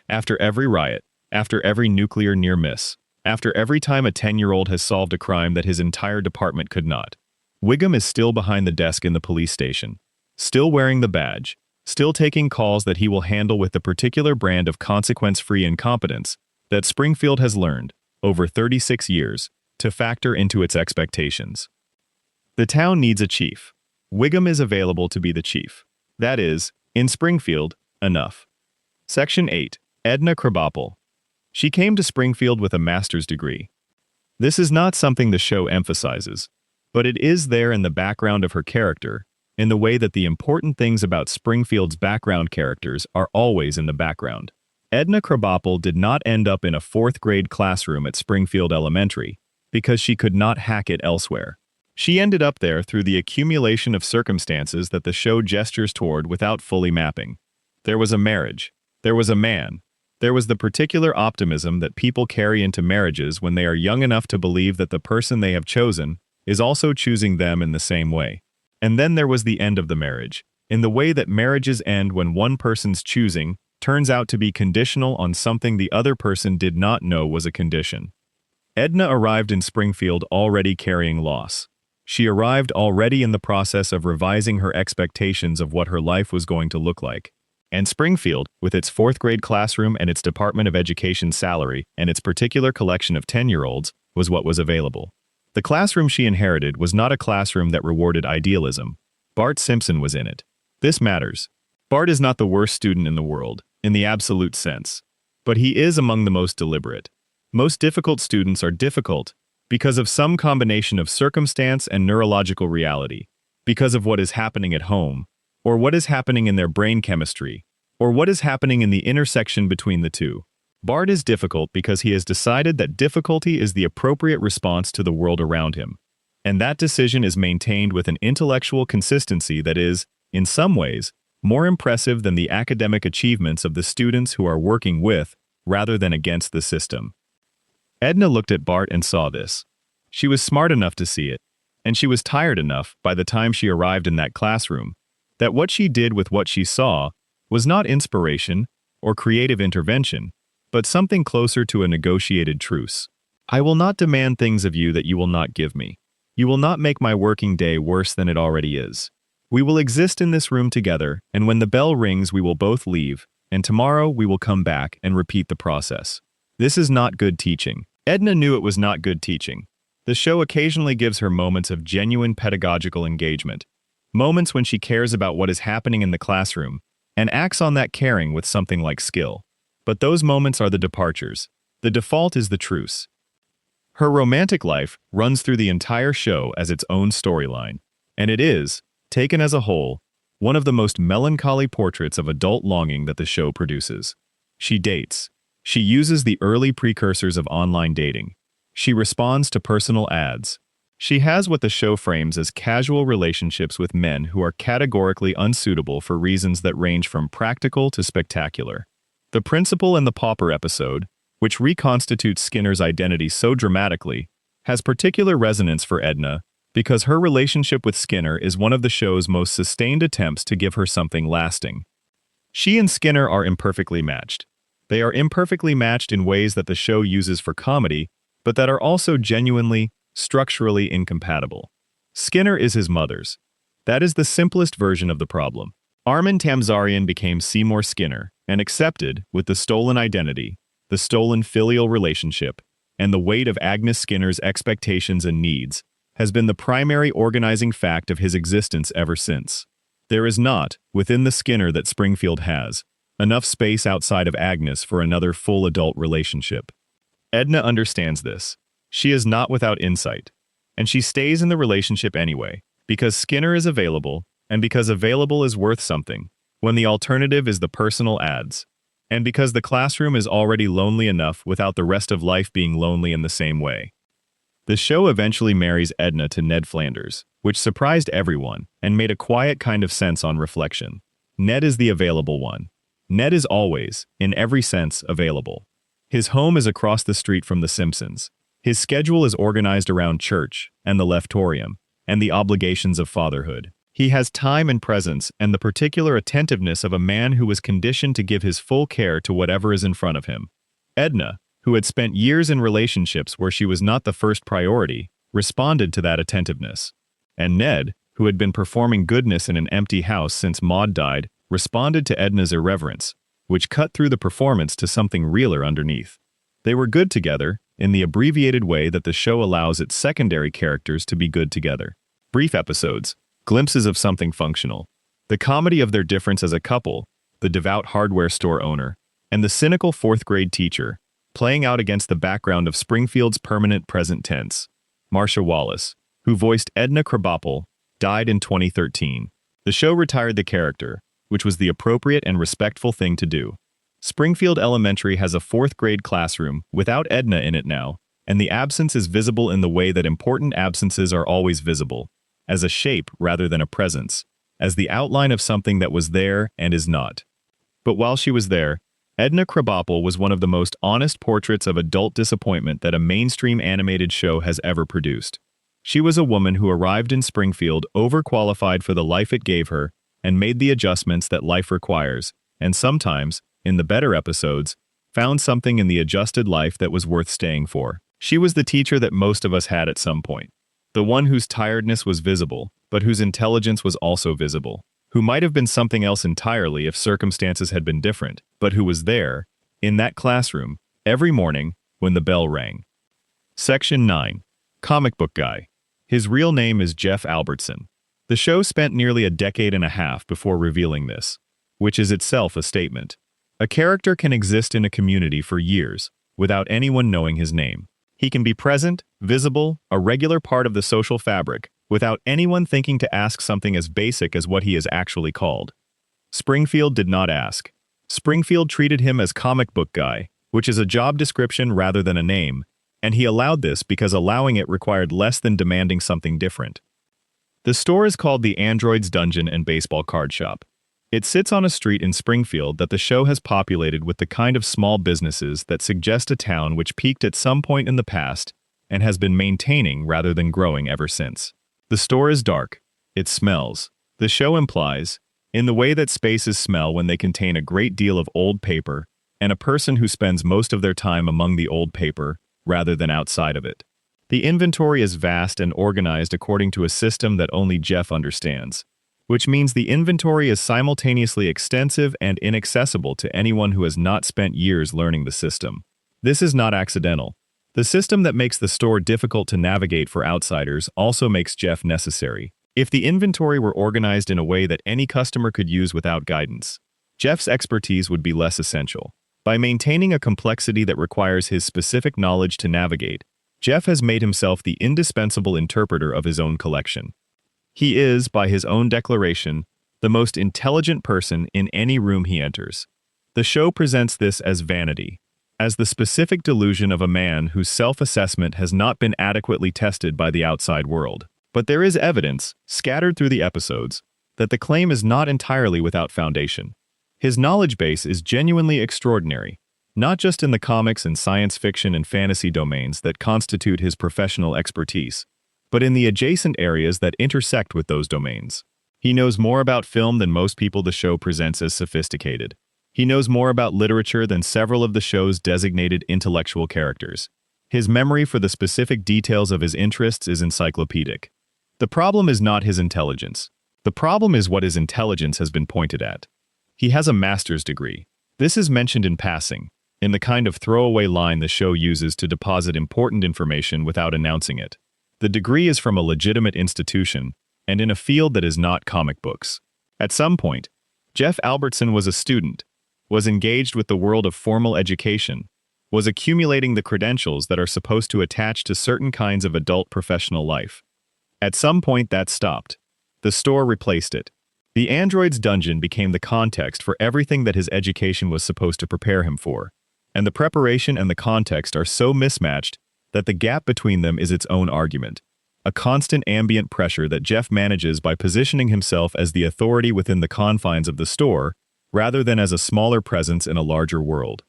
After every riot, after every nuclear near miss, after every time a 10-year-old has solved a crime that his entire department could not, Wiggum is still behind the desk in the police station, still wearing the badge, still taking calls that he will handle with the particular brand of consequence-free incompetence that Springfield has learned, over 36 years, to factor into its expectations. The town needs a chief. Wiggum is available to be the chief. That is, in Springfield, enough. Section 8. Edna Krabappel. She came to Springfield with a master's degree. This is not something the show emphasizes, but it is there in the background of her character, in the way that the important things about Springfield's background characters are always in the background. Edna Krabappel did not end up in a fourth-grade classroom at Springfield Elementary because she could not hack it elsewhere. She ended up there through the accumulation of circumstances that the show gestures toward without fully mapping. There was a marriage. There was a man. There was the particular optimism that people carry into marriages when they are young enough to believe that the person they have chosen is also choosing them in the same way. And then there was the end of the marriage, in the way that marriages end when one person's choosing turns out to be conditional on something the other person did not know was a condition. Edna arrived in Springfield already carrying loss. She arrived already in the process of revising her expectations of what her life was going to look like. And Springfield, with its fourth-grade classroom and its Department of Education salary and its particular collection of 10-year-olds, was what was available. The classroom she inherited was not a classroom that rewarded idealism. Bart Simpson was in it. This matters. Bart is not the worst student in the world, in the absolute sense. But he is among the most deliberate. Most difficult students are difficult because of some combination of circumstance and neurological reality, because of what is happening at home, or what is happening in their brain chemistry, or what is happening in the intersection between the two. Bart is difficult because he has decided that difficulty is the appropriate response to the world around him, and that decision is maintained with an intellectual consistency that is, in some ways, more impressive than the academic achievements of the students who are working with, rather than against the system. Edna looked at Bart and saw this. She was smart enough to see it, and she was tired enough by the time she arrived in that classroom, that what she did with what she saw was not inspiration or creative intervention, but something closer to a negotiated truce. I will not demand things of you that you will not give me. You will not make my working day worse than it already is. We will exist in this room together, and when the bell rings we will both leave, and tomorrow we will come back and repeat the process. This is not good teaching. Edna knew it was not good teaching. The show occasionally gives her moments of genuine pedagogical engagement, moments when she cares about what is happening in the classroom, and acts on that caring with something like skill. But those moments are the departures. The default is the truce. Her romantic life runs through the entire show as its own storyline, and it is, taken as a whole, one of the most melancholy portraits of adult longing that the show produces. She dates. She uses the early precursors of online dating. She responds to personal ads. She has what the show frames as casual relationships with men who are categorically unsuitable for reasons that range from practical to spectacular. The Principal and the Pauper episode, which reconstitutes Skinner's identity so dramatically, has particular resonance for Edna because her relationship with Skinner is one of the show's most sustained attempts to give her something lasting. She and Skinner are imperfectly matched. They are imperfectly matched in ways that the show uses for comedy, but that are also genuinely, structurally incompatible. Skinner is his mother's. That is the simplest version of the problem. Armin Tamzarian became Seymour Skinner and accepted, with the stolen identity, the stolen filial relationship, and the weight of Agnes Skinner's expectations and needs, has been the primary organizing fact of his existence ever since. There is not, within the Skinner that Springfield has, enough space outside of Agnes for another full adult relationship. Edna understands this. She is not without insight, and she stays in the relationship anyway, because Skinner is available, and because available is worth something, when the alternative is the personal ads, and because the classroom is already lonely enough without the rest of life being lonely in the same way. The show eventually marries Edna to Ned Flanders, which surprised everyone and made a quiet kind of sense on reflection. Ned is the available one. Ned is always, in every sense, available. His home is across the street from The Simpsons. His schedule is organized around church and the leftorium and the obligations of fatherhood. He has time and presence and the particular attentiveness of a man who was conditioned to give his full care to whatever is in front of him. Edna, who had spent years in relationships where she was not the first priority, responded to that attentiveness. And Ned, who had been performing goodness in an empty house since Maud died, responded to Edna's irreverence, which cut through the performance to something realer underneath. They were good together, in the abbreviated way that the show allows its secondary characters to be good together. Brief episodes, glimpses of something functional. The comedy of their difference as a couple, the devout hardware store owner, and the cynical fourth-grade teacher, playing out against the background of Springfield's permanent present tense. Marcia Wallace, who voiced Edna Krabappel, died in 2013. The show retired the character, which was the appropriate and respectful thing to do. Springfield Elementary has a fourth-grade classroom without Edna in it now, and the absence is visible in the way that important absences are always visible, as a shape rather than a presence, as the outline of something that was there and is not. But while she was there, Edna Krabappel was one of the most honest portraits of adult disappointment that a mainstream animated show has ever produced. She was a woman who arrived in Springfield overqualified for the life it gave her and made the adjustments that life requires, and sometimes, in the better episodes, found something in the adjusted life that was worth staying for. She was the teacher that most of us had at some point. The one whose tiredness was visible, but whose intelligence was also visible. Who might have been something else entirely if circumstances had been different, but who was there, in that classroom, every morning when the bell rang. Section 9. Comic Book Guy. His real name is Jeff Albertson. The show spent nearly a decade and a half before revealing this, which is itself a statement. A character can exist in a community for years, without anyone knowing his name. He can be present, visible, a regular part of the social fabric, without anyone thinking to ask something as basic as what he is actually called. Springfield did not ask. Springfield treated him as comic book guy, which is a job description rather than a name, and he allowed this because allowing it required less than demanding something different. The store is called the Android's Dungeon and Baseball Card Shop. It sits on a street in Springfield that the show has populated with the kind of small businesses that suggest a town which peaked at some point in the past and has been maintaining rather than growing ever since. The store is dark. It smells. The show implies, in the way that spaces smell when they contain a great deal of old paper, and a person who spends most of their time among the old paper rather than outside of it. The inventory is vast and organized according to a system that only Jeff understands, which means the inventory is simultaneously extensive and inaccessible to anyone who has not spent years learning the system. This is not accidental. The system that makes the store difficult to navigate for outsiders also makes Jeff necessary. If the inventory were organized in a way that any customer could use without guidance, Jeff's expertise would be less essential. By maintaining a complexity that requires his specific knowledge to navigate, Jeff has made himself the indispensable interpreter of his own collection. He is, by his own declaration, the most intelligent person in any room he enters. The show presents this as vanity, as the specific delusion of a man whose self-assessment has not been adequately tested by the outside world. But there is evidence, scattered through the episodes, that the claim is not entirely without foundation. His knowledge base is genuinely extraordinary, not just in the comics and science fiction and fantasy domains that constitute his professional expertise, but in the adjacent areas that intersect with those domains. He knows more about film than most people the show presents as sophisticated. He knows more about literature than several of the show's designated intellectual characters. His memory for the specific details of his interests is encyclopedic. The problem is not his intelligence. The problem is what his intelligence has been pointed at. He has a master's degree. This is mentioned in passing, in the kind of throwaway line the show uses to deposit important information without announcing it. The degree is from a legitimate institution, and in a field that is not comic books. At some point, Jeff Albertson was a student, was engaged with the world of formal education, was accumulating the credentials that are supposed to attach to certain kinds of adult professional life. At some point that stopped. The store replaced it. The Android's Dungeon became the context for everything that his education was supposed to prepare him for, and the preparation and the context are so mismatched that the gap between them is its own argument, a constant ambient pressure that Jeff manages by positioning himself as the authority within the confines of the store, rather than as a smaller presence in a larger world.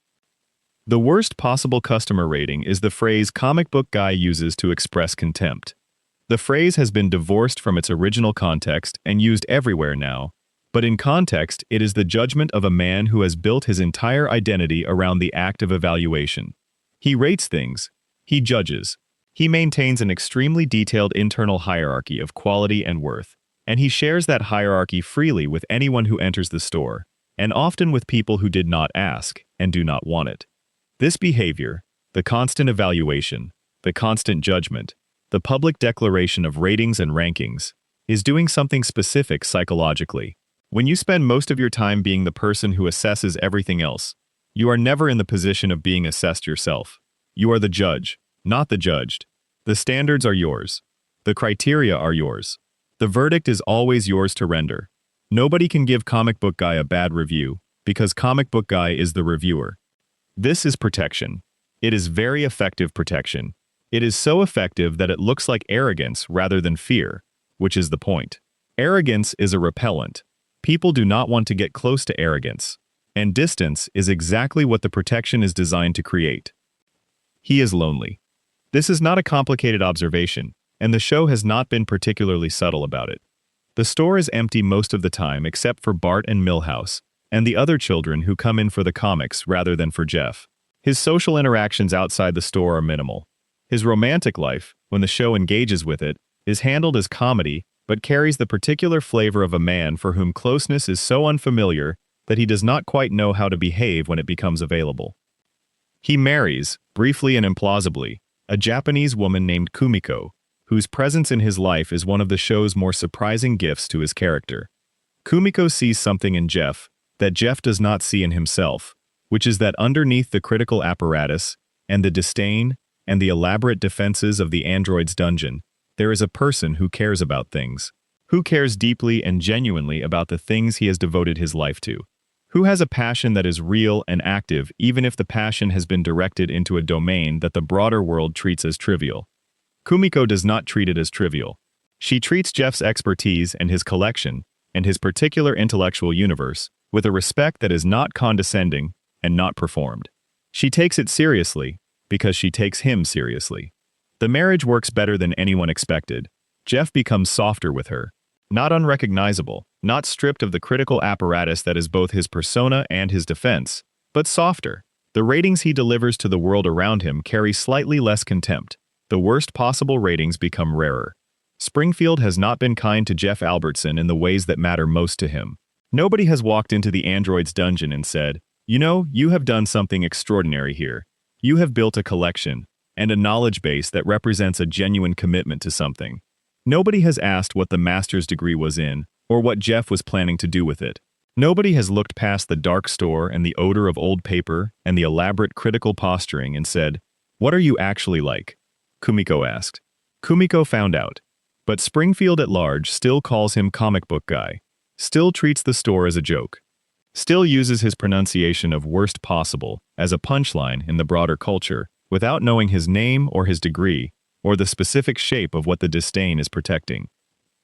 The worst possible customer rating is the phrase comic book guy uses to express contempt. The phrase has been divorced from its original context and used everywhere now, but in context it is the judgment of a man who has built his entire identity around the act of evaluation. He rates things. He judges. He maintains an extremely detailed internal hierarchy of quality and worth, and he shares that hierarchy freely with anyone who enters the store, and often with people who did not ask and do not want it. This behavior, the constant evaluation, the constant judgment, the public declaration of ratings and rankings, is doing something specific psychologically. When you spend most of your time being the person who assesses everything else, you are never in the position of being assessed yourself. You are the judge, not the judged. The standards are yours. The criteria are yours. The verdict is always yours to render. Nobody can give Comic Book Guy a bad review, because Comic Book Guy is the reviewer. This is protection. It is very effective protection. It is so effective that it looks like arrogance rather than fear, which is the point. Arrogance is a repellent. People do not want to get close to arrogance, and distance is exactly what the protection is designed to create. He is lonely. This is not a complicated observation, and the show has not been particularly subtle about it. The store is empty most of the time except for Bart and Milhouse, and the other children who come in for the comics rather than for Jeff. His social interactions outside the store are minimal. His romantic life, when the show engages with it, is handled as comedy, but carries the particular flavor of a man for whom closeness is so unfamiliar that he does not quite know how to behave when it becomes available. He marries, briefly and implausibly, a Japanese woman named Kumiko, whose presence in his life is one of the show's more surprising gifts to his character. Kumiko sees something in Jeff that Jeff does not see in himself, which is that underneath the critical apparatus and the disdain and the elaborate defenses of the android's dungeon, there is a person who cares about things. Who cares deeply and genuinely about the things he has devoted his life to. Who has a passion that is real and active even if the passion has been directed into a domain that the broader world treats as trivial. Kumiko does not treat it as trivial. She treats Jeff's expertise and his collection, and his particular intellectual universe, with a respect that is not condescending and not performed. She takes it seriously, because she takes him seriously. The marriage works better than anyone expected. Jeff becomes softer with her. Not unrecognizable, not stripped of the critical apparatus that is both his persona and his defense, but softer. The ratings he delivers to the world around him carry slightly less contempt. The worst possible ratings become rarer. Springfield has not been kind to Jeff Albertson in the ways that matter most to him. Nobody has walked into the android's dungeon and said, "You know, you have done something extraordinary here. You have built a collection and a knowledge base that represents a genuine commitment to something." Nobody has asked what the master's degree was in, or what Jeff was planning to do with it. Nobody has looked past the dark store and the odor of old paper and the elaborate critical posturing and said, "What are you actually like?" Kumiko asked. Kumiko found out. But Springfield at large still calls him comic book guy, still treats the store as a joke, still uses his pronunciation of worst possible as a punchline in the broader culture, without knowing his name or his degree, or the specific shape of what the disdain is protecting.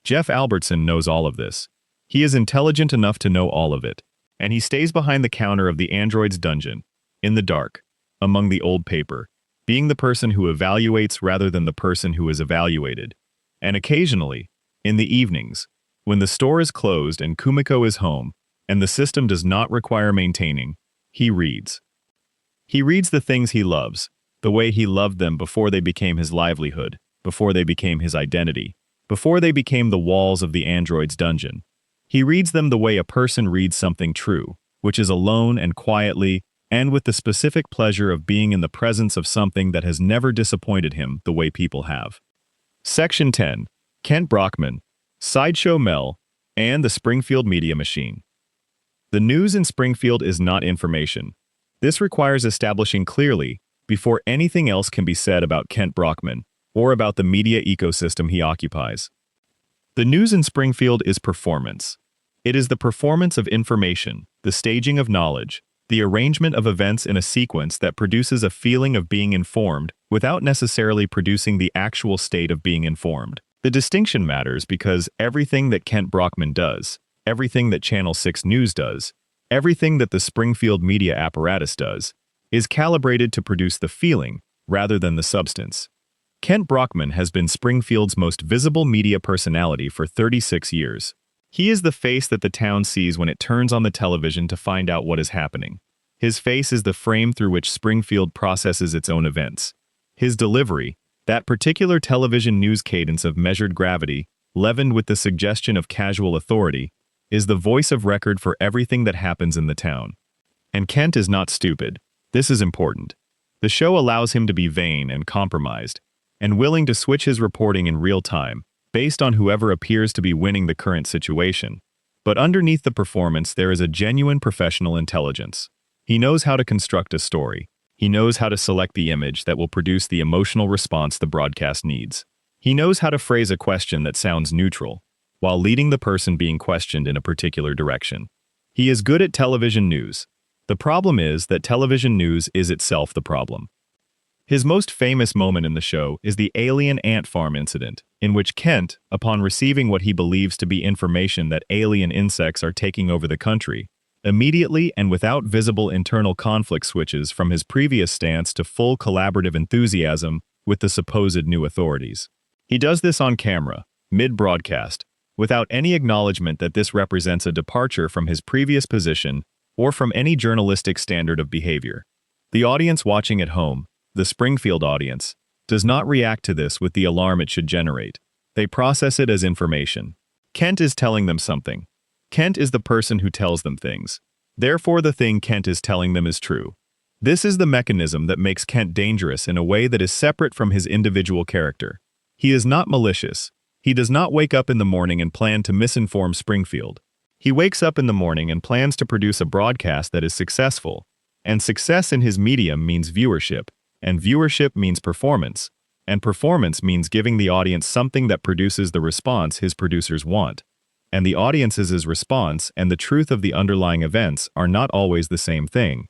Jeff Albertson knows all of this. He is intelligent enough to know all of it, and he stays behind the counter of the android's dungeon, in the dark, among the old paper, being the person who evaluates rather than the person who is evaluated. And occasionally, in the evenings, when the store is closed and Kumiko is home, and the system does not require maintaining, he reads. He reads the things he loves, the way he loved them before they became his livelihood, before they became his identity, before they became the walls of the android's dungeon. He reads them the way a person reads something true, which is alone and quietly, and with the specific pleasure of being in the presence of something that has never disappointed him the way people have. Section 10. Kent Brockman, Sideshow Mel, and the Springfield Media Machine. The news in Springfield is not information. This requires establishing clearly, before anything else can be said about Kent Brockman, or about the media ecosystem he occupies. The news in Springfield is performance. It is the performance of information, the staging of knowledge, the arrangement of events in a sequence that produces a feeling of being informed without necessarily producing the actual state of being informed. The distinction matters because everything that Kent Brockman does, everything that Channel 6 News does, everything that the Springfield media apparatus does, is calibrated to produce the feeling rather than the substance. Kent Brockman has been Springfield's most visible media personality for 36 years. He is the face that the town sees when it turns on the television to find out what is happening. His face is the frame through which Springfield processes its own events. His delivery, that particular television news cadence of measured gravity, leavened with the suggestion of casual authority, is the voice of record for everything that happens in the town. And Kent is not stupid. This is important. The show allows him to be vain and compromised, and willing to switch his reporting in real time, based on whoever appears to be winning the current situation. But underneath the performance there is a genuine professional intelligence. He knows how to construct a story. He knows how to select the image that will produce the emotional response the broadcast needs. He knows how to phrase a question that sounds neutral, while leading the person being questioned in a particular direction. He is good at television news. The problem is that television news is itself the problem. His most famous moment in the show is the alien ant farm incident, in which Kent, upon receiving what he believes to be information that alien insects are taking over the country, immediately and without visible internal conflict switches from his previous stance to full collaborative enthusiasm with the supposed new authorities. He does this on camera, mid-broadcast, without any acknowledgement that this represents a departure from his previous position or from any journalistic standard of behavior. The audience watching at home, the Springfield audience, does not react to this with the alarm it should generate. They process it as information. Kent is telling them something. Kent is the person who tells them things. Therefore, the thing Kent is telling them is true. This is the mechanism that makes Kent dangerous in a way that is separate from his individual character. He is not malicious. He does not wake up in the morning and plan to misinform Springfield. He wakes up in the morning and plans to produce a broadcast that is successful, and success in his medium means viewership, and viewership means performance, And performance means giving the audience something that produces the response his producers want. And the audience's response and the truth of the underlying events are not always the same thing.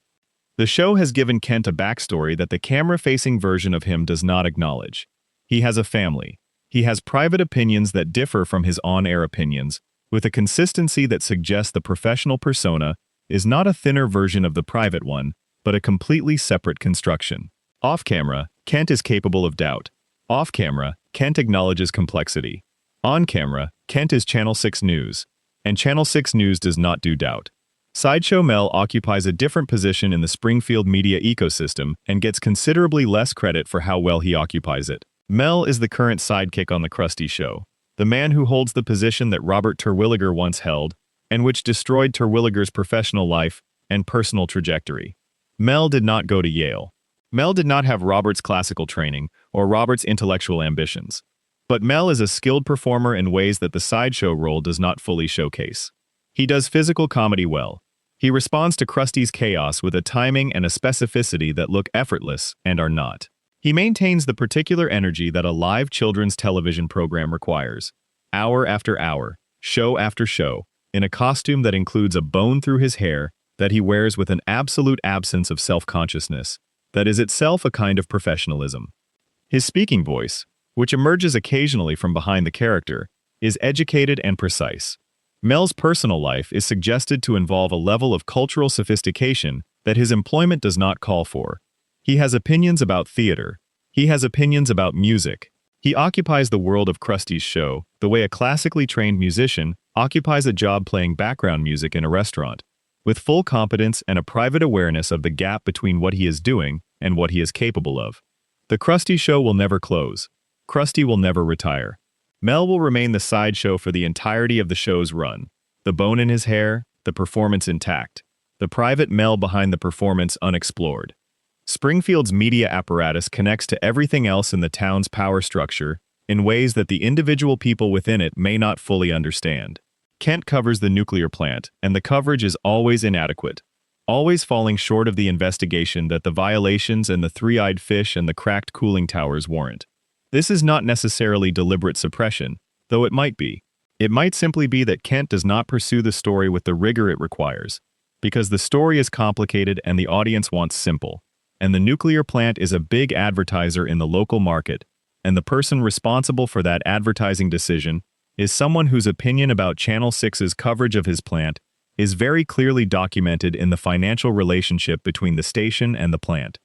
The show has given Kent a backstory that the camera-facing version of him does not acknowledge. He has a family. He has private opinions that differ from his on-air opinions, with a consistency that suggests the professional persona is not a thinner version of the private one, but a completely separate construction. Off-camera, Kent is capable of doubt. Off-camera, Kent acknowledges complexity. On-camera, Kent is Channel 6 News. And Channel 6 News does not do doubt. Sideshow Mel occupies a different position in the Springfield media ecosystem and gets considerably less credit for how well he occupies it. Mel is the current sidekick on The Krusty Show, the man who holds the position that Robert Terwilliger once held, and which destroyed Terwilliger's professional life and personal trajectory. Mel did not go to Yale. Mel did not have Robert's classical training or Robert's intellectual ambitions. But Mel is a skilled performer in ways that the sideshow role does not fully showcase. He does physical comedy well. He responds to Krusty's chaos with a timing and a specificity that look effortless and are not. He maintains the particular energy that a live children's television program requires, hour after hour, show after show, in a costume that includes a bone through his hair that he wears with an absolute absence of self-consciousness, that is itself a kind of professionalism. His speaking voice, which emerges occasionally from behind the character, is educated and precise. Mel's personal life is suggested to involve a level of cultural sophistication that his employment does not call for. He has opinions about theater. He has opinions about music. He occupies the world of Krusty's show the way a classically trained musician occupies a job playing background music in a restaurant, with full competence and a private awareness of the gap between what he is doing and what he is capable of. The Krusty Show will never close. Krusty will never retire. Mel will remain the sideshow for the entirety of the show's run. The bone in his hair, the performance intact. The private Mel behind the performance unexplored. Springfield's media apparatus connects to everything else in the town's power structure in ways that the individual people within it may not fully understand. Kent covers the nuclear plant, and the coverage is always inadequate, always falling short of the investigation that the violations and the three-eyed fish and the cracked cooling towers warrant. This is not necessarily deliberate suppression, though it might be. It might simply be that Kent does not pursue the story with the rigor it requires, because the story is complicated and the audience wants simple. And the nuclear plant is a big advertiser in the local market, and the person responsible for that advertising decision is someone whose opinion about Channel 6's coverage of his plant is very clearly documented in the financial relationship between the station and the plant.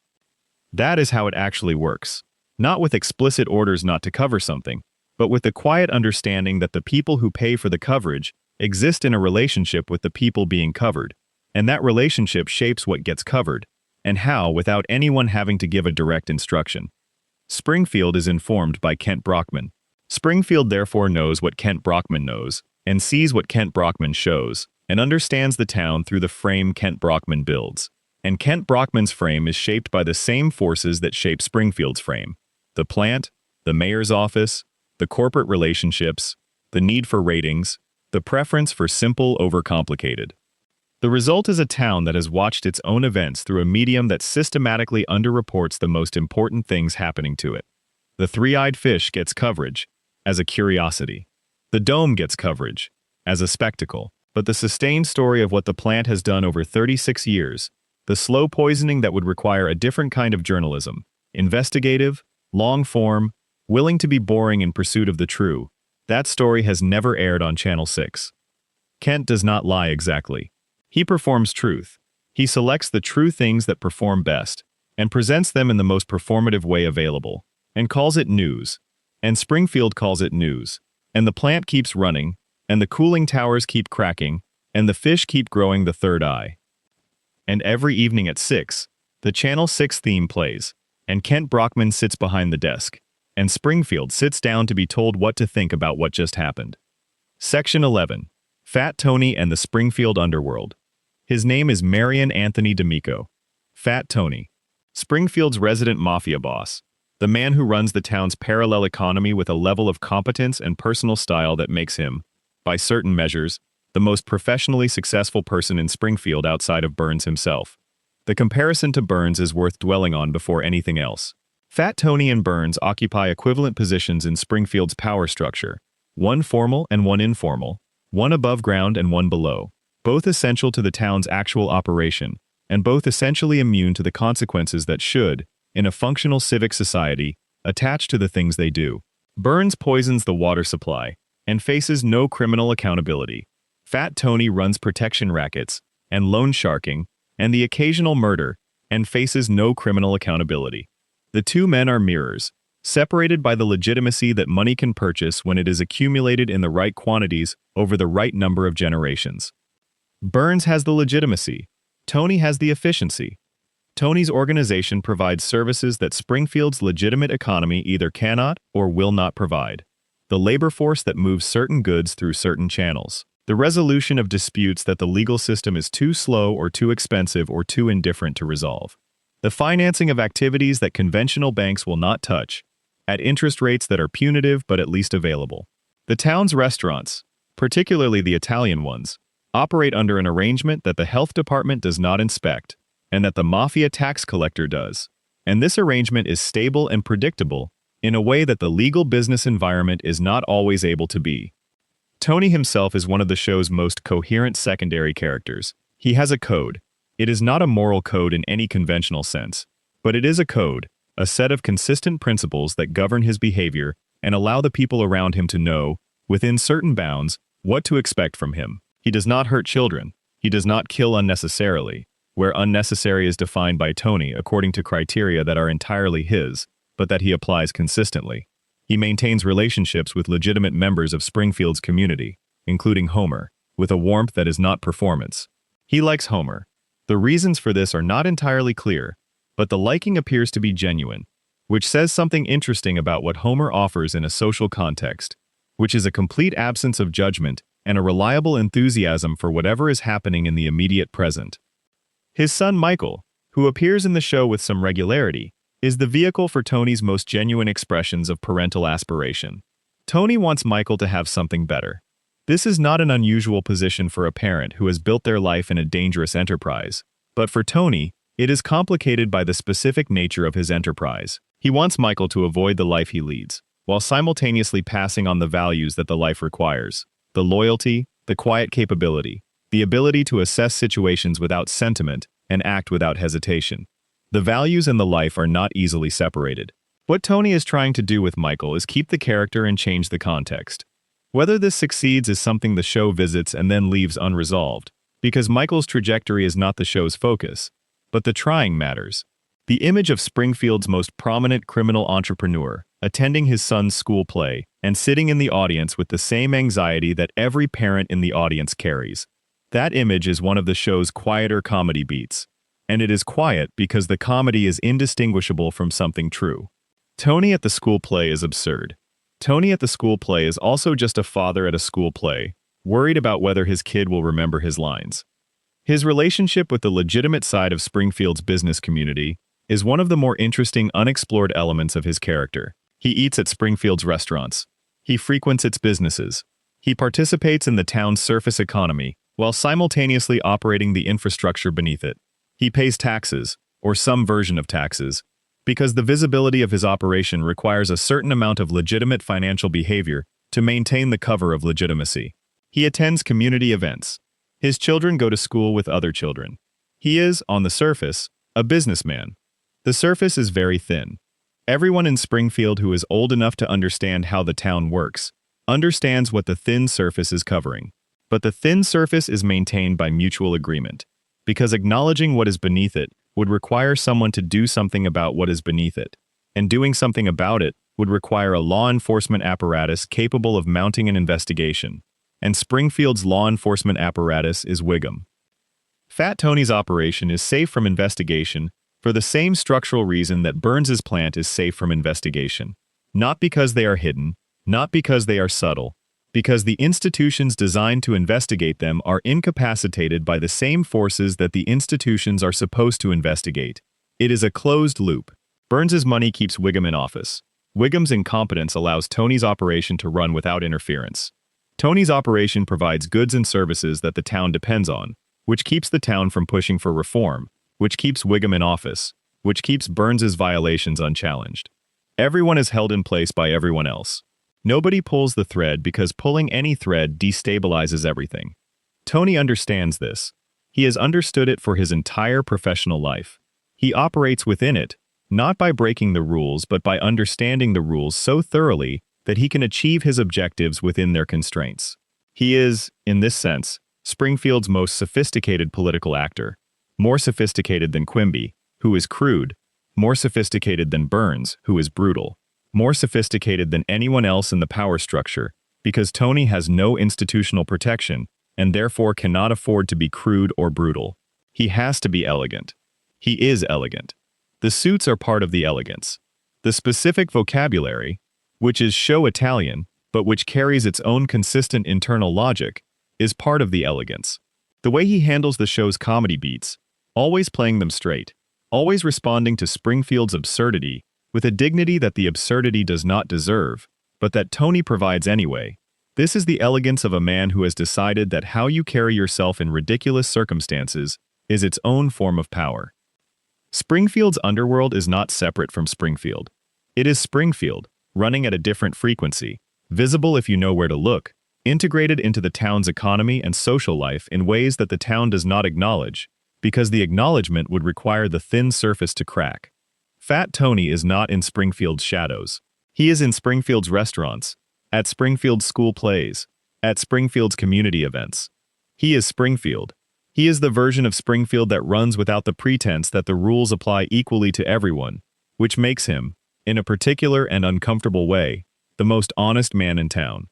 That is how it actually works. Not with explicit orders not to cover something, but with the quiet understanding that the people who pay for the coverage exist in a relationship with the people being covered, and that relationship shapes what gets covered, and how without anyone having to give a direct instruction. Springfield is informed by Kent Brockman. Springfield therefore knows what Kent Brockman knows, and sees what Kent Brockman shows, and understands the town through the frame Kent Brockman builds. And Kent Brockman's frame is shaped by the same forces that shape Springfield's frame: the plant, the mayor's office, the corporate relationships, the need for ratings, the preference for simple over complicated. The result is a town that has watched its own events through a medium that systematically underreports the most important things happening to it. The three-eyed fish gets coverage as a curiosity. The dome gets coverage as a spectacle. But the sustained story of what the plant has done over 36 years, the slow poisoning that would require a different kind of journalism, investigative, long-form, willing to be boring in pursuit of the true, that story has never aired on Channel 6. Kent does not lie exactly. He performs truth. He selects the true things that perform best, and presents them in the most performative way available, and calls it news. And Springfield calls it news. And the plant keeps running, and the cooling towers keep cracking, and the fish keep growing the third eye. And every evening at 6, the Channel 6 theme plays, and Kent Brockman sits behind the desk, and Springfield sits down to be told what to think about what just happened. Section 11. Fat Tony and the Springfield Underworld. His name is Marion Anthony D'Amico. Fat Tony. Springfield's resident mafia boss. The man who runs the town's parallel economy with a level of competence and personal style that makes him, by certain measures, the most professionally successful person in Springfield outside of Burns himself. The comparison to Burns is worth dwelling on before anything else. Fat Tony and Burns occupy equivalent positions in Springfield's power structure, one formal and one informal, one above ground and one below, both essential to the town's actual operation, and both essentially immune to the consequences that should, in a functional civic society, attach to the things they do. Burns poisons the water supply and faces no criminal accountability. Fat Tony runs protection rackets and loan sharking and the occasional murder and faces no criminal accountability. The two men are mirrors, separated by the legitimacy that money can purchase when it is accumulated in the right quantities over the right number of generations. Burns has the legitimacy. Tony has the efficiency. Tony's organization provides services that Springfield's legitimate economy either cannot or will not provide. The labor force that moves certain goods through certain channels. The resolution of disputes that the legal system is too slow or too expensive or too indifferent to resolve. The financing of activities that conventional banks will not touch, at interest rates that are punitive but at least available. The town's restaurants, particularly the Italian ones, operate under an arrangement that the health department does not inspect, and that the mafia tax collector does. And this arrangement is stable and predictable in a way that the legal business environment is not always able to be. Tony himself is one of the show's most coherent secondary characters. He has a code. It is not a moral code in any conventional sense, but it is a code, a set of consistent principles that govern his behavior and allow the people around him to know, within certain bounds, what to expect from him. He does not hurt children. He does not kill unnecessarily, where unnecessary is defined by Tony according to criteria that are entirely his, but that he applies consistently. He maintains relationships with legitimate members of Springfield's community, including Homer, with a warmth that is not performance. He likes Homer. The reasons for this are not entirely clear, but the liking appears to be genuine, which says something interesting about what Homer offers in a social context, which is a complete absence of judgment and a reliable enthusiasm for whatever is happening in the immediate present. His son Michael, who appears in the show with some regularity, is the vehicle for Tony's most genuine expressions of parental aspiration. Tony wants Michael to have something better. This is not an unusual position for a parent who has built their life in a dangerous enterprise, but for Tony, it is complicated by the specific nature of his enterprise. He wants Michael to avoid the life he leads, while simultaneously passing on the values that the life requires: the loyalty, the quiet capability, the ability to assess situations without sentiment and act without hesitation. The values and the life are not easily separated. What Tony is trying to do with Michael is keep the character and change the context. Whether this succeeds is something the show visits and then leaves unresolved, because Michael's trajectory is not the show's focus, but the trying matters. The image of Springfield's most prominent criminal entrepreneur, attending his son's school play, and sitting in the audience with the same anxiety that every parent in the audience carries. That image is one of the show's quieter comedy beats. And it is quiet because the comedy is indistinguishable from something true. Tony at the school play is absurd. Tony at the school play is also just a father at a school play, worried about whether his kid will remember his lines. His relationship with the legitimate side of Springfield's business community is one of the more interesting unexplored elements of his character. He eats at Springfield's restaurants. He frequents its businesses. He participates in the town's surface economy while simultaneously operating the infrastructure beneath it. He pays taxes, or some version of taxes, because the visibility of his operation requires a certain amount of legitimate financial behavior to maintain the cover of legitimacy. He attends community events. His children go to school with other children. He is, on the surface, a businessman. The surface is very thin. Everyone in Springfield who is old enough to understand how the town works understands what the thin surface is covering. But the thin surface is maintained by mutual agreement, because acknowledging what is beneath it would require someone to do something about what is beneath it, and doing something about it would require a law enforcement apparatus capable of mounting an investigation, and Springfield's law enforcement apparatus is Wiggum. Fat Tony's operation is safe from investigation for the same structural reason that Burns's plant is safe from investigation. Not because they are hidden, not because they are subtle, because the institutions designed to investigate them are incapacitated by the same forces that the institutions are supposed to investigate. It is a closed loop. Burns's money keeps Wiggum in office. Wiggum's incompetence allows Tony's operation to run without interference. Tony's operation provides goods and services that the town depends on, which keeps the town from pushing for reform, which keeps Wiggum in office, which keeps Burns's violations unchallenged. Everyone is held in place by everyone else. Nobody pulls the thread because pulling any thread destabilizes everything. Tony understands this. He has understood it for his entire professional life. He operates within it, not by breaking the rules but by understanding the rules so thoroughly that he can achieve his objectives within their constraints. He is, in this sense, Springfield's most sophisticated political actor, more sophisticated than Quimby, who is crude, more sophisticated than Burns, who is brutal, more sophisticated than anyone else in the power structure, because Tony has no institutional protection and therefore cannot afford to be crude or brutal. He has to be elegant. He is elegant. The suits are part of the elegance. The specific vocabulary, which is show Italian, but which carries its own consistent internal logic, is part of the elegance. The way he handles the show's comedy beats, always playing them straight, always responding to Springfield's absurdity with a dignity that the absurdity does not deserve, but that Tony provides anyway. This is the elegance of a man who has decided that how you carry yourself in ridiculous circumstances is its own form of power. Springfield's underworld is not separate from Springfield. It is Springfield, running at a different frequency, visible if you know where to look, integrated into the town's economy and social life in ways that the town does not acknowledge, because the acknowledgement would require the thin surface to crack. Fat Tony is not in Springfield's shadows. He is in Springfield's restaurants, at Springfield's school plays, at Springfield's community events. He is Springfield. He is the version of Springfield that runs without the pretense that the rules apply equally to everyone, which makes him, in a particular and uncomfortable way, the most honest man in town.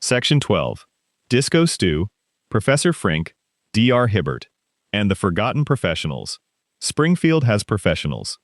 Section 12. Disco Stew, Professor Frink, D.R. Hibbert, and the Forgotten Professionals. Springfield has professionals.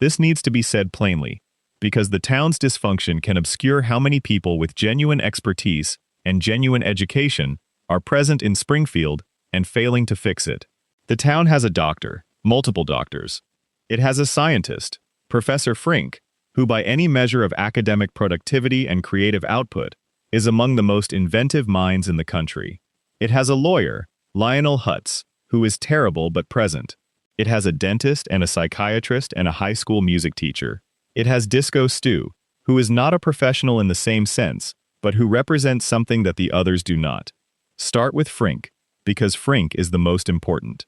This needs to be said plainly, because the town's dysfunction can obscure how many people with genuine expertise and genuine education are present in Springfield and failing to fix it. The town has a doctor, multiple doctors. It has a scientist, Professor Frink, who by any measure of academic productivity and creative output is among the most inventive minds in the country. It has a lawyer, Lionel Hutz, who is terrible but present. It has a dentist and a psychiatrist and a high school music teacher. It has Disco Stew, who is not a professional in the same sense, but who represents something that the others do not. Start with Frink, because Frink is the most important.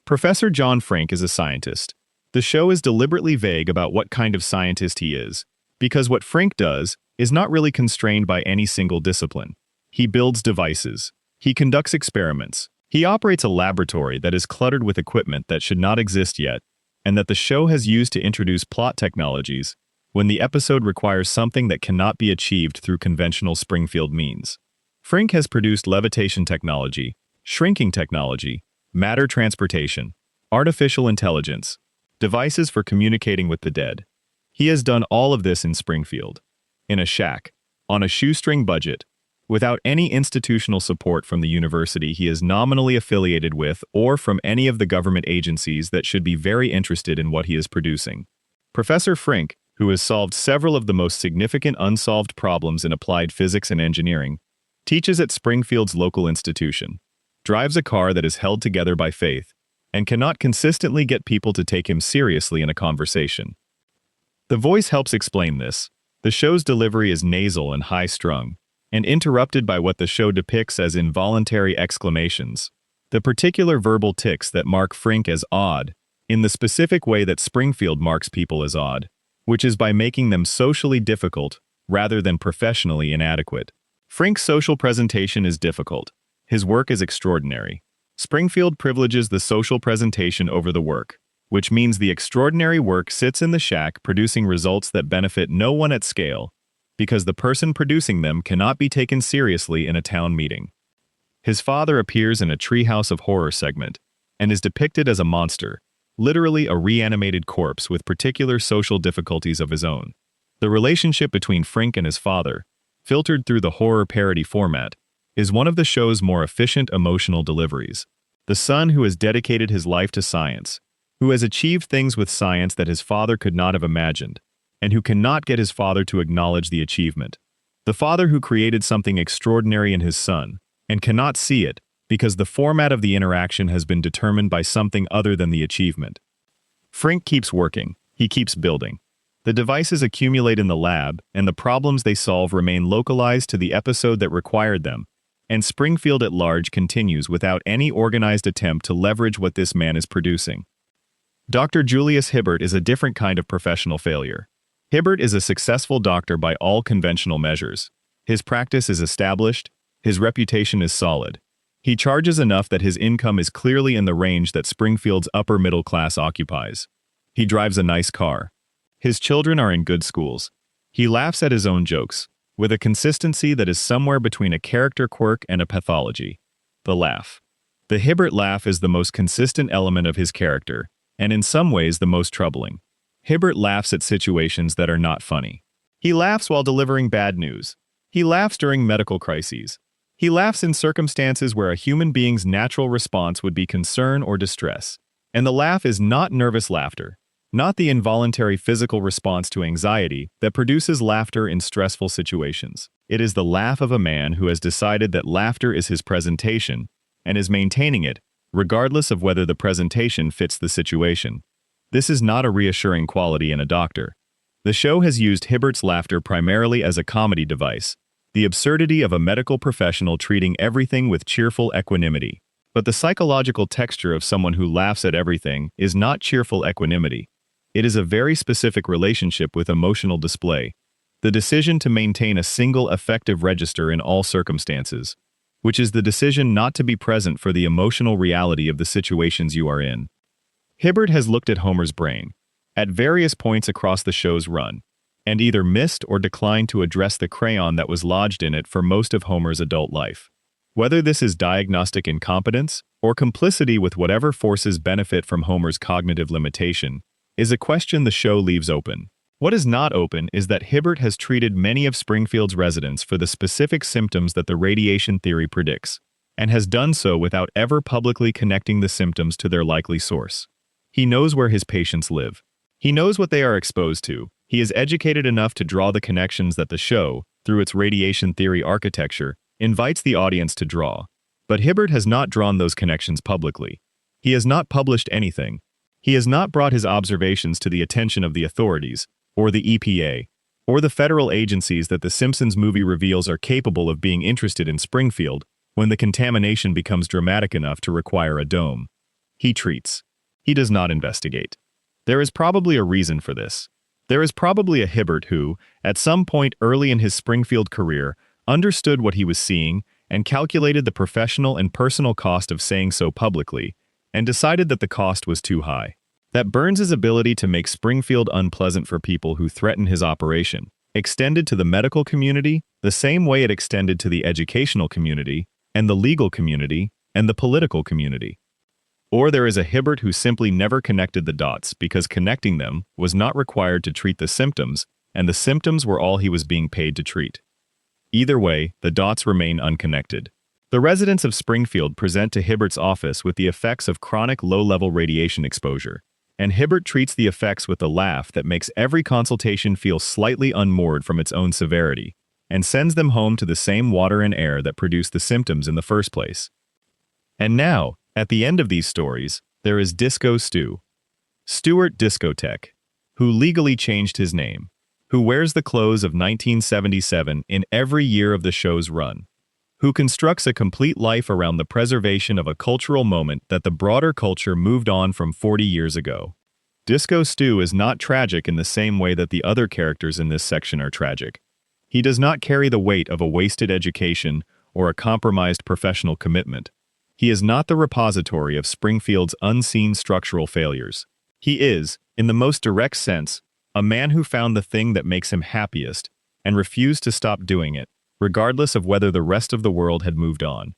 Professor John Frink is a scientist. The show is deliberately vague about what kind of scientist he is, because what Frink does is not really constrained by any single discipline. He builds devices. He conducts experiments. He operates a laboratory that is cluttered with equipment that should not exist yet, and that the show has used to introduce plot technologies when the episode requires something that cannot be achieved through conventional Springfield means. Frink has produced levitation technology, shrinking technology, matter transportation, artificial intelligence, devices for communicating with the dead. He has done all of this in Springfield, in a shack, on a shoestring budget, without any institutional support from the university he is nominally affiliated with or from any of the government agencies that should be very interested in what he is producing. Professor Frink, who has solved several of the most significant unsolved problems in applied physics and engineering, teaches at Springfield's local institution, drives a car that is held together by faith, and cannot consistently get people to take him seriously in a conversation. The voice helps explain this. The show's delivery is nasal and high-strung, and interrupted by what the show depicts as involuntary exclamations, the particular verbal tics that mark Frink as odd, in the specific way that Springfield marks people as odd, which is by making them socially difficult rather than professionally inadequate. Frink's social presentation is difficult. His work is extraordinary. Springfield privileges the social presentation over the work, which means the extraordinary work sits in the shack producing results that benefit no one at scale, because the person producing them cannot be taken seriously in a town meeting. His father appears in a Treehouse of Horror segment, and is depicted as a monster, literally a reanimated corpse with particular social difficulties of his own. The relationship between Frink and his father, filtered through the horror parody format, is one of the show's more efficient emotional deliveries. The son who has dedicated his life to science, who has achieved things with science that his father could not have imagined, and who cannot get his father to acknowledge the achievement. The father who created something extraordinary in his son, and cannot see it, because the format of the interaction has been determined by something other than the achievement. Frink keeps working. He keeps building. The devices accumulate in the lab, and the problems they solve remain localized to the episode that required them. And Springfield at large continues without any organized attempt to leverage what this man is producing. Dr. Julius Hibbert is a different kind of professional failure. Hibbert is a successful doctor by all conventional measures. His practice is established. His reputation is solid. He charges enough that his income is clearly in the range that Springfield's upper middle class occupies. He drives a nice car. His children are in good schools. He laughs at his own jokes, with a consistency that is somewhere between a character quirk and a pathology. The laugh. The Hibbert laugh is the most consistent element of his character, and in some ways the most troubling. Hibbert laughs at situations that are not funny. He laughs while delivering bad news. He laughs during medical crises. He laughs in circumstances where a human being's natural response would be concern or distress. And the laugh is not nervous laughter, not the involuntary physical response to anxiety that produces laughter in stressful situations. It is the laugh of a man who has decided that laughter is his presentation and is maintaining it, regardless of whether the presentation fits the situation. This is not a reassuring quality in a doctor. The show has used Hibbert's laughter primarily as a comedy device, the absurdity of a medical professional treating everything with cheerful equanimity. But the psychological texture of someone who laughs at everything is not cheerful equanimity. It is a very specific relationship with emotional display, the decision to maintain a single effective register in all circumstances, which is the decision not to be present for the emotional reality of the situations you are in. Hibbert has looked at Homer's brain, at various points across the show's run, and either missed or declined to address the crayon that was lodged in it for most of Homer's adult life. Whether this is diagnostic incompetence or complicity with whatever forces benefit from Homer's cognitive limitation is a question the show leaves open. What is not open is that Hibbert has treated many of Springfield's residents for the specific symptoms that the radiation theory predicts, and has done so without ever publicly connecting the symptoms to their likely source. He knows where his patients live. He knows what they are exposed to. He is educated enough to draw the connections that the show, through its radiation theory architecture, invites the audience to draw. But Hibbert has not drawn those connections publicly. He has not published anything. He has not brought his observations to the attention of the authorities, or the EPA, or the federal agencies that the Simpsons movie reveals are capable of being interested in Springfield when the contamination becomes dramatic enough to require a dome. He treats. He does not investigate. There is probably a reason for this. There is probably a Hibbert who, at some point early in his Springfield career, understood what he was seeing and calculated the professional and personal cost of saying so publicly, and decided that the cost was too high. That Burns's ability to make Springfield unpleasant for people who threaten his operation extended to the medical community the same way it extended to the educational community, and the legal community, and the political community. Or there is a Hibbert who simply never connected the dots because connecting them was not required to treat the symptoms, and the symptoms were all he was being paid to treat. Either way, the dots remain unconnected. The residents of Springfield present to Hibbert's office with the effects of chronic low-level radiation exposure, and Hibbert treats the effects with a laugh that makes every consultation feel slightly unmoored from its own severity, and sends them home to the same water and air that produced the symptoms in the first place. And now, at the end of these stories, there is Disco Stu. Stuart Discotheque, who legally changed his name, who wears the clothes of 1977 in every year of the show's run, who constructs a complete life around the preservation of a cultural moment that the broader culture moved on from 40 years ago. Disco Stu is not tragic in the same way that the other characters in this section are tragic. He does not carry the weight of a wasted education or a compromised professional commitment. He is not the repository of Springfield's unseen structural failures. He is, in the most direct sense, a man who found the thing that makes him happiest and refused to stop doing it, regardless of whether the rest of the world had moved on.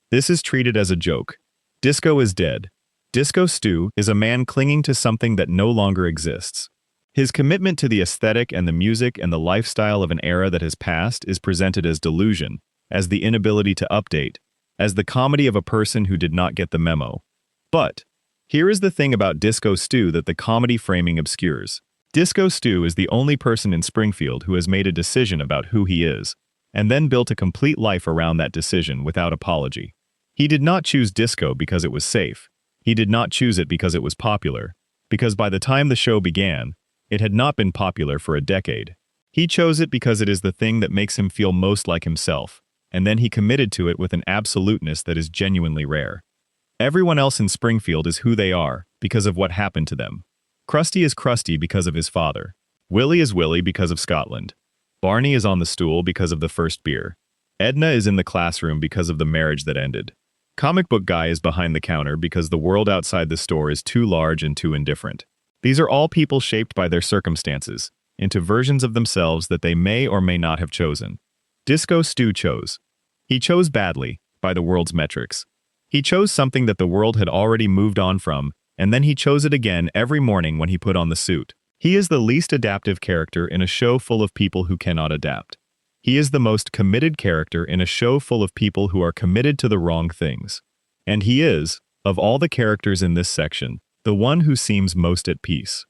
This is treated as a joke. Disco is dead. Disco Stu is a man clinging to something that no longer exists. His commitment to the aesthetic and the music and the lifestyle of an era that has passed is presented as delusion, as the inability to update, as the comedy of a person who did not get the memo. But here is the thing about Disco Stu that the comedy framing obscures. Disco Stu is the only person in Springfield who has made a decision about who he is, and then built a complete life around that decision without apology. He did not choose disco because it was safe. He did not choose it because it was popular. because by the time the show began, it had not been popular for a decade. He chose it because it is the thing that makes him feel most like himself, and then he committed to it with an absoluteness that is genuinely rare. Everyone else in Springfield is who they are because of what happened to them. Krusty is Krusty because of his father. Willie is Willie because of Scotland. Barney is on the stool because of the first beer. Edna is in the classroom because of the marriage that ended. Comic book guy is behind the counter because the world outside the store is too large and too indifferent. These are all people shaped by their circumstances, into versions of themselves that they may or may not have chosen. Disco Stu chose. He chose badly, by the world's metrics. He chose something that the world had already moved on from, and then he chose it again every morning when he put on the suit. He is the least adaptive character in a show full of people who cannot adapt. He is the most committed character in a show full of people who are committed to the wrong things. And he is, of all the characters in this section, the one who seems most at peace.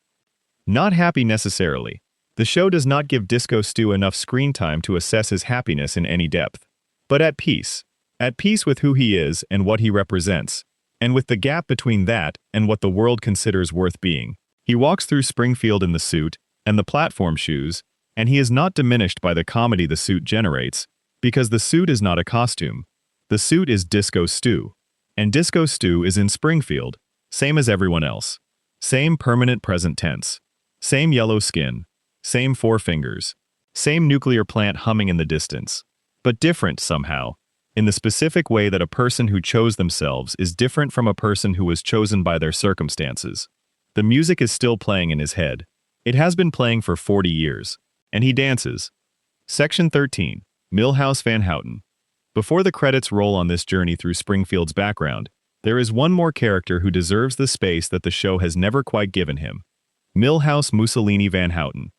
Not happy necessarily. The show does not give Disco Stu enough screen time to assess his happiness in any depth. But at peace. At peace with who he is and what he represents, and with the gap between that and what the world considers worth being. He walks through Springfield in the suit and the platform shoes, and he is not diminished by the comedy the suit generates, because the suit is not a costume. The suit is Disco Stu. And Disco Stu is in Springfield, same as everyone else. Same permanent present tense. Same yellow skin. Same four fingers. Same nuclear plant humming in the distance. But different somehow, in the specific way that a person who chose themselves is different from a person who was chosen by their circumstances. The music is still playing in his head. It has been playing for 40 years. And he dances. Section 13. Milhouse Van Houten. Before the credits roll on this journey through Springfield's background, there is one more character who deserves the space that the show has never quite given him. Milhouse Mussolini Van Houten.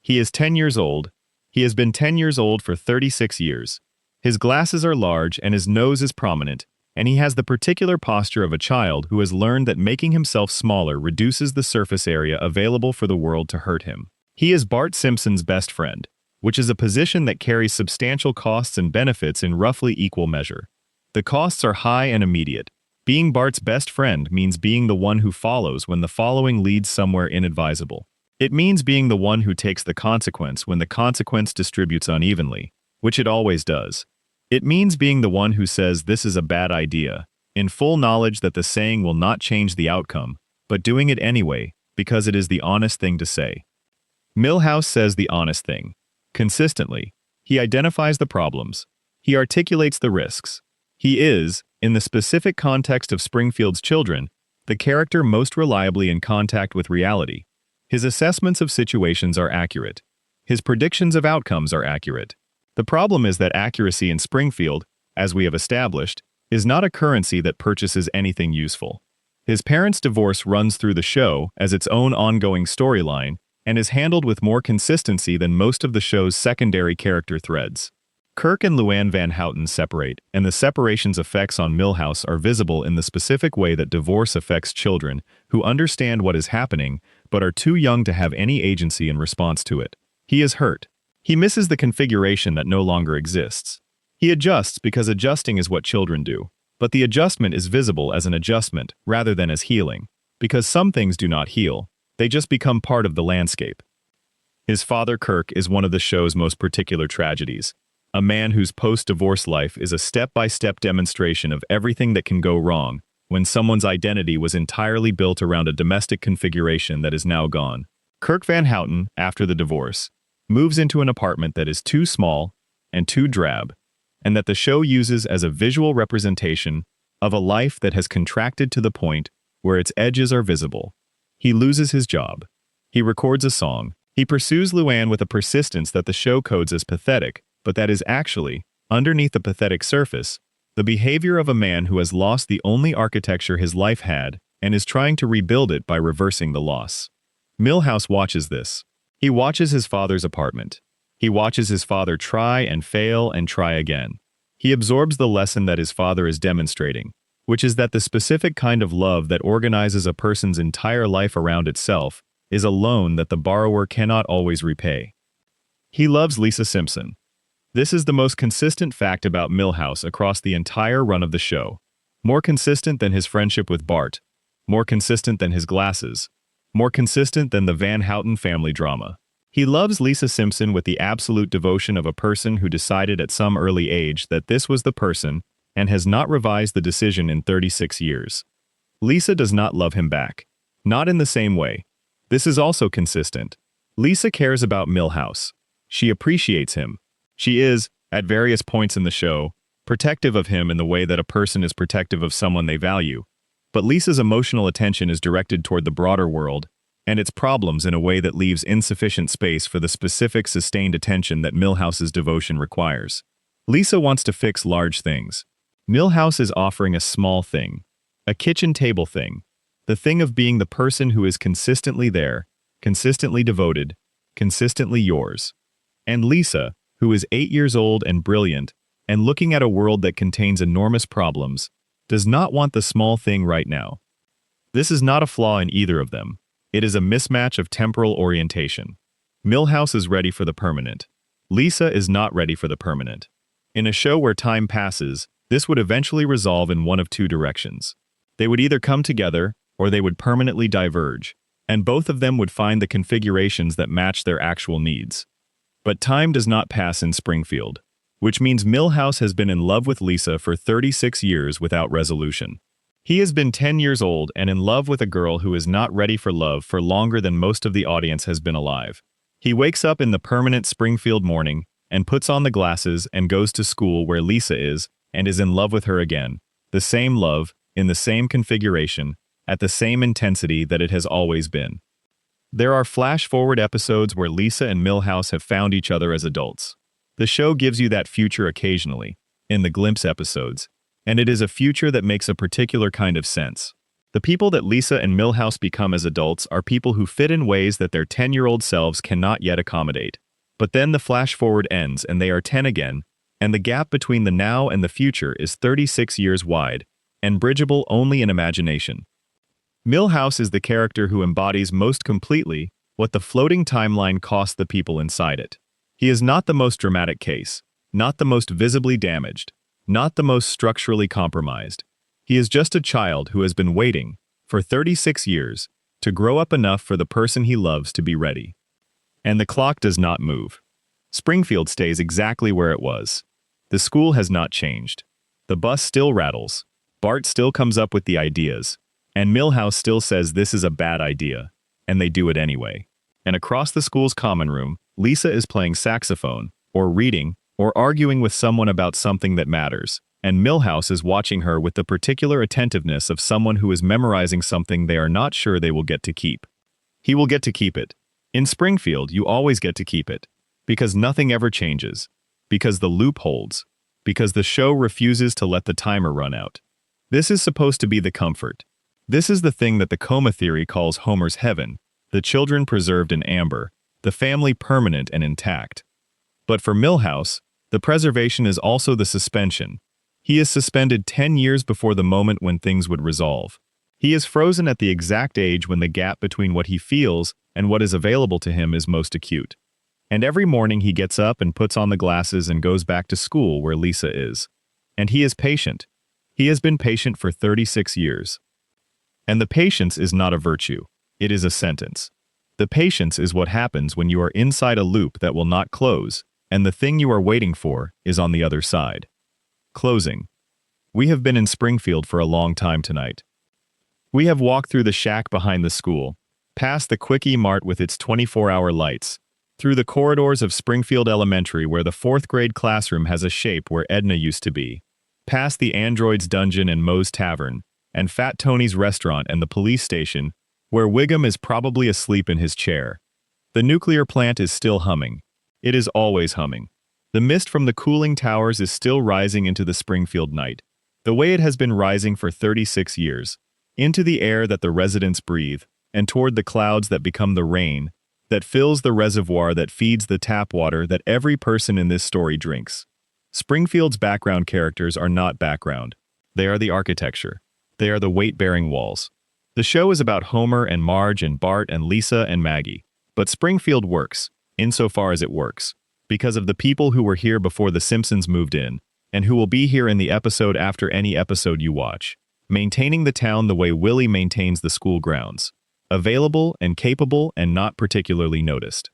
He is 10 years old. He has been 10 years old for 36 years. His glasses are large and his nose is prominent, and he has the particular posture of a child who has learned that making himself smaller reduces the surface area available for the world to hurt him. He is Bart Simpson's best friend, which is a position that carries substantial costs and benefits in roughly equal measure. The costs are high and immediate. Being Bart's best friend means being the one who follows when the following leads somewhere inadvisable. It means being the one who takes the consequence when the consequence distributes unevenly, which it always does. It means being the one who says this is a bad idea, in full knowledge that the saying will not change the outcome, but doing it anyway, because it is the honest thing to say. Milhouse says the honest thing. Consistently. He identifies the problems. He articulates the risks. He is, in the specific context of Springfield's children, the character most reliably in contact with reality. His assessments of situations are accurate. His predictions of outcomes are accurate. The problem is that accuracy in Springfield, as we have established, is not a currency that purchases anything useful. His parents' divorce runs through the show as its own ongoing storyline and is handled with more consistency than most of the show's secondary character threads. Kirk and Luann Van Houten separate, and the separation's effects on Milhouse are visible in the specific way that divorce affects children who understand what is happening but are too young to have any agency in response to it. He is hurt. He misses the configuration that no longer exists. He adjusts because adjusting is what children do, but the adjustment is visible as an adjustment rather than as healing, because some things do not heal. They just become part of the landscape. His father, Kirk, is one of the show's most particular tragedies. A man whose post-divorce life is a step-by-step demonstration of everything that can go wrong when someone's identity was entirely built around a domestic configuration that is now gone. Kirk Van Houten, after the divorce, moves into an apartment that is too small and too drab, and that the show uses as a visual representation of a life that has contracted to the point where its edges are visible. He loses his job. He records a song. He pursues Luann with a persistence that the show codes as pathetic, but that is actually, underneath the pathetic surface, the behavior of a man who has lost the only architecture his life had and is trying to rebuild it by reversing the loss. Milhouse watches this. He watches his father's apartment. He watches his father try and fail and try again. He absorbs the lesson that his father is demonstrating, which is that the specific kind of love that organizes a person's entire life around itself is a loan that the borrower cannot always repay. He loves Lisa Simpson. This is the most consistent fact about Milhouse across the entire run of the show. More consistent than his friendship with Bart, more consistent than his glasses, more consistent than the Van Houten family drama. He loves Lisa Simpson with the absolute devotion of a person who decided at some early age that this was the person and has not revised the decision in 36 years. Lisa does not love him back. Not in the same way. This is also consistent. Lisa cares about Milhouse. She appreciates him. She is, at various points in the show, protective of him in the way that a person is protective of someone they value. But Lisa's emotional attention is directed toward the broader world and its problems in a way that leaves insufficient space for the specific sustained attention that Milhouse's devotion requires. Lisa wants to fix large things. Milhouse is offering a small thing, a kitchen table thing, the thing of being the person who is consistently there, consistently devoted, consistently yours. And Lisa, who is 8 years old and brilliant, and looking at a world that contains enormous problems, does not want the small thing right now. This is not a flaw in either of them. It is a mismatch of temporal orientation. Milhouse is ready for the permanent. Lisa is not ready for the permanent. In a show where time passes, this would eventually resolve in one of two directions. They would either come together, or they would permanently diverge, and both of them would find the configurations that match their actual needs. But time does not pass in Springfield, which means Milhouse has been in love with Lisa for 36 years without resolution. He has been 10 years old and in love with a girl who is not ready for love for longer than most of the audience has been alive. He wakes up in the permanent Springfield morning and puts on the glasses and goes to school where Lisa is and is in love with her again. The same love, in the same configuration, at the same intensity that it has always been. There are flash-forward episodes where Lisa and Milhouse have found each other as adults. The show gives you that future occasionally, in the glimpse episodes, and it is a future that makes a particular kind of sense. The people that Lisa and Milhouse become as adults are people who fit in ways that their 10-year-old selves cannot yet accommodate. But then the flash-forward ends and they are 10 again, and the gap between the now and the future is 36 years wide, and bridgeable only in imagination. Milhouse is the character who embodies most completely what the floating timeline cost the people inside it. He is not the most dramatic case, not the most visibly damaged, not the most structurally compromised. He is just a child who has been waiting, for 36 years, to grow up enough for the person he loves to be ready. And the clock does not move. Springfield stays exactly where it was. The school has not changed. The bus still rattles. Bart still comes up with the ideas. And Milhouse still says this is a bad idea. And they do it anyway. And across the school's common room, Lisa is playing saxophone, or reading, or arguing with someone about something that matters, and Milhouse is watching her with the particular attentiveness of someone who is memorizing something they are not sure they will get to keep. He will get to keep it. In Springfield, you always get to keep it. Because nothing ever changes. Because the loop holds. Because the show refuses to let the timer run out. This is supposed to be the comfort. This is the thing that the coma theory calls Homer's heaven, the children preserved in amber, the family permanent and intact. But for Milhouse, the preservation is also the suspension. He is suspended 10 years before the moment when things would resolve. He is frozen at the exact age when the gap between what he feels and what is available to him is most acute. And every morning he gets up and puts on the glasses and goes back to school where Lisa is. And he is patient. He has been patient for 36 years. And the patience is not a virtue. It is a sentence. The patience is what happens when you are inside a loop that will not close, and the thing you are waiting for is on the other side. Closing. We have been in Springfield for a long time tonight. We have walked through the shack behind the school, past the Quickie Mart with its 24-hour lights, through the corridors of Springfield Elementary where the 4th grade classroom has a shape where Edna used to be, past the Android's Dungeon and Moe's Tavern, and Fat Tony's Restaurant and the police station, where Wiggum is probably asleep in his chair. The nuclear plant is still humming. It is always humming. The mist from the cooling towers is still rising into the Springfield night, the way it has been rising for 36 years, into the air that the residents breathe, and toward the clouds that become the rain, that fills the reservoir that feeds the tap water that every person in this story drinks. Springfield's background characters are not background. They are the architecture. They are the weight-bearing walls. The show is about Homer and Marge and Bart and Lisa and Maggie. But Springfield works, insofar as it works, because of the people who were here before the Simpsons moved in, and who will be here in the episode after any episode you watch. maintaining the town the way Willie maintains the school grounds. Available and capable and not particularly noticed.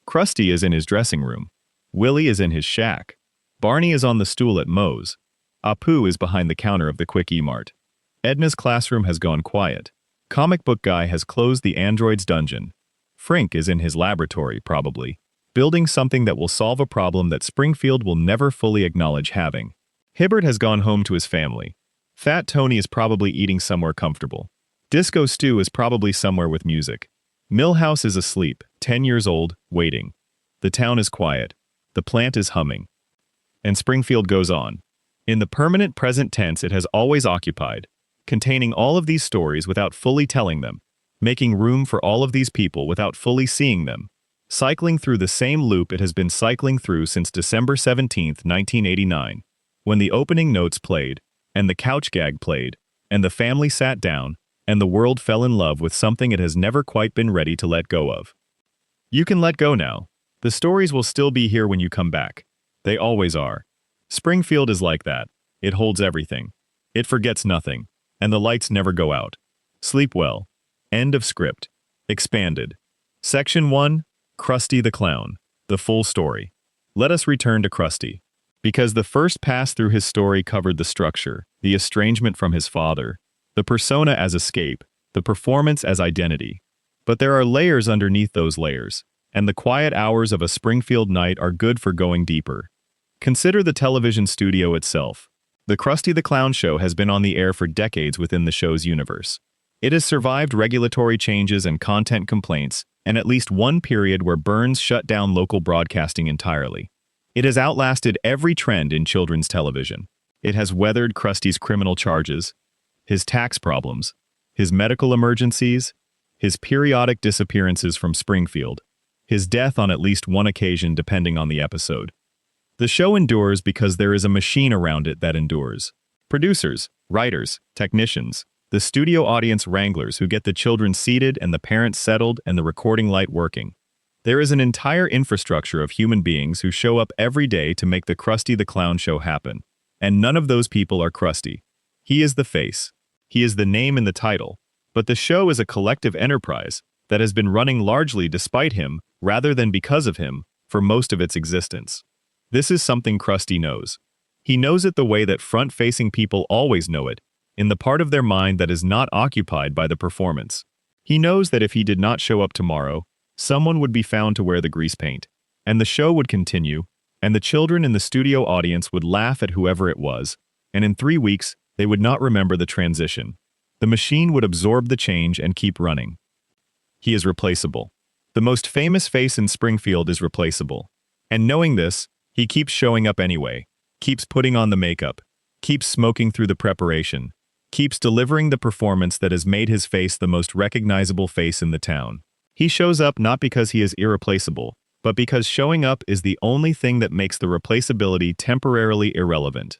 Krusty is in his dressing room. Willie is in his shack. Barney is on the stool at Moe's. Apu is behind the counter of the Quick E-Mart. Edna's classroom has gone quiet. Comic book guy has closed the android's dungeon. Frink is in his laboratory, probably, building something that will solve a problem that Springfield will never fully acknowledge having. Hibbert has gone home to his family. Fat Tony is probably eating somewhere comfortable. Disco Stew is probably somewhere with music. Millhouse is asleep, 10 years old, waiting. The town is quiet. The plant is humming. And Springfield goes on. In the permanent present tense it has always occupied, containing all of these stories without fully telling them, making room for all of these people without fully seeing them, cycling through the same loop it has been cycling through since December 17, 1989, when the opening notes played, and the couch gag played, and the family sat down, and the world fell in love with something it has never quite been ready to let go of. You can let go now. The stories will still be here when you come back. They always are. Springfield is like that. It holds everything. It forgets nothing. And the lights never go out. Sleep well. End of script. Expanded. Section 1. Krusty the Clown. The full story. Let us return to Krusty. Because the first pass through his story covered the structure, the estrangement from his father, the persona as escape, the performance as identity. But there are layers underneath those layers, and the quiet hours of a Springfield night are good for going deeper. Consider the television studio itself. The Krusty the Clown show has been on the air for decades within the show's universe. It has survived regulatory changes and content complaints, and at least one period where Burns shut down local broadcasting entirely. It has outlasted every trend in children's television. It has weathered Krusty's criminal charges, his tax problems, his medical emergencies, his periodic disappearances from Springfield, his death on at least one occasion depending on the episode. The show endures because there is a machine around it that endures. Producers, writers, technicians, the studio audience wranglers who get the children seated and the parents settled and the recording light working. There is an entire infrastructure of human beings who show up every day to make the Krusty the Clown show happen. And none of those people are Krusty. He is the face. He is the name in the title. But the show is a collective enterprise that has been running largely despite him, rather than because of him, for most of its existence. This is something Krusty knows. He knows it the way that front-facing people always know it, in the part of their mind that is not occupied by the performance. He knows that if he did not show up tomorrow, someone would be found to wear the grease paint, and the show would continue, and the children in the studio audience would laugh at whoever it was, and in 3 weeks, they would not remember the transition. The machine would absorb the change and keep running. He is replaceable. The most famous face in Springfield is replaceable. And knowing this, he keeps showing up anyway, keeps putting on the makeup, keeps smoking through the preparation, keeps delivering the performance that has made his face the most recognizable face in the town. He shows up not because he is irreplaceable, but because showing up is the only thing that makes the replaceability temporarily irrelevant.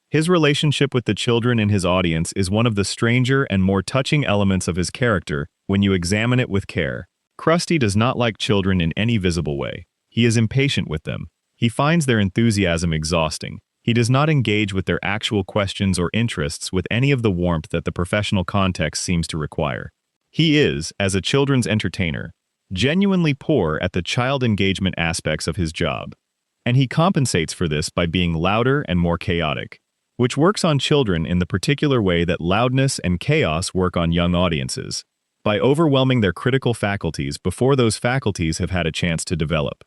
His relationship with the children in his audience is one of the stranger and more touching elements of his character when you examine it with care. Krusty does not like children in any visible way. He is impatient with them. He finds their enthusiasm exhausting. He does not engage with their actual questions or interests with any of the warmth that the professional context seems to require. He is, as a children's entertainer, genuinely poor at the child engagement aspects of his job. And he compensates for this by being louder and more chaotic, which works on children in the particular way that loudness and chaos work on young audiences, by overwhelming their critical faculties before those faculties have had a chance to develop.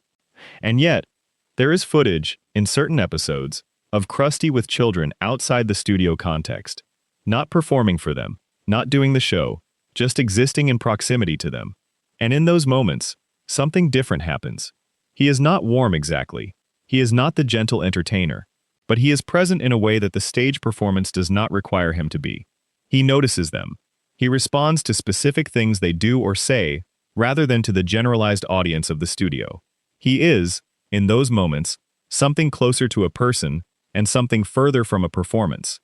And yet, there is footage, in certain episodes, of Krusty with children outside the studio context, not performing for them, not doing the show, just existing in proximity to them. And in those moments, something different happens. He is not warm exactly. He is not the gentle entertainer, but he is present in a way that the stage performance does not require him to be. He notices them. He responds to specific things they do or say, rather than to the generalized audience of the studio. He is, in those moments, something closer to a person and something further from a performance.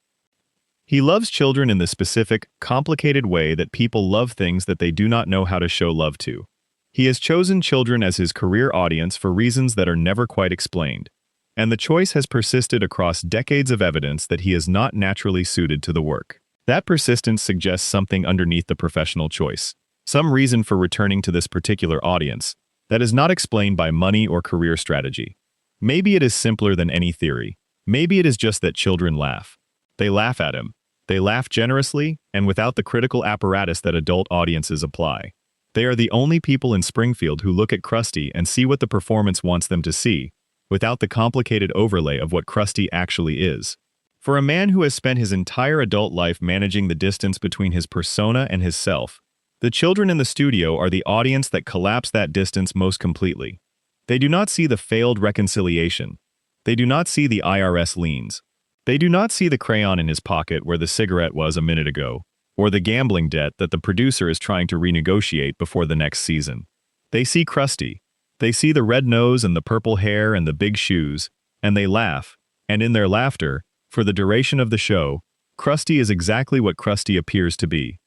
He loves children in the specific, complicated way that people love things that they do not know how to show love to. He has chosen children as his career audience for reasons that are never quite explained, and the choice has persisted across decades of evidence that he is not naturally suited to the work. That persistence suggests something underneath the professional choice, some reason for returning to this particular audience that is not explained by money or career strategy. Maybe it is simpler than any theory. Maybe it is just that children laugh. They laugh at him. They laugh generously and without the critical apparatus that adult audiences apply. They are the only people in Springfield who look at Krusty and see what the performance wants them to see, without the complicated overlay of what Krusty actually is. For a man who has spent his entire adult life managing the distance between his persona and his self, the children in the studio are the audience that collapse that distance most completely. They do not see the failed reconciliation. They do not see the IRS liens. They do not see the crayon in his pocket where the cigarette was a minute ago, or the gambling debt that the producer is trying to renegotiate before the next season. They see Krusty. They see the red nose and the purple hair and the big shoes, and they laugh, and in their laughter, for the duration of the show, Krusty is exactly what Krusty appears to be.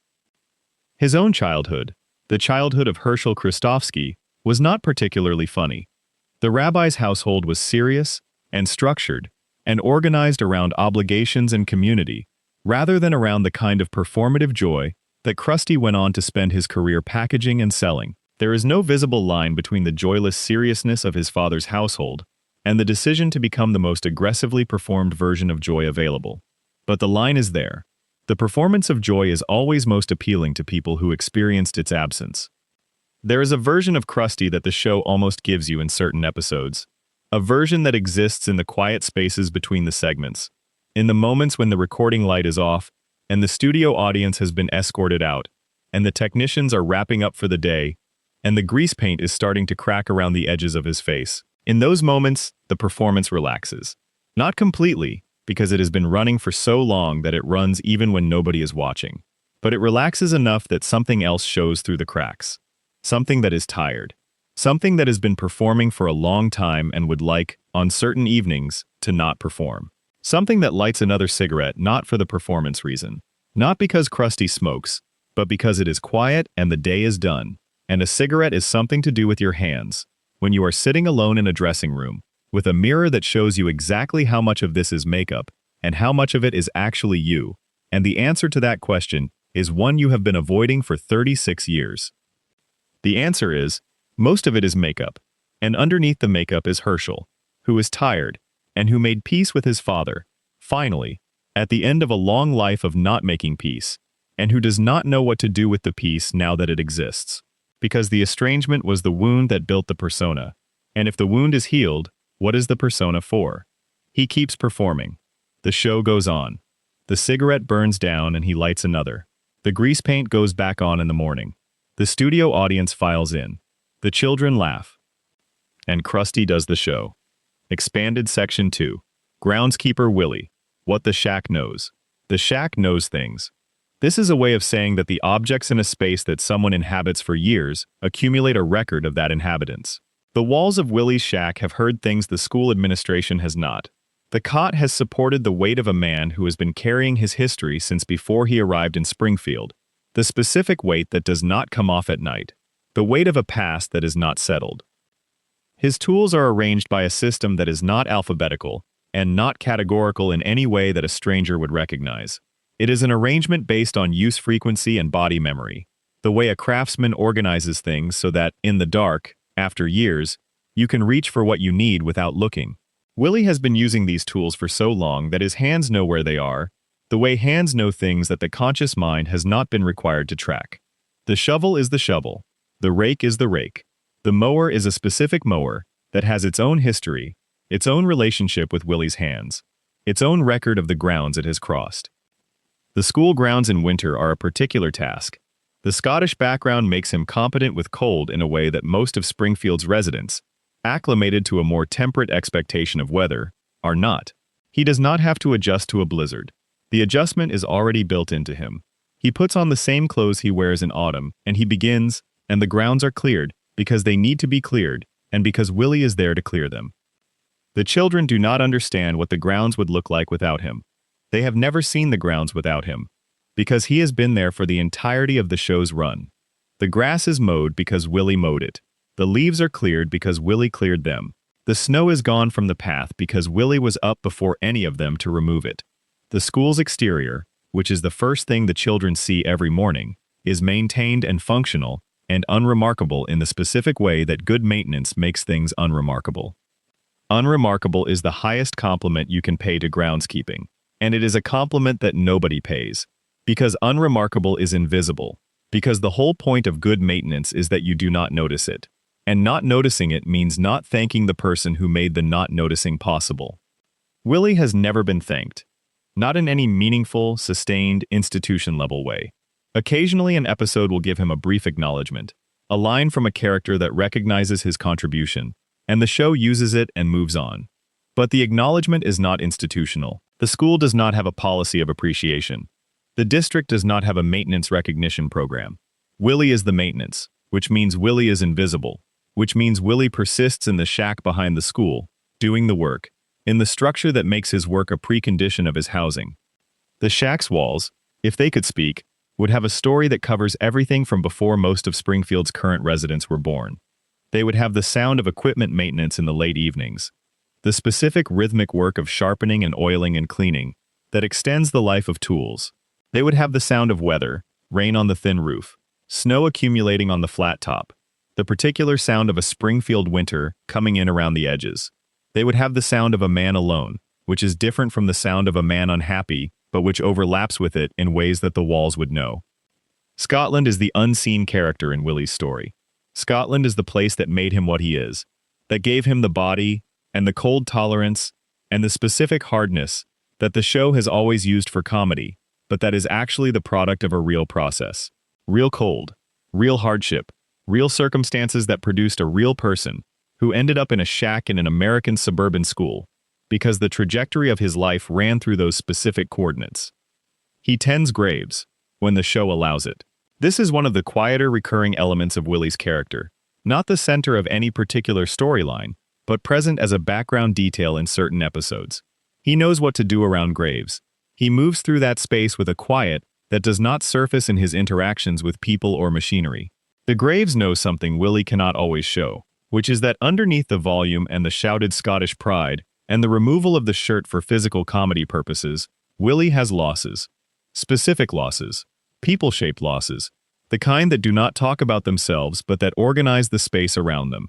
His own childhood, the childhood of Herschel Krustofsky, was not particularly funny. The rabbi's household was serious and structured and organized around obligations and community, rather than around the kind of performative joy that Krusty went on to spend his career packaging and selling. There is no visible line between the joyless seriousness of his father's household and the decision to become the most aggressively performed version of joy available. But the line is there. The performance of joy is always most appealing to people who experienced its absence. There is a version of Krusty that the show almost gives you in certain episodes, a version that exists in the quiet spaces between the segments, in the moments when the recording light is off and the studio audience has been escorted out, and the technicians are wrapping up for the day, and the grease paint is starting to crack around the edges of his face. In those moments, the performance relaxes. Not completely, because it has been running for so long that it runs even when nobody is watching. But it relaxes enough that something else shows through the cracks. Something that is tired. Something that has been performing for a long time and would like, on certain evenings, to not perform. Something that lights another cigarette not for the performance reason. Not because Krusty smokes, but because it is quiet and the day is done. And a cigarette is something to do with your hands. When you are sitting alone in a dressing room, with a mirror that shows you exactly how much of this is makeup, and how much of it is actually you, and the answer to that question is one you have been avoiding for 36 years. The answer is, most of it is makeup, and underneath the makeup is Herschel, who is tired, and who made peace with his father, finally, at the end of a long life of not making peace, and who does not know what to do with the peace now that it exists. Because the estrangement was the wound that built the persona, and if the wound is healed, what is the persona for? He keeps performing. The show goes on. The cigarette burns down and he lights another. The grease paint goes back on in the morning. The studio audience files in. The children laugh. And Krusty does the show. Expanded Section 2. Groundskeeper Willie. What the shack knows. The shack knows things. This is a way of saying that the objects in a space that someone inhabits for years accumulate a record of that inhabitants. The walls of Willie's shack have heard things the school administration has not. The cot has supported the weight of a man who has been carrying his history since before he arrived in Springfield. The specific weight that does not come off at night. The weight of a past that is not settled. His tools are arranged by a system that is not alphabetical and not categorical in any way that a stranger would recognize. It is an arrangement based on use frequency and body memory, the way a craftsman organizes things so that, in the dark, after years, you can reach for what you need without looking. Willie has been using these tools for so long that his hands know where they are, the way hands know things that the conscious mind has not been required to track. The shovel is the shovel. The rake is the rake. The mower is a specific mower that has its own history, its own relationship with Willie's hands, its own record of the grounds it has crossed. The school grounds in winter are a particular task. The Scottish background makes him competent with cold in a way that most of Springfield's residents, acclimated to a more temperate expectation of weather, are not. He does not have to adjust to a blizzard. The adjustment is already built into him. He puts on the same clothes he wears in autumn, and he begins, and the grounds are cleared, because they need to be cleared, and because Willie is there to clear them. The children do not understand what the grounds would look like without him. They have never seen the grounds without him, because he has been there for the entirety of the show's run. The grass is mowed because Willie mowed it. The leaves are cleared because Willie cleared them. The snow is gone from the path because Willie was up before any of them to remove it. The school's exterior, which is the first thing the children see every morning, is maintained and functional and unremarkable in the specific way that good maintenance makes things unremarkable. Unremarkable is the highest compliment you can pay to groundskeeping, and it is a compliment that nobody pays, because unremarkable is invisible, because the whole point of good maintenance is that you do not notice it, and not noticing it means not thanking the person who made the not noticing possible. Willie has never been thanked, not in any meaningful, sustained, institution-level way. Occasionally an episode will give him a brief acknowledgement, a line from a character that recognizes his contribution, and the show uses it and moves on. But the acknowledgement is not institutional. The school does not have a policy of appreciation. The district does not have a maintenance recognition program. Willie is the maintenance, which means Willie is invisible, which means Willie persists in the shack behind the school, doing the work, in the structure that makes his work a precondition of his housing. The shack's walls, if they could speak, would have a story that covers everything from before most of Springfield's current residents were born. They would have the sound of equipment maintenance in the late evenings, the specific rhythmic work of sharpening and oiling and cleaning that extends the life of tools. They would have the sound of weather, rain on the thin roof, snow accumulating on the flat top, the particular sound of a Springfield winter coming in around the edges. They would have the sound of a man alone, which is different from the sound of a man unhappy, but which overlaps with it in ways that the walls would know. Scotland is the unseen character in Willie's story. Scotland is the place that made him what he is, that gave him the body, and the cold tolerance, and the specific hardness that the show has always used for comedy, but that is actually the product of a real process. Real cold, real hardship, real circumstances that produced a real person who ended up in a shack in an American suburban school, because the trajectory of his life ran through those specific coordinates. He tends graves, when the show allows it. This is one of the quieter recurring elements of Willie's character, not the center of any particular storyline, but present as a background detail in certain episodes. He knows what to do around graves. He moves through that space with a quiet that does not surface in his interactions with people or machinery. The graves know something Willie cannot always show, which is that underneath the volume and the shouted Scottish pride, and the removal of the shirt for physical comedy purposes, Willie has losses. Specific losses. People-shaped losses. The kind that do not talk about themselves but that organize the space around them.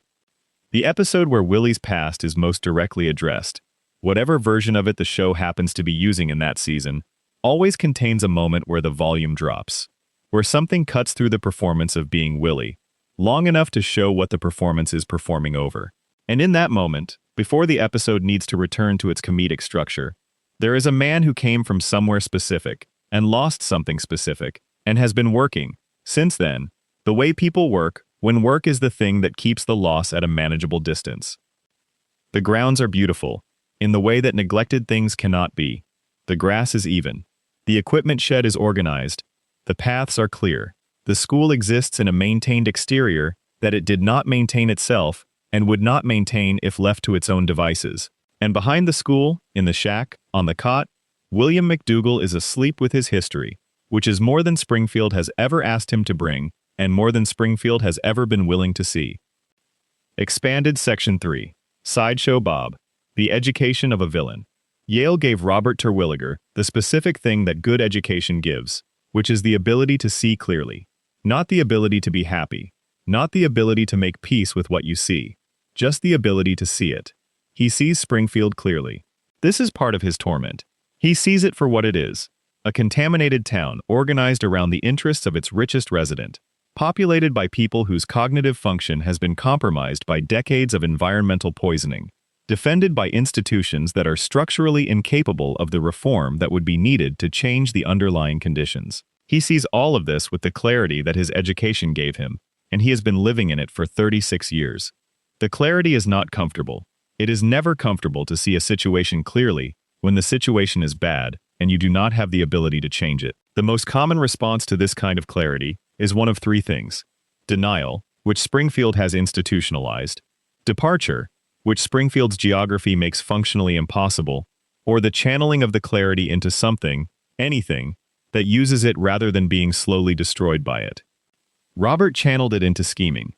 The episode where Willie's past is most directly addressed, whatever version of it the show happens to be using in that season, always contains a moment where the volume drops, where something cuts through the performance of being Willie, long enough to show what the performance is performing over. And in that moment, before the episode needs to return to its comedic structure, there is a man who came from somewhere specific, and lost something specific, and has been working, since then, the way people work, when work is the thing that keeps the loss at a manageable distance. The grounds are beautiful, in the way that neglected things cannot be. The grass is even. The equipment shed is organized. The paths are clear. The school exists in a maintained exterior that it did not maintain itself and would not maintain if left to its own devices. And behind the school, in the shack, on the cot, William McDougall is asleep with his history, which is more than Springfield has ever asked him to bring, and more than Springfield has ever been willing to see. Expanded Section 3. Sideshow Bob. The Education of a Villain. Yale gave Robert Terwilliger the specific thing that good education gives, which is the ability to see clearly. Not the ability to be happy. Not the ability to make peace with what you see. Just the ability to see it. He sees Springfield clearly. This is part of his torment. He sees it for what it is. A contaminated town organized around the interests of its richest resident, populated by people whose cognitive function has been compromised by decades of environmental poisoning, defended by institutions that are structurally incapable of the reform that would be needed to change the underlying conditions. He sees all of this with the clarity that his education gave him, and he has been living in it for 36 years. The clarity is not comfortable. It is never comfortable to see a situation clearly when the situation is bad and you do not have the ability to change it. The most common response to this kind of clarity is one of three things: denial, which Springfield has institutionalized; departure, which Springfield's geography makes functionally impossible; or the channeling of the clarity into something, anything, that uses it rather than being slowly destroyed by it. Robert channeled it into scheming.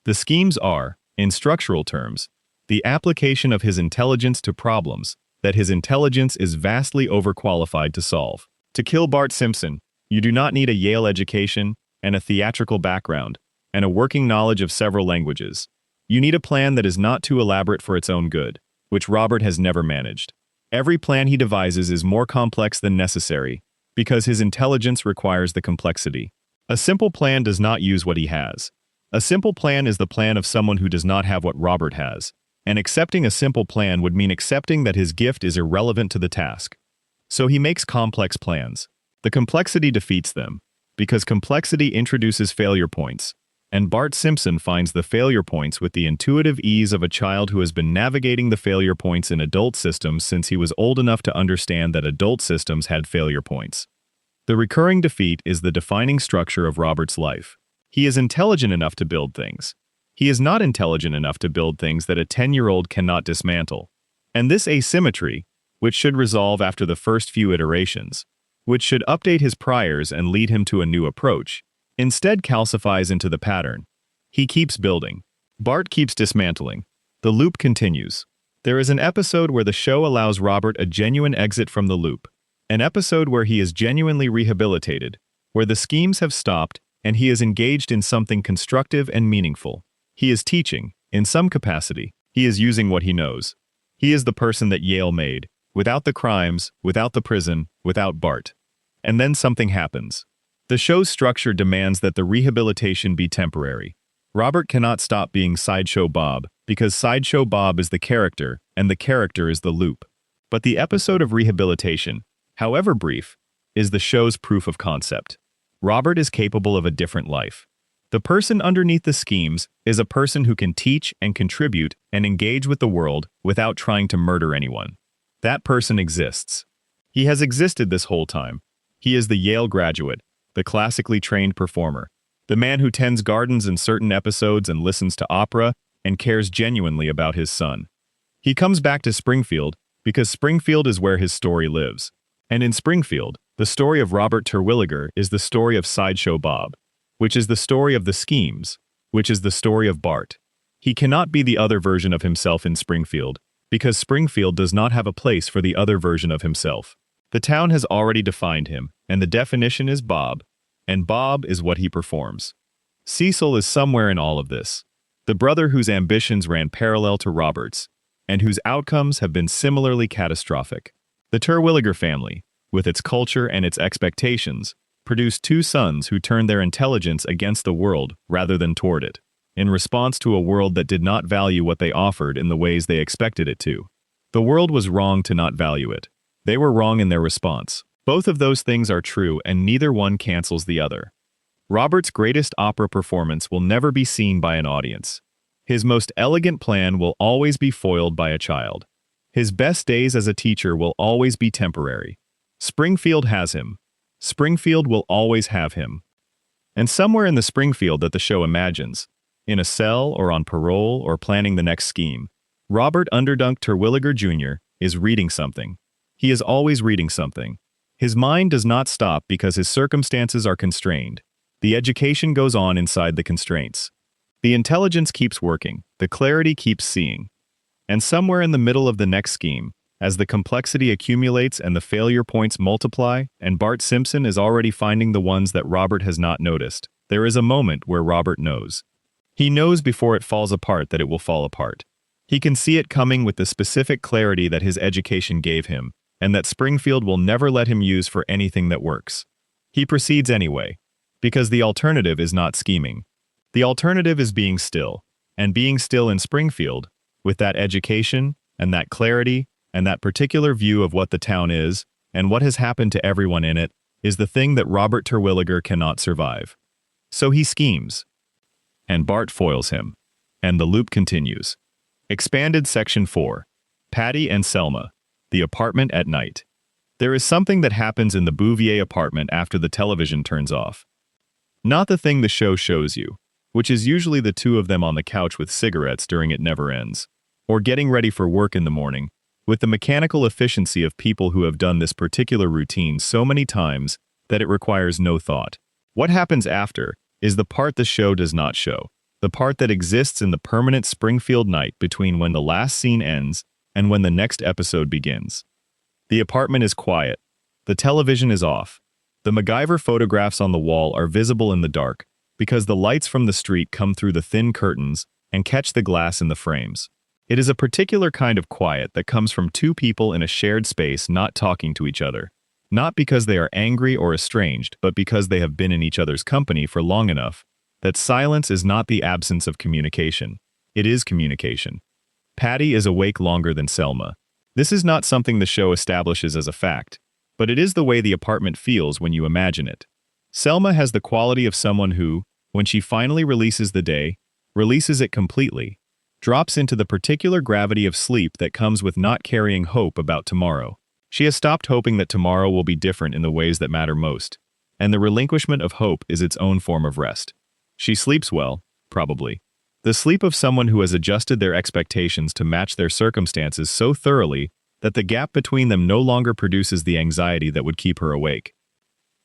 The schemes are, in structural terms, the application of his intelligence to problems that his intelligence is vastly overqualified to solve. To kill Bart Simpson, you do not need a Yale education and a theatrical background and a working knowledge of several languages. You need a plan that is not too elaborate for its own good, which Robert has never managed. Every plan he devises is more complex than necessary, because his intelligence requires the complexity. A simple plan does not use what he has. A simple plan is the plan of someone who does not have what Robert has, and accepting a simple plan would mean accepting that his gift is irrelevant to the task. So he makes complex plans. The complexity defeats them, because complexity introduces failure points, and Bart Simpson finds the failure points with the intuitive ease of a child who has been navigating the failure points in adult systems since he was old enough to understand that adult systems had failure points. The recurring defeat is the defining structure of Robert's life. He is intelligent enough to build things. He is not intelligent enough to build things that a 10-year-old cannot dismantle. And this asymmetry, which should resolve after the first few iterations, which should update his priors and lead him to a new approach, instead calcifies into the pattern. He keeps building. Bart keeps dismantling. The loop continues. There is an episode where the show allows Robert a genuine exit from the loop. An episode where he is genuinely rehabilitated, where the schemes have stopped and he is engaged in something constructive and meaningful. He is teaching, in some capacity. He is using what he knows. He is the person that Yale made, without the crimes, without the prison, without Bart. And then something happens. The show's structure demands that the rehabilitation be temporary. Robert cannot stop being Sideshow Bob, because Sideshow Bob is the character, and the character is the loop. But the episode of rehabilitation, however brief, is the show's proof of concept. Robert is capable of a different life. The person underneath the schemes is a person who can teach and contribute and engage with the world without trying to murder anyone. That person exists. He has existed this whole time. He is the Yale graduate, the classically trained performer, the man who tends gardens in certain episodes and listens to opera and cares genuinely about his son. He comes back to Springfield because Springfield is where his story lives. And in Springfield, the story of Robert Terwilliger is the story of Sideshow Bob, which is the story of the schemes, which is the story of Bart. He cannot be the other version of himself in Springfield, because Springfield does not have a place for the other version of himself. The town has already defined him, and the definition is Bob, and Bob is what he performs. Cecil is somewhere in all of this, the brother whose ambitions ran parallel to Robert's, and whose outcomes have been similarly catastrophic. The Terwilliger family, with its culture and its expectations, produced two sons who turned their intelligence against the world rather than toward it, in response to a world that did not value what they offered in the ways they expected it to. The world was wrong to not value it. They were wrong in their response. Both of those things are true, and neither one cancels the other. Robert's greatest opera performance will never be seen by an audience. His most elegant plan will always be foiled by a child. His best days as a teacher will always be temporary. Springfield has him. Springfield will always have him. And somewhere in the Springfield that the show imagines, in a cell or on parole or planning the next scheme, Robert Underdunk Terwilliger Jr. is reading something. He is always reading something. His mind does not stop because his circumstances are constrained. The education goes on inside the constraints. The intelligence keeps working. The clarity keeps seeing. And somewhere in the middle of the next scheme, as the complexity accumulates and the failure points multiply, and Bart Simpson is already finding the ones that Robert has not noticed, there is a moment where Robert knows. He knows before it falls apart that it will fall apart. He can see it coming with the specific clarity that his education gave him, and that Springfield will never let him use for anything that works. He proceeds anyway, because the alternative is not scheming. The alternative is being still, and being still in Springfield, with that education, and that clarity, and that particular view of what the town is, and what has happened to everyone in it, is the thing that Robert Terwilliger cannot survive. So he schemes. And Bart foils him. And the loop continues. Expanded Section 4. Patty and Selma. The apartment at night. There is something that happens in the Bouvier apartment after the television turns off. Not the thing the show shows you, which is usually the two of them on the couch with cigarettes during It Never Ends, or getting ready for work in the morning, with the mechanical efficiency of people who have done this particular routine so many times that it requires no thought. What happens after is the part the show does not show, the part that exists in the permanent Springfield night between when the last scene ends and when the next episode begins. The apartment is quiet. The television is off. The MacGyver photographs on the wall are visible in the dark because the lights from the street come through the thin curtains and catch the glass in the frames. It is a particular kind of quiet that comes from two people in a shared space not talking to each other. Not because they are angry or estranged, but because they have been in each other's company for long enough that silence is not the absence of communication. It is communication. Patty is awake longer than Selma. This is not something the show establishes as a fact, but it is the way the apartment feels when you imagine it. Selma has the quality of someone who, when she finally releases the day, releases it completely, drops into the particular gravity of sleep that comes with not carrying hope about tomorrow. She has stopped hoping that tomorrow will be different in the ways that matter most, and the relinquishment of hope is its own form of rest. She sleeps well, probably. The sleep of someone who has adjusted their expectations to match their circumstances so thoroughly that the gap between them no longer produces the anxiety that would keep her awake.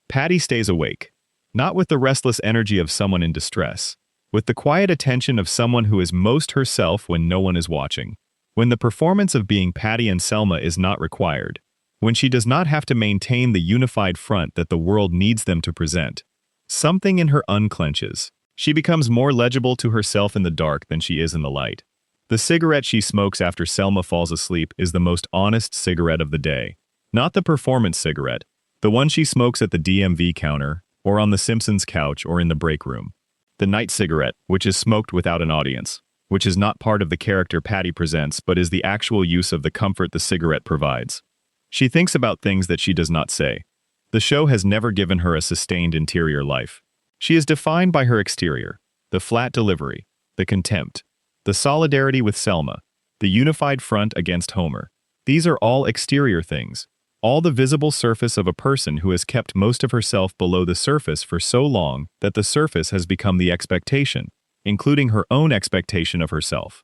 Patty stays awake, not with the restless energy of someone in distress, with the quiet attention of someone who is most herself when no one is watching, when the performance of being Patty and Selma is not required, when she does not have to maintain the unified front that the world needs them to present. Something in her unclenches. She becomes more legible to herself in the dark than she is in the light. The cigarette she smokes after Selma falls asleep is the most honest cigarette of the day. Not the performance cigarette, the one she smokes at the DMV counter, or on the Simpsons couch or in the break room. The night cigarette, which is smoked without an audience, which is not part of the character Patty presents but is the actual use of the comfort the cigarette provides. She thinks about things that she does not say. The show has never given her a sustained interior life. She is defined by her exterior, the flat delivery, the contempt, the solidarity with Selma, the unified front against Homer. These are all exterior things, all the visible surface of a person who has kept most of herself below the surface for so long that the surface has become the expectation, including her own expectation of herself.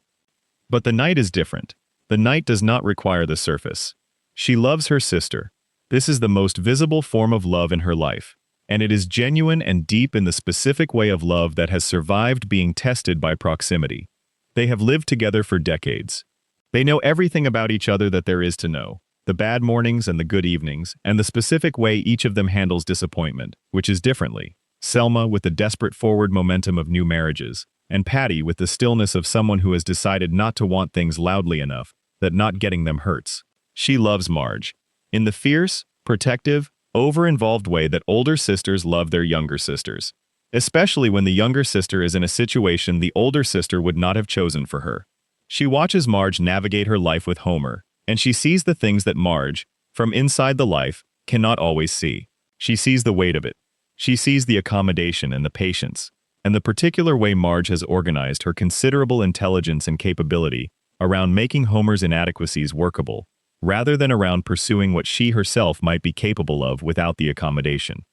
But the night is different. The night does not require the surface. She loves her sister. This is the most visible form of love in her life, and it is genuine and deep in the specific way of love that has survived being tested by proximity. They have lived together for decades. They know everything about each other that there is to know, the bad mornings and the good evenings, and the specific way each of them handles disappointment, which is differently. Selma with the desperate forward momentum of new marriages, and Patty with the stillness of someone who has decided not to want things loudly enough that not getting them hurts. She loves Marge, in the fierce, protective, over-involved way that older sisters love their younger sisters, especially when the younger sister is in a situation the older sister would not have chosen for her. She watches Marge navigate her life with Homer, and she sees the things that Marge, from inside the life, cannot always see. She sees the weight of it. She sees the accommodation and the patience, and the particular way Marge has organized her considerable intelligence and capability around making Homer's inadequacies workable, rather than around pursuing what she herself might be capable of without the accommodation.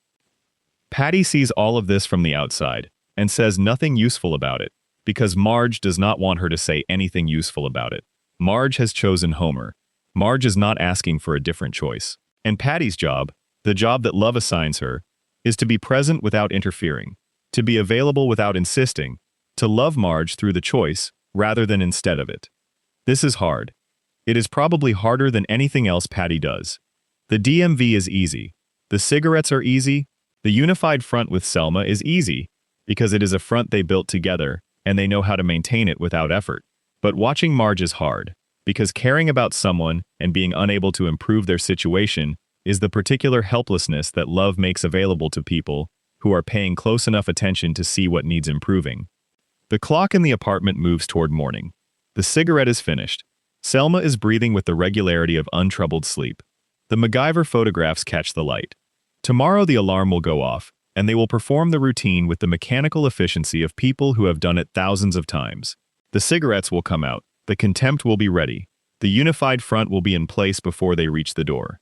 Patty sees all of this from the outside, and says nothing useful about it, because Marge does not want her to say anything useful about it. Marge has chosen Homer. Marge is not asking for a different choice. And Patty's job, the job that love assigns her, is to be present without interfering, to be available without insisting, to love Marge through the choice, rather than instead of it. This is hard. It is probably harder than anything else Patty does. The DMV is easy. The cigarettes are easy. The unified front with Selma is easy, because it is a front they built together, and they know how to maintain it without effort. But watching Marge is hard, because caring about someone and being unable to improve their situation is the particular helplessness that love makes available to people who are paying close enough attention to see what needs improving. The clock in the apartment moves toward morning. The cigarette is finished. Selma is breathing with the regularity of untroubled sleep. The MacGyver photographs catch the light. Tomorrow the alarm will go off, and they will perform the routine with the mechanical efficiency of people who have done it thousands of times. The cigarettes will come out. The contempt will be ready. The unified front will be in place before they reach the door.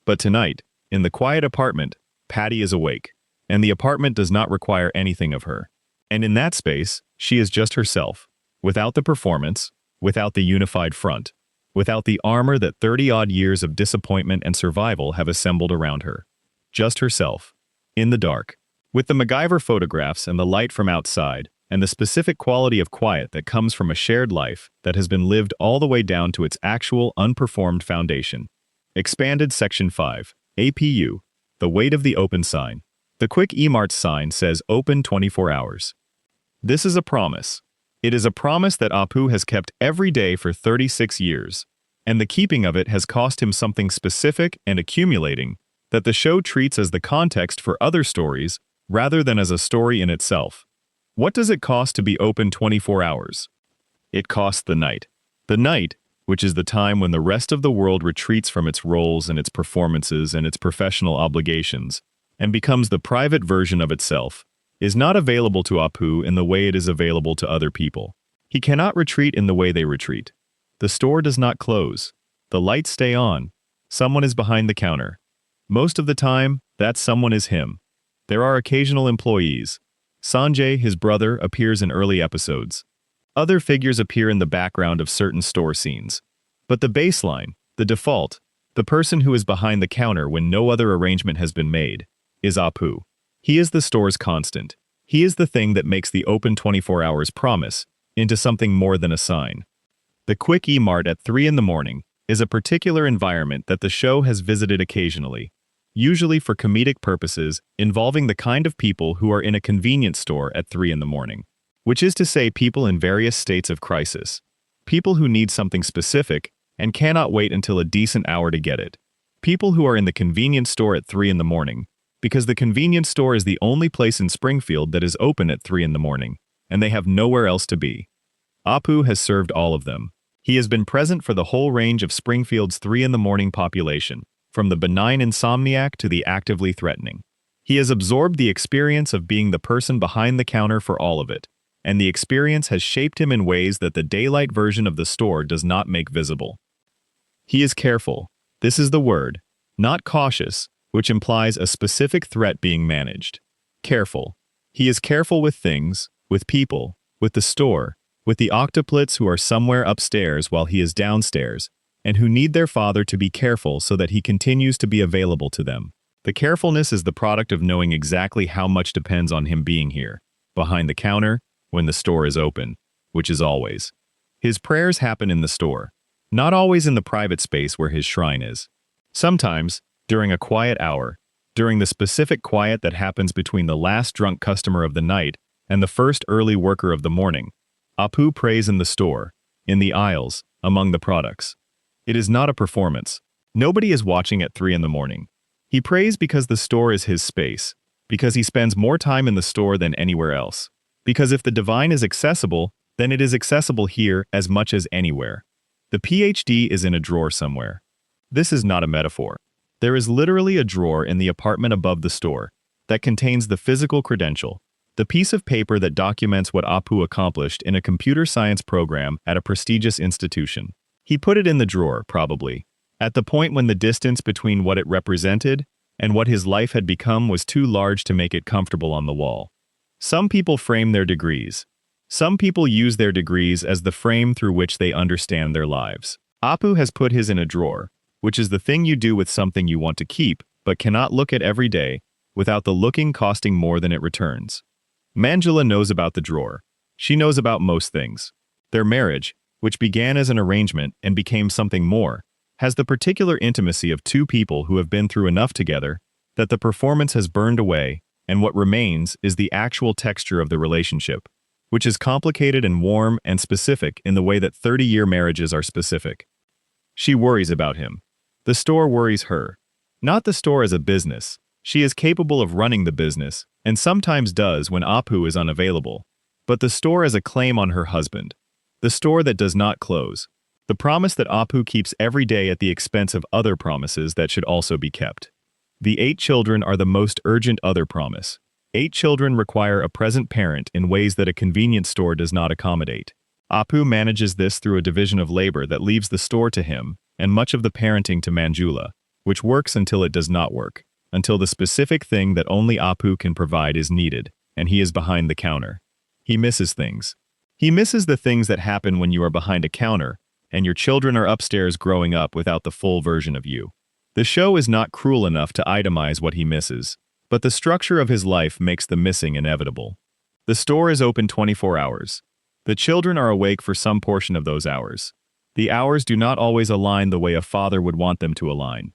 But tonight, in the quiet apartment, Patty is awake, and the apartment does not require anything of her. And in that space, she is just herself, without the performance, without the unified front, without the armor that 30-odd years of disappointment and survival have assembled around her. Just herself, in the dark, with the MacGyver photographs and the light from outside, and the specific quality of quiet that comes from a shared life that has been lived all the way down to its actual unperformed foundation. Expanded Section 5. APU. The weight of the open sign. The quick E-Mart sign says open 24 hours. This is a promise. It is a promise that Apu has kept every day for 36 years. And the keeping of it has cost him something specific and accumulating that the show treats as the context for other stories rather than as a story in itself. What does it cost to be open 24 hours? It costs the night. The night, which is the time when the rest of the world retreats from its roles and its performances and its professional obligations, and becomes the private version of itself, is not available to Apu in the way it is available to other people. He cannot retreat in the way they retreat. The store does not close. The lights stay on. Someone is behind the counter. Most of the time, that someone is him. There are occasional employees. Sanjay, his brother, appears in early episodes. Other figures appear in the background of certain store scenes. But the baseline, the default, the person who is behind the counter when no other arrangement has been made, is Apu. He is the store's constant. He is the thing that makes the open 24 hours promise into something more than a sign. The Quick E-Mart at 3 in the morning is a particular environment that the show has visited occasionally, usually for comedic purposes involving the kind of people who are in a convenience store at 3 in the morning, which is to say people in various states of crisis, people who need something specific and cannot wait until a decent hour to get it, people who are in the convenience store at 3 in the morning, because the convenience store is the only place in Springfield that is open at 3 in the morning, and they have nowhere else to be. Apu has served all of them. He has been present for the whole range of Springfield's 3 in the morning population, from the benign insomniac to the actively threatening. He has absorbed the experience of being the person behind the counter for all of it, and the experience has shaped him in ways that the daylight version of the store does not make visible. He is careful. This is the word, not cautious, which implies a specific threat being managed. Careful. He is careful with things, with people, with the store, with the octuplets who are somewhere upstairs while he is downstairs, and who need their father to be careful so that he continues to be available to them. The carefulness is the product of knowing exactly how much depends on him being here, behind the counter, when the store is open, which is always. His prayers happen in the store, not always in the private space where his shrine is. Sometimes, during a quiet hour, during the specific quiet that happens between the last drunk customer of the night and the first early worker of the morning, Apu prays in the store, in the aisles, among the products. It is not a performance. Nobody is watching at 3 in the morning. He prays because the store is his space, because he spends more time in the store than anywhere else. Because if the divine is accessible, then it is accessible here as much as anywhere. The PhD is in a drawer somewhere. This is not a metaphor. There is literally a drawer in the apartment above the store that contains the physical credential, the piece of paper that documents what Apu accomplished in a computer science program at a prestigious institution. He put it in the drawer, probably, at the point when the distance between what it represented and what his life had become was too large to make it comfortable on the wall. Some people frame their degrees. Some people use their degrees as the frame through which they understand their lives. Apu has put his in a drawer, which is the thing you do with something you want to keep but cannot look at every day without the looking costing more than it returns. Manjula knows about the drawer. She knows about most things. Their marriage, which began as an arrangement and became something more, has the particular intimacy of two people who have been through enough together that the performance has burned away, and what remains is the actual texture of the relationship, which is complicated and warm and specific in the way that 30-year marriages are specific. She worries about him. The store worries her. Not the store as a business. She is capable of running the business, and sometimes does when Apu is unavailable, but the store as a claim on her husband. The store that does not close. The promise that Apu keeps every day at the expense of other promises that should also be kept. The 8 children are the most urgent other promise. 8 children require a present parent in ways that a convenience store does not accommodate. Apu manages this through a division of labor that leaves the store to him and much of the parenting to Manjula, which works until it does not work, until the specific thing that only Apu can provide is needed, and he is behind the counter. He misses things. He misses the things that happen when you are behind a counter, and your children are upstairs growing up without the full version of you. The show is not cruel enough to itemize what he misses, but the structure of his life makes the missing inevitable. The store is open 24 hours. The children are awake for some portion of those hours. The hours do not always align the way a father would want them to align.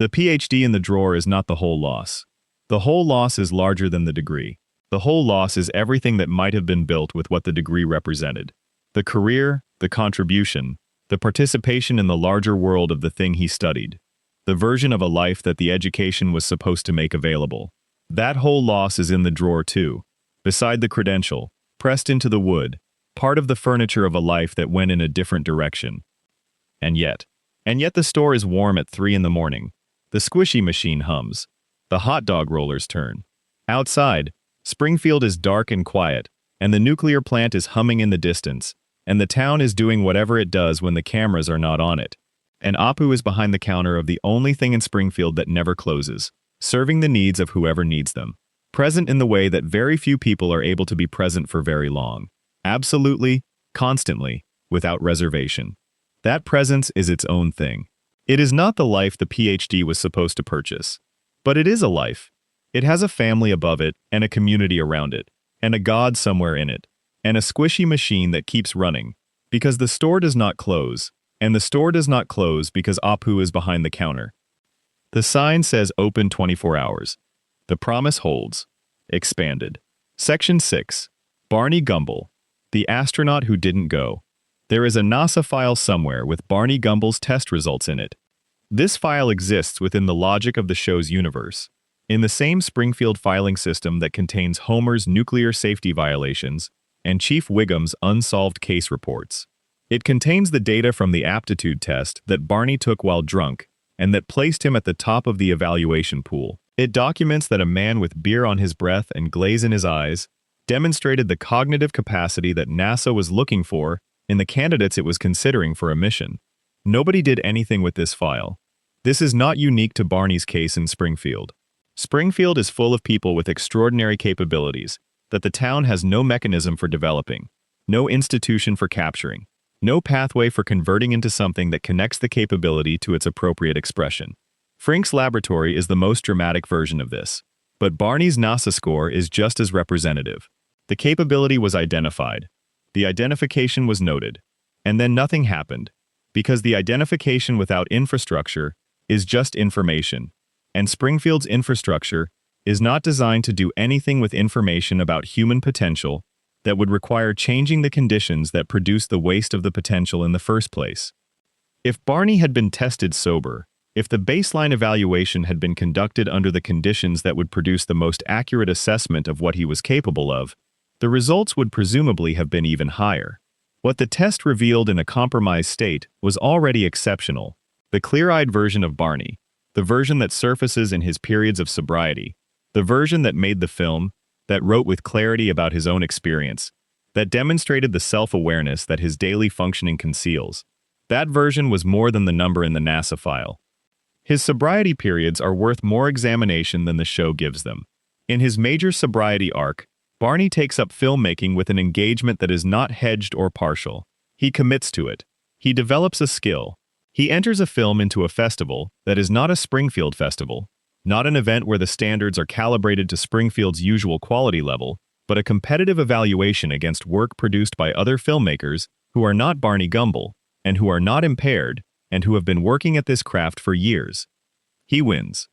The PhD in the drawer is not the whole loss. The whole loss is larger than the degree. The whole loss is everything that might have been built with what the degree represented. The career, the contribution, the participation in the larger world of the thing he studied. The version of a life that the education was supposed to make available. That whole loss is in the drawer too, beside the credential, pressed into the wood, part of the furniture of a life that went in a different direction. And yet the store is warm at 3 in the morning. The squishy machine hums. The hot dog rollers turn. Outside, Springfield is dark and quiet, and the nuclear plant is humming in the distance, and the town is doing whatever it does when the cameras are not on it. And Apu is behind the counter of the only thing in Springfield that never closes, serving the needs of whoever needs them. Present in the way that very few people are able to be present for very long. Absolutely, constantly, without reservation. That presence is its own thing. It is not the life the PhD was supposed to purchase. But it is a life. It has a family above it, and a community around it, and a God somewhere in it, and a squishy machine that keeps running, because the store does not close, and the store does not close because Apu is behind the counter. The sign says open 24 hours. The promise holds. Expanded. Section 6. Barney Gumble. The astronaut who didn't go. There is a NASA file somewhere with Barney Gumble's test results in it. This file exists within the logic of the show's universe, in the same Springfield filing system that contains Homer's nuclear safety violations and Chief Wiggum's unsolved case reports. It contains the data from the aptitude test that Barney took while drunk and that placed him at the top of the evaluation pool. It documents that a man with beer on his breath and glaze in his eyes demonstrated the cognitive capacity that NASA was looking for in the candidates it was considering for a mission. Nobody did anything with this file. This is not unique to Barney's case in Springfield. Springfield is full of people with extraordinary capabilities that the town has no mechanism for developing, no institution for capturing, no pathway for converting into something that connects the capability to its appropriate expression. Frink's laboratory is the most dramatic version of this, but Barney's NASA score is just as representative. The capability was identified. The identification was noted. And then nothing happened, because the identification without infrastructure is just information, and Springfield's infrastructure is not designed to do anything with information about human potential that would require changing the conditions that produce the waste of the potential in the first place. If Barney had been tested sober, if the baseline evaluation had been conducted under the conditions that would produce the most accurate assessment of what he was capable of, the results would presumably have been even higher. What the test revealed in a compromised state was already exceptional. The clear-eyed version of Barney, the version that surfaces in his periods of sobriety, the version that made the film, that wrote with clarity about his own experience, that demonstrated the self-awareness that his daily functioning conceals. That version was more than the number in the NASA file. His sobriety periods are worth more examination than the show gives them. In his major sobriety arc, Barney takes up filmmaking with an engagement that is not hedged or partial. He commits to it. He develops a skill. He enters a film into a festival that is not a Springfield festival, not an event where the standards are calibrated to Springfield's usual quality level, but a competitive evaluation against work produced by other filmmakers who are not Barney Gumble, and who are not impaired, and who have been working at this craft for years. He wins.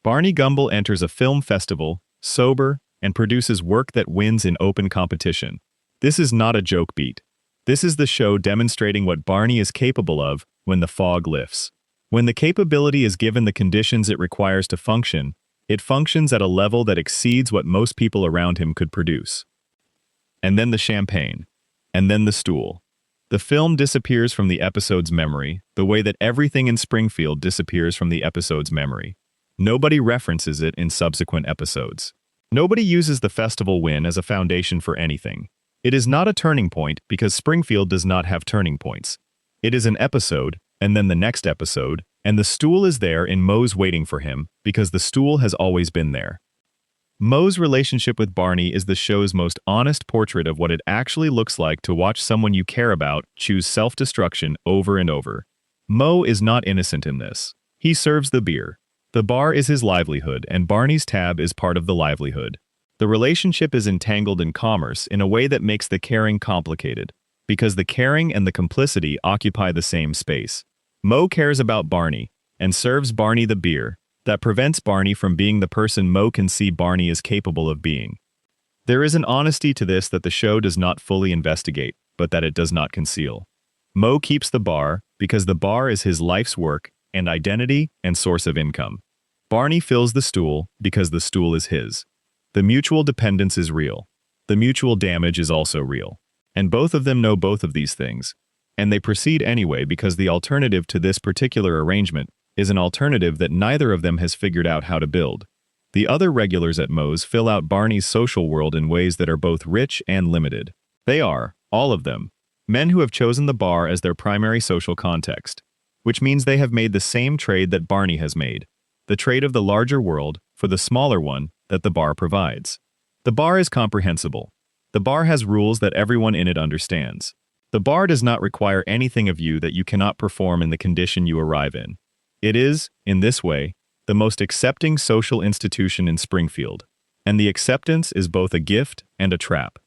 Barney Gumble enters a film festival, sober, and produces work that wins in open competition. This is not a joke beat. This is the show demonstrating what Barney is capable of when the fog lifts. When the capability is given the conditions it requires to function, it functions at a level that exceeds what most people around him could produce. And then the champagne. And then the stool. The film disappears from the episode's memory, the way that everything in Springfield disappears from the episode's memory. Nobody references it in subsequent episodes. Nobody uses the festival win as a foundation for anything. It is not a turning point because Springfield does not have turning points. It is an episode, and then the next episode, and the stool is there in Moe's waiting for him because the stool has always been there. Moe's relationship with Barney is the show's most honest portrait of what it actually looks like to watch someone you care about choose self-destruction over and over. Moe is not innocent in this. He serves the beer. The bar is his livelihood, and Barney's tab is part of the livelihood. The relationship is entangled in commerce in a way that makes the caring complicated, because the caring and the complicity occupy the same space. Moe cares about Barney, and serves Barney the beer that prevents Barney from being the person Moe can see Barney is capable of being. There is an honesty to this that the show does not fully investigate, but that it does not conceal. Moe keeps the bar because the bar is his life's work and identity and source of income. Barney fills the stool because the stool is his. The mutual dependence is real. The mutual damage is also real. And both of them know both of these things. And they proceed anyway because the alternative to this particular arrangement is an alternative that neither of them has figured out how to build. The other regulars at Moe's fill out Barney's social world in ways that are both rich and limited. They are, all of them, men who have chosen the bar as their primary social context, which means they have made the same trade that Barney has made, the trade of the larger world for the smaller one that the bar provides. The bar is comprehensible. The bar has rules that everyone in it understands. The bar does not require anything of you that you cannot perform in the condition you arrive in. It is, in this way, the most accepting social institution in Springfield, and the acceptance is both a gift and a trap.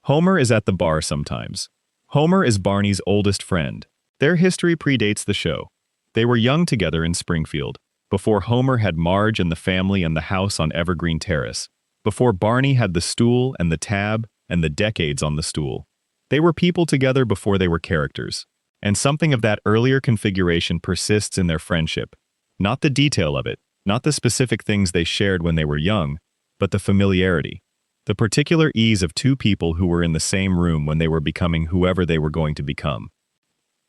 Homer is at the bar sometimes. Homer is Barney's oldest friend. Their history predates the show. They were young together in Springfield, before Homer had Marge and the family and the house on Evergreen Terrace, before Barney had the stool and the tab and the decades on the stool. They were people together before they were characters, and something of that earlier configuration persists in their friendship. Not the detail of it, not the specific things they shared when they were young, but the familiarity, the particular ease of two people who were in the same room when they were becoming whoever they were going to become.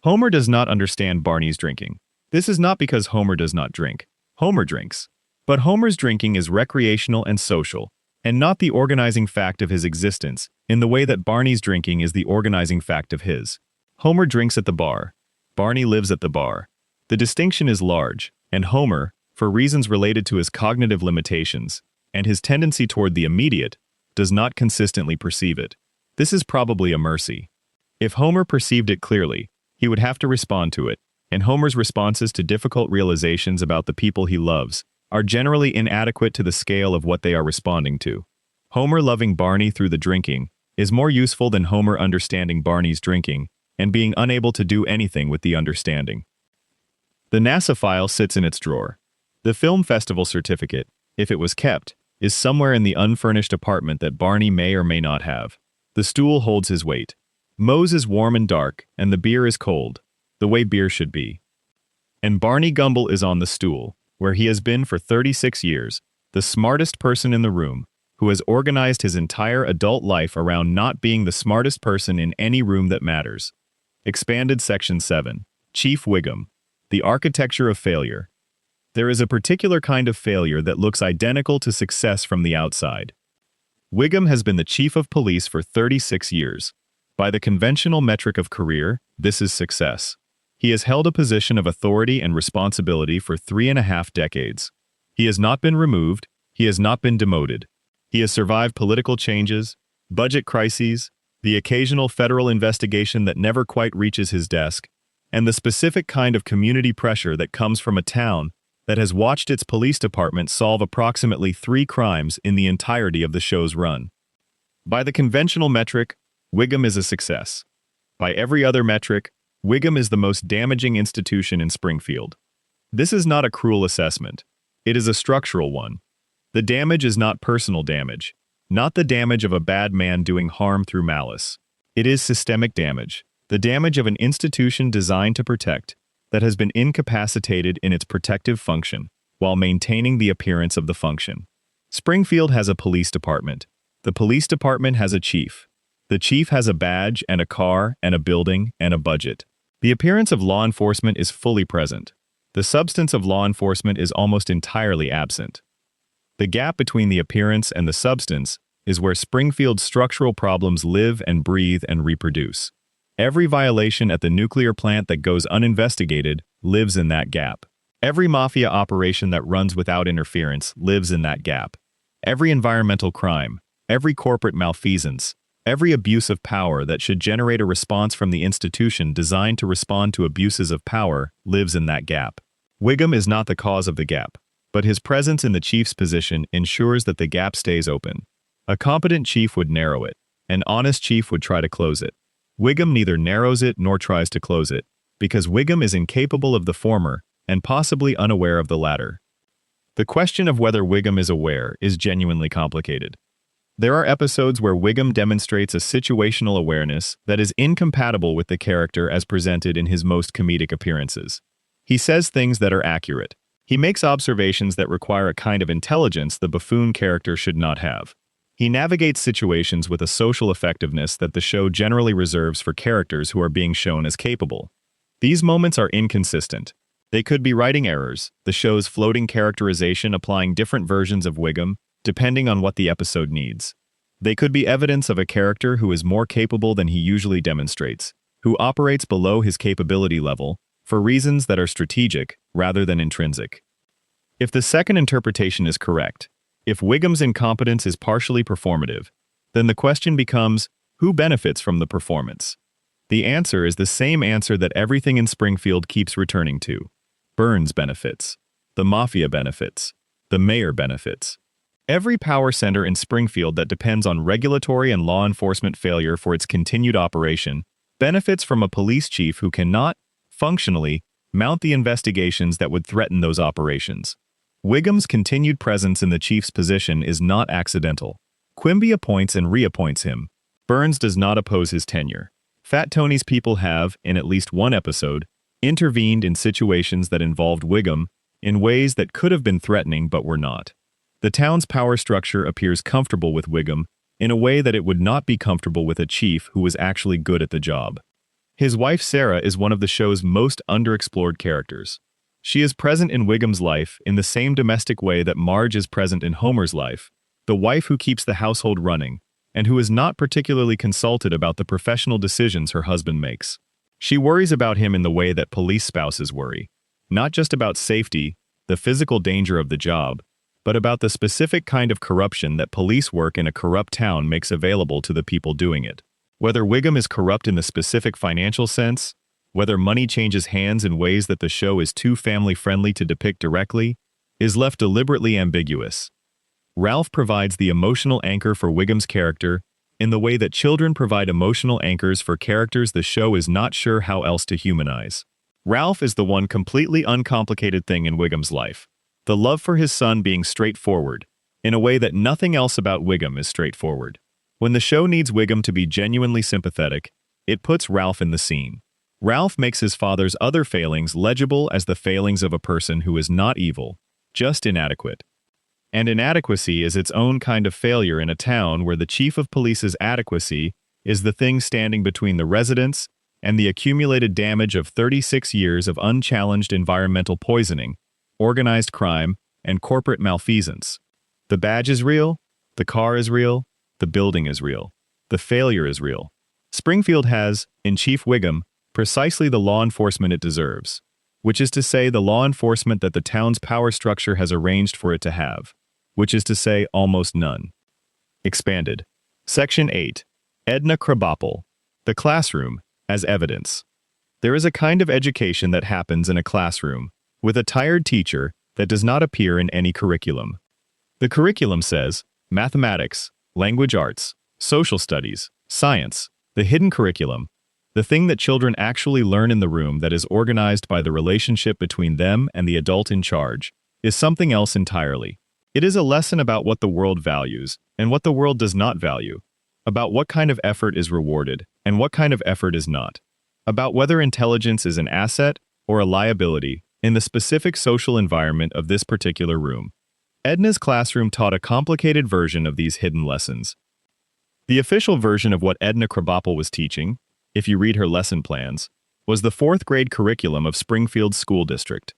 Homer does not understand Barney's drinking. This is not because Homer does not drink. Homer drinks. But Homer's drinking is recreational and social, and not the organizing fact of his existence, in the way that Barney's drinking is the organizing fact of his. Homer drinks at the bar. Barney lives at the bar. The distinction is large, and Homer, for reasons related to his cognitive limitations, and his tendency toward the immediate, does not consistently perceive it. This is probably a mercy. If Homer perceived it clearly, he would have to respond to it, and Homer's responses to difficult realizations about the people he loves are generally inadequate to the scale of what they are responding to. Homer loving Barney through the drinking is more useful than Homer understanding Barney's drinking and being unable to do anything with the understanding. The NASA file sits in its drawer. The film festival certificate, if it was kept, is somewhere in the unfurnished apartment that Barney may or may not have. The stool holds his weight. Moe's is warm and dark, and the beer is cold, the way beer should be. And Barney Gumble is on the stool, where he has been for 36 years, the smartest person in the room, who has organized his entire adult life around not being the smartest person in any room that matters. Expanded Section 7. Chief Wiggum. The architecture of failure. There is a particular kind of failure that looks identical to success from the outside. Wiggum has been the chief of police for 36 years. By the conventional metric of career, this is success. He has held a position of authority and responsibility for 3.5 decades. He has not been removed, he has not been demoted. He has survived political changes, budget crises, the occasional federal investigation that never quite reaches his desk, and the specific kind of community pressure that comes from a town that has watched its police department solve approximately 3 crimes in the entirety of the show's run. By the conventional metric, Wiggum is a success. By every other metric, Wiggum is the most damaging institution in Springfield. This is not a cruel assessment. It is a structural one. The damage is not personal damage, not the damage of a bad man doing harm through malice. It is systemic damage, the damage of an institution designed to protect, that has been incapacitated in its protective function, while maintaining the appearance of the function. Springfield has a police department. The police department has a chief. The chief has a badge and a car and a building and a budget. The appearance of law enforcement is fully present. The substance of law enforcement is almost entirely absent. The gap between the appearance and the substance is where Springfield's structural problems live and breathe and reproduce. Every violation at the nuclear plant that goes uninvestigated lives in that gap. Every mafia operation that runs without interference lives in that gap. Every environmental crime, every corporate malfeasance, every abuse of power that should generate a response from the institution designed to respond to abuses of power lives in that gap. Wiggum is not the cause of the gap, but his presence in the chief's position ensures that the gap stays open. A competent chief would narrow it. An honest chief would try to close it. Wiggum neither narrows it nor tries to close it, because Wiggum is incapable of the former and possibly unaware of the latter. The question of whether Wiggum is aware is genuinely complicated. There are episodes where Wiggum demonstrates a situational awareness that is incompatible with the character as presented in his most comedic appearances. He says things that are accurate. He makes observations that require a kind of intelligence the buffoon character should not have. He navigates situations with a social effectiveness that the show generally reserves for characters who are being shown as capable. These moments are inconsistent. They could be writing errors, the show's floating characterization applying different versions of Wiggum, depending on what the episode needs. They could be evidence of a character who is more capable than he usually demonstrates, who operates below his capability level, for reasons that are strategic rather than intrinsic. If the second interpretation is correct, if Wiggum's incompetence is partially performative, then the question becomes, who benefits from the performance? The answer is the same answer that everything in Springfield keeps returning to. Burns benefits. The mafia benefits. The mayor benefits. Every power center in Springfield that depends on regulatory and law enforcement failure for its continued operation benefits from a police chief who cannot, functionally, mount the investigations that would threaten those operations. Wiggum's continued presence in the chief's position is not accidental. Quimby appoints and reappoints him. Burns does not oppose his tenure. Fat Tony's people have, in at least one episode, intervened in situations that involved Wiggum in ways that could have been threatening but were not. The town's power structure appears comfortable with Wiggum in a way that it would not be comfortable with a chief who was actually good at the job. His wife Sarah is one of the show's most underexplored characters. She is present in Wiggum's life in the same domestic way that Marge is present in Homer's life, the wife who keeps the household running, and who is not particularly consulted about the professional decisions her husband makes. She worries about him in the way that police spouses worry, not just about safety, the physical danger of the job, but about the specific kind of corruption that police work in a corrupt town makes available to the people doing it. Whether Wiggum is corrupt in the specific financial sense, whether money changes hands in ways that the show is too family-friendly to depict directly, is left deliberately ambiguous. Ralph provides the emotional anchor for Wiggum's character in the way that children provide emotional anchors for characters the show is not sure how else to humanize. Ralph is the one completely uncomplicated thing in Wiggum's life. The love for his son being straightforward, in a way that nothing else about Wiggum is straightforward. When the show needs Wiggum to be genuinely sympathetic, it puts Ralph in the scene. Ralph makes his father's other failings legible as the failings of a person who is not evil, just inadequate. And inadequacy is its own kind of failure in a town where the chief of police's adequacy is the thing standing between the residents and the accumulated damage of 36 years of unchallenged environmental poisoning, organized crime, and corporate malfeasance. The badge is real, the car is real, the building is real, the failure is real. Springfield has, in Chief Wiggum, precisely the law enforcement it deserves, which is to say the law enforcement that the town's power structure has arranged for it to have, which is to say almost none. Expanded. Section 8. Edna Krabappel. The classroom as evidence. There is a kind of education that happens in a classroom, with a tired teacher, that does not appear in any curriculum. The curriculum says, mathematics, language arts, social studies, science, the hidden curriculum, the thing that children actually learn in the room that is organized by the relationship between them and the adult in charge, is something else entirely. It is a lesson about what the world values and what the world does not value, about what kind of effort is rewarded and what kind of effort is not, about whether intelligence is an asset or a liability in the specific social environment of this particular room. Edna's classroom taught a complicated version of these hidden lessons. The official version of what Edna Krabappel was teaching, if you read her lesson plans, was the 4th grade curriculum of Springfield School District.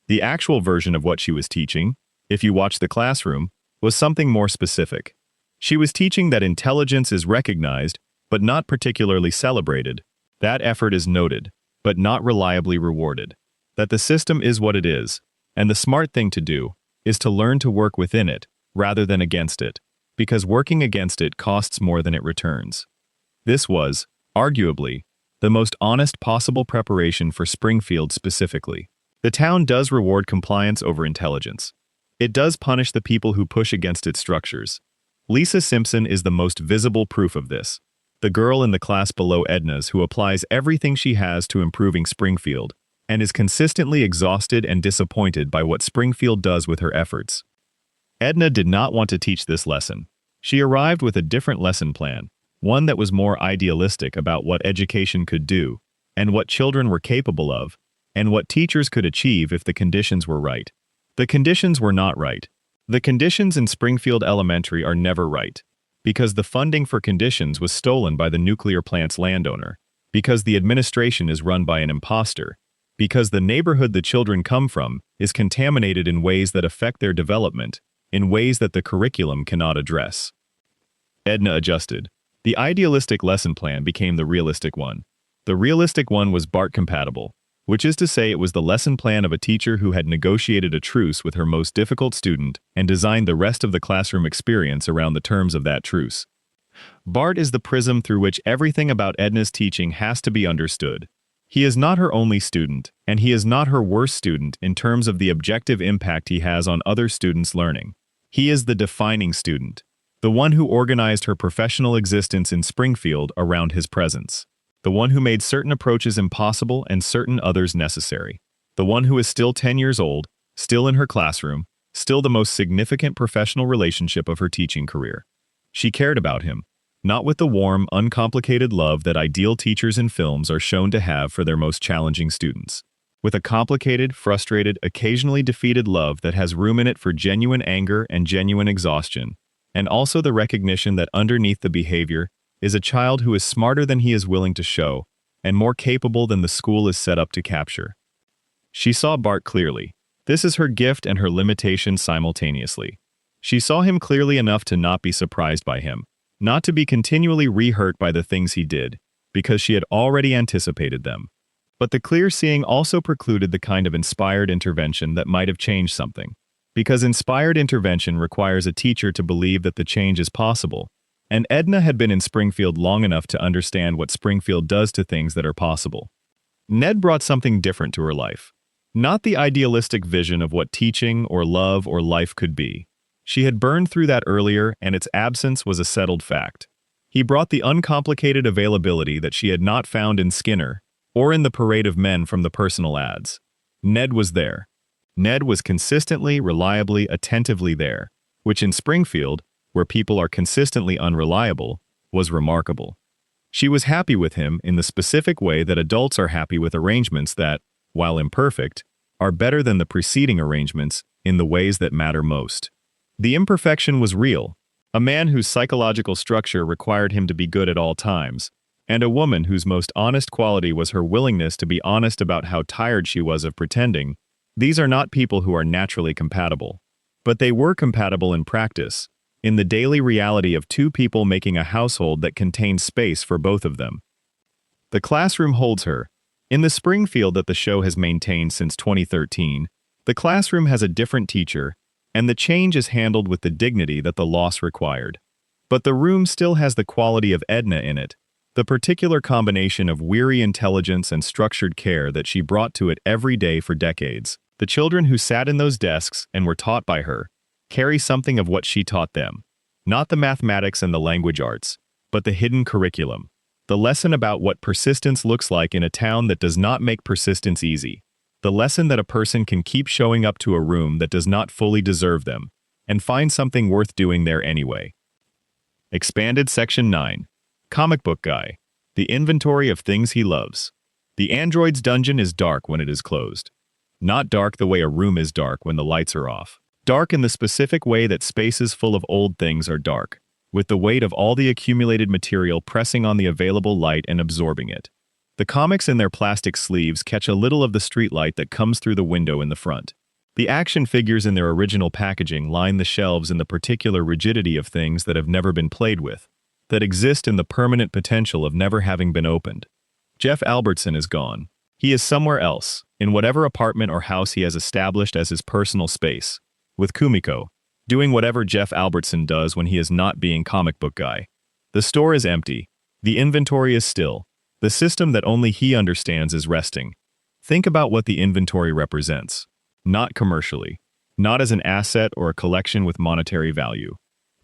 The actual version of what she was teaching, if you watch the classroom, was something more specific. She was teaching that intelligence is recognized, but not particularly celebrated, that effort is noted, but not reliably rewarded, that the system is what it is, and the smart thing to do is to learn to work within it rather than against it, because working against it costs more than it returns. This was, arguably, the most honest possible preparation for Springfield specifically. The town does reward compliance over intelligence. It does punish the people who push against its structures. Lisa Simpson is the most visible proof of this, the girl in the class below Edna's who applies everything she has to improving Springfield, and is consistently exhausted and disappointed by what Springfield does with her efforts. Edna did not want to teach this lesson. She arrived with a different lesson plan, one that was more idealistic about what education could do, and what children were capable of, and what teachers could achieve if the conditions were right. The conditions were not right. The conditions in Springfield Elementary are never right, because the funding for conditions was stolen by the nuclear plant's landowner, because the administration is run by an imposter, because the neighborhood the children come from is contaminated in ways that affect their development, in ways that the curriculum cannot address. Edna adjusted. The idealistic lesson plan became the realistic one. The realistic one was BART compatible, which is to say it was the lesson plan of a teacher who had negotiated a truce with her most difficult student and designed the rest of the classroom experience around the terms of that truce. BART is the prism through which everything about Edna's teaching has to be understood. He is not her only student, and he is not her worst student in terms of the objective impact he has on other students' learning. He is the defining student, the one who organized her professional existence in Springfield around his presence, the one who made certain approaches impossible and certain others necessary, the one who is still 10 years old, still in her classroom, still the most significant professional relationship of her teaching career. She cared about him, not with the warm, uncomplicated love that ideal teachers in films are shown to have for their most challenging students. With a complicated, frustrated, occasionally defeated love that has room in it for genuine anger and genuine exhaustion, and also the recognition that underneath the behavior is a child who is smarter than he is willing to show, and more capable than the school is set up to capture. She saw Bart clearly. This is her gift and her limitation simultaneously. She saw him clearly enough to not be surprised by him, not to be continually re-hurt by the things he did, because she had already anticipated them. But the clear seeing also precluded the kind of inspired intervention that might have changed something, because inspired intervention requires a teacher to believe that the change is possible, and Edna had been in Springfield long enough to understand what Springfield does to things that are possible. Ned brought something different to her life. Not the idealistic vision of what teaching or love or life could be. She had burned through that earlier, and its absence was a settled fact. He brought the uncomplicated availability that she had not found in Skinner, or in the parade of men from the personal ads. Ned was there. Ned was consistently, reliably, attentively there, which in Springfield, where people are consistently unreliable, was remarkable. She was happy with him in the specific way that adults are happy with arrangements that, while imperfect, are better than the preceding arrangements in the ways that matter most. The imperfection was real, a man whose psychological structure required him to be good at all times, and a woman whose most honest quality was her willingness to be honest about how tired she was of pretending. These are not people who are naturally compatible. But they were compatible in practice, in the daily reality of two people making a household that contains space for both of them. The classroom holds her. In the Springfield that the show has maintained since 2013, the classroom has a different teacher, and the change is handled with the dignity that the loss required. But the room still has the quality of Edna in it, the particular combination of weary intelligence and structured care that she brought to it every day for decades. The children who sat in those desks and were taught by her carry something of what she taught them. Not the mathematics and the language arts, but the hidden curriculum. The lesson about what persistence looks like in a town that does not make persistence easy. The lesson that a person can keep showing up to a room that does not fully deserve them, and find something worth doing there anyway. Expanded Section 9. Comic Book Guy. The inventory of things he loves. The android's dungeon is dark when it is closed. Not dark the way a room is dark when the lights are off. Dark in the specific way that spaces full of old things are dark, with the weight of all the accumulated material pressing on the available light and absorbing it. The comics in their plastic sleeves catch a little of the streetlight that comes through the window in the front. The action figures in their original packaging line the shelves in the particular rigidity of things that have never been played with, that exist in the permanent potential of never having been opened. Jeff Albertson is gone. He is somewhere else, in whatever apartment or house he has established as his personal space, with Kumiko, doing whatever Jeff Albertson does when he is not being comic book guy. The store is empty. The inventory is still. The system that only he understands is resting. Think about what the inventory represents. Not commercially. Not as an asset or a collection with monetary value.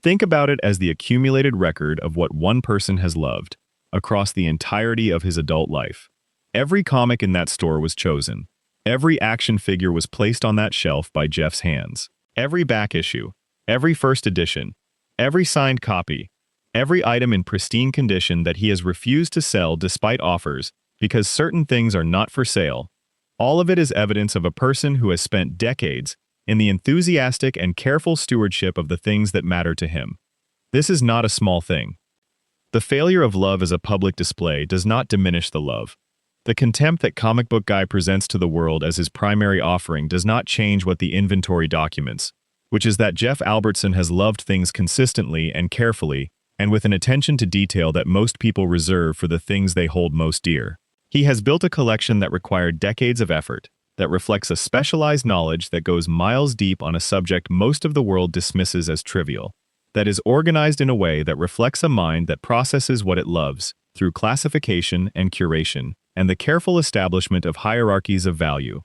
Think about it as the accumulated record of what one person has loved, across the entirety of his adult life. Every comic in that store was chosen. Every action figure was placed on that shelf by Jeff's hands. Every back issue, every first edition, every signed copy, every item in pristine condition that he has refused to sell despite offers because certain things are not for sale. All of it is evidence of a person who has spent decades in the enthusiastic and careful stewardship of the things that matter to him. This is not a small thing. The failure of love as a public display does not diminish the love. The contempt that Comic Book Guy presents to the world as his primary offering does not change what the inventory documents, which is that Jeff Albertson has loved things consistently and carefully, and with an attention to detail that most people reserve for the things they hold most dear. He has built a collection that required decades of effort, that reflects a specialized knowledge that goes miles deep on a subject most of the world dismisses as trivial, that is organized in a way that reflects a mind that processes what it loves, through classification and curation, and the careful establishment of hierarchies of value.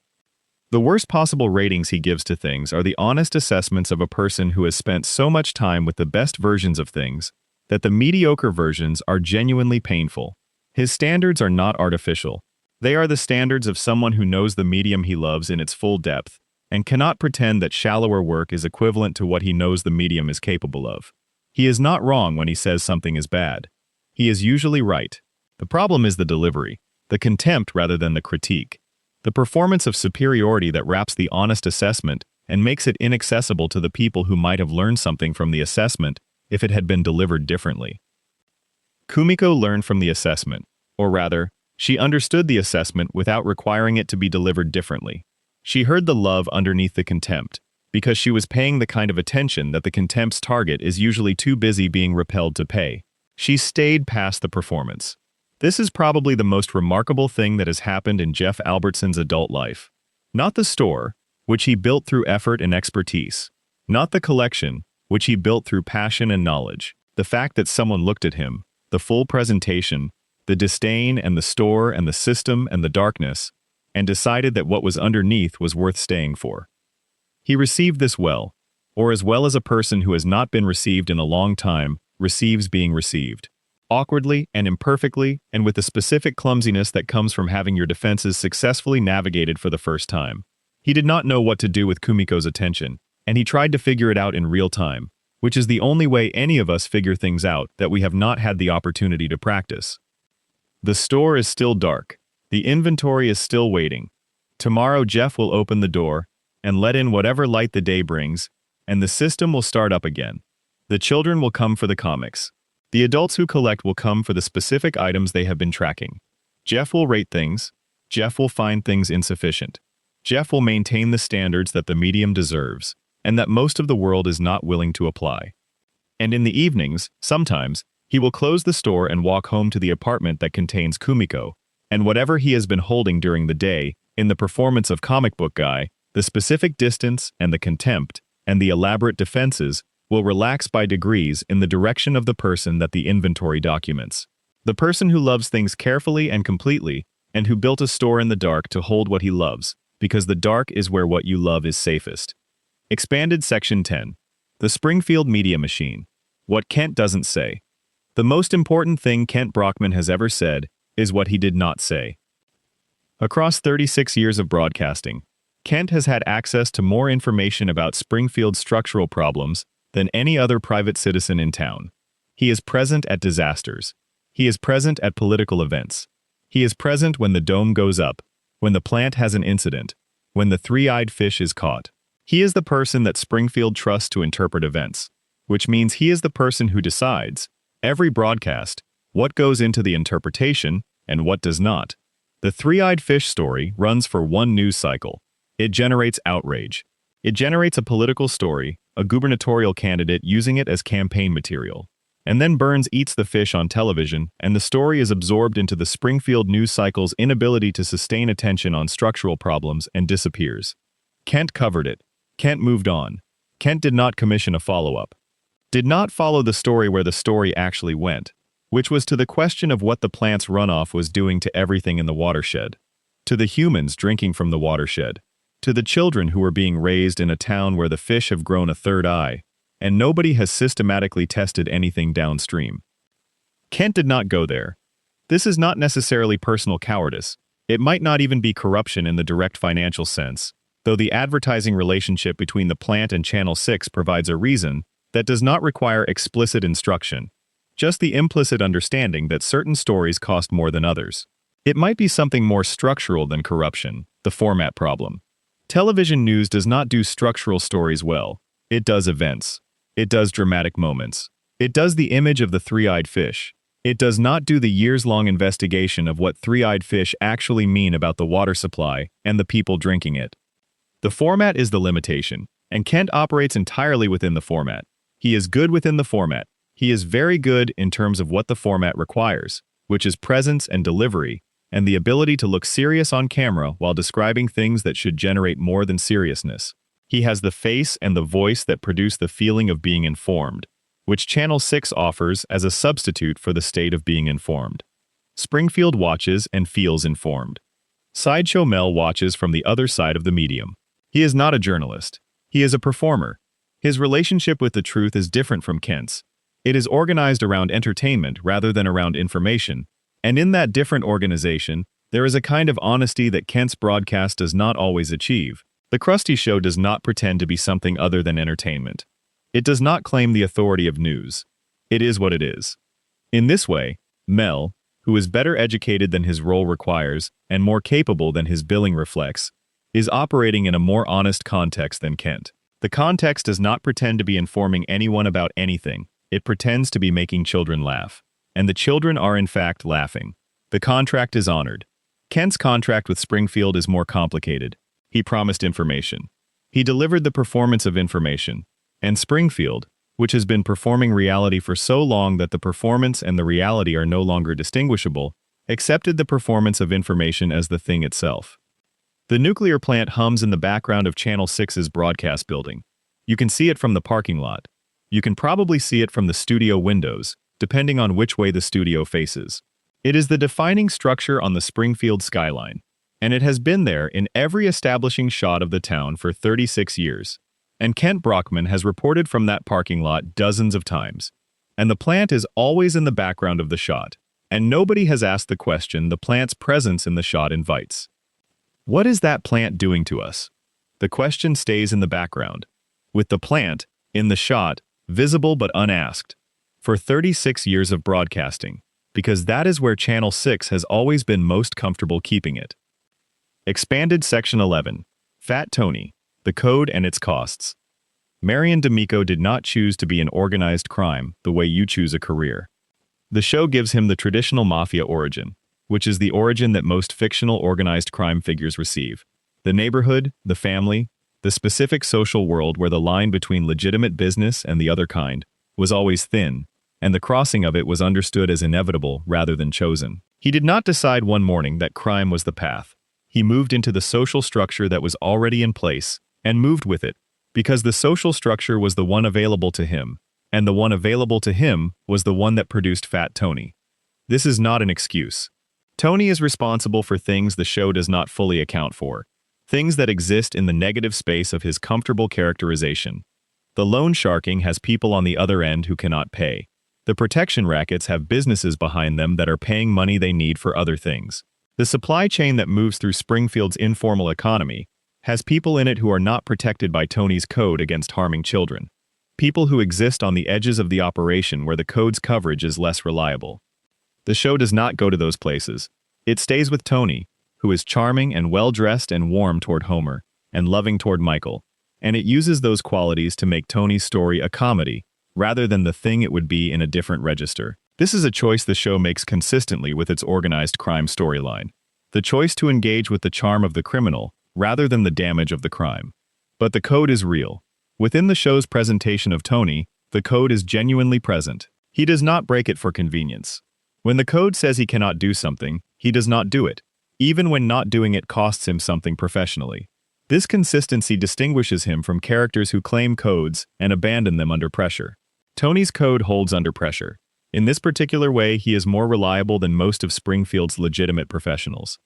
The worst possible ratings he gives to things are the honest assessments of a person who has spent so much time with the best versions of things, that the mediocre versions are genuinely painful. His standards are not artificial. They are the standards of someone who knows the medium he loves in its full depth, and cannot pretend that shallower work is equivalent to what he knows the medium is capable of. He is not wrong when he says something is bad. He is usually right. The problem is the delivery, the contempt rather than the critique, the performance of superiority that wraps the honest assessment and makes it inaccessible to the people who might have learned something from the assessment if it had been delivered differently. Kumiko learned from the assessment, or rather, she understood the assessment without requiring it to be delivered differently. She heard the love underneath the contempt, because she was paying the kind of attention that the contempt's target is usually too busy being repelled to pay. She stayed past the performance. This is probably the most remarkable thing that has happened in Jeff Albertson's adult life. Not the store, which he built through effort and expertise. Not the collection, which he built through passion and knowledge. The fact that someone looked at him, the full presentation, the disdain and the store and the system and the darkness, and decided that what was underneath was worth staying for. He received this well, or as well as a person who has not been received in a long time receives being received. Awkwardly and imperfectly, and with the specific clumsiness that comes from having your defenses successfully navigated for the first time. He did not know what to do with Kumiko's attention, and he tried to figure it out in real time, which is the only way any of us figure things out that we have not had the opportunity to practice. The store is still dark. The inventory is still waiting. Tomorrow Jeff will open the door and let in whatever light the day brings, and the system will start up again. The children will come for the comics. The adults who collect will come for the specific items they have been tracking. Jeff will rate things. Jeff will find things insufficient. Jeff will maintain the standards that the medium deserves, and that most of the world is not willing to apply. And in the evenings, sometimes, he will close the store and walk home to the apartment that contains Kumiko, and whatever he has been holding during the day, in the performance of Comic Book Guy, the specific distance and the contempt, and the elaborate defenses, will relax by degrees in the direction of the person that the inventory documents. The person who loves things carefully and completely, and who built a store in the dark to hold what he loves, because the dark is where what you love is safest. Expanded Section 10. The Springfield Media Machine. What Kent doesn't say. The most important thing Kent Brockman has ever said is what he did not say. Across 36 years of broadcasting, Kent has had access to more information about Springfield's structural problems than any other private citizen in town. He is present at disasters. He is present at political events. He is present when the dome goes up, when the plant has an incident, when the three-eyed fish is caught. He is the person that Springfield trusts to interpret events, which means he is the person who decides, every broadcast, what goes into the interpretation and what does not. The three-eyed fish story runs for one news cycle. It generates outrage. It generates a political story, a gubernatorial candidate using it as campaign material. And then Burns eats the fish on television, and the story is absorbed into the Springfield news cycle's inability to sustain attention on structural problems and disappears. Kent covered it. Kent moved on. Kent did not commission a follow-up. Did not follow the story where the story actually went, which was to the question of what the plant's runoff was doing to everything in the watershed, to the humans drinking from the watershed, to the children who were being raised in a town where the fish have grown a third eye, and nobody has systematically tested anything downstream. Kent did not go there. This is not necessarily personal cowardice. It might not even be corruption in the direct financial sense, though the advertising relationship between the plant and Channel 6 provides a reason that does not require explicit instruction, just the implicit understanding that certain stories cost more than others. It might be something more structural than corruption, the format problem. Television news does not do structural stories well. It does events. It does dramatic moments. It does the image of the three-eyed fish. It does not do the years-long investigation of what three-eyed fish actually mean about the water supply and the people drinking it. The format is the limitation, and Kent operates entirely within the format. He is good within the format. He is very good in terms of what the format requires, which is presence and delivery, and the ability to look serious on camera while describing things that should generate more than seriousness. He has the face and the voice that produce the feeling of being informed, which Channel 6 offers as a substitute for the state of being informed. Springfield watches and feels informed. Sideshow Mel watches from the other side of the medium. He is not a journalist. He is a performer. His relationship with the truth is different from Kent's. It is organized around entertainment rather than around information, and in that different organization, there is a kind of honesty that Kent's broadcast does not always achieve. The Krusty Show does not pretend to be something other than entertainment. It does not claim the authority of news. It is what it is. In this way, Mel, who is better educated than his role requires and more capable than his billing reflects, is operating in a more honest context than Kent. The context does not pretend to be informing anyone about anything. It pretends to be making children laugh. And the children are in fact laughing. The contract is honored. Kent's contract with Springfield is more complicated. He promised information. He delivered the performance of information. And Springfield, which has been performing reality for so long that the performance and the reality are no longer distinguishable, accepted the performance of information as the thing itself. The nuclear plant hums in the background of Channel 6's broadcast building. You can see it from the parking lot. You can probably see it from the studio windows, depending on which way the studio faces. It is the defining structure on the Springfield skyline, and it has been there in every establishing shot of the town for 36 years. And Kent Brockman has reported from that parking lot dozens of times. And the plant is always in the background of the shot, and nobody has asked the question the plant's presence in the shot invites. What is that plant doing to us? The question stays in the background, with the plant, in the shot, visible but unasked, for 36 years of broadcasting, because that is where Channel 6 has always been most comfortable keeping it. Expanded Section 11. Fat Tony. The Code and Its Costs. Marion D'Amico did not choose to be in organized crime the way you choose a career. The show gives him the traditional mafia origin, which is the origin that most fictional organized crime figures receive. The neighborhood, the family, the specific social world where the line between legitimate business and the other kind was always thin, and the crossing of it was understood as inevitable rather than chosen. He did not decide one morning that crime was the path. He moved into the social structure that was already in place, and moved with it, because the social structure was the one available to him, and the one available to him was the one that produced Fat Tony. This is not an excuse. Tony is responsible for things the show does not fully account for, things that exist in the negative space of his comfortable characterization. The loan sharking has people on the other end who cannot pay. The protection rackets have businesses behind them that are paying money they need for other things. The supply chain that moves through Springfield's informal economy has people in it who are not protected by Tony's code against harming children. People who exist on the edges of the operation where the code's coverage is less reliable. The show does not go to those places. It stays with Tony, who is charming and well-dressed and warm toward Homer, and loving toward Michael, and it uses those qualities to make Tony's story a comedy, rather than the thing it would be in a different register. This is a choice the show makes consistently with its organized crime storyline. The choice to engage with the charm of the criminal, rather than the damage of the crime. But the code is real. Within the show's presentation of Tony, the code is genuinely present. He does not break it for convenience. When the code says he cannot do something, he does not do it, even when not doing it costs him something professionally. This consistency distinguishes him from characters who claim codes and abandon them under pressure. Tony's code holds under pressure. In this particular way, he is more reliable than most of Springfield's legitimate professionals.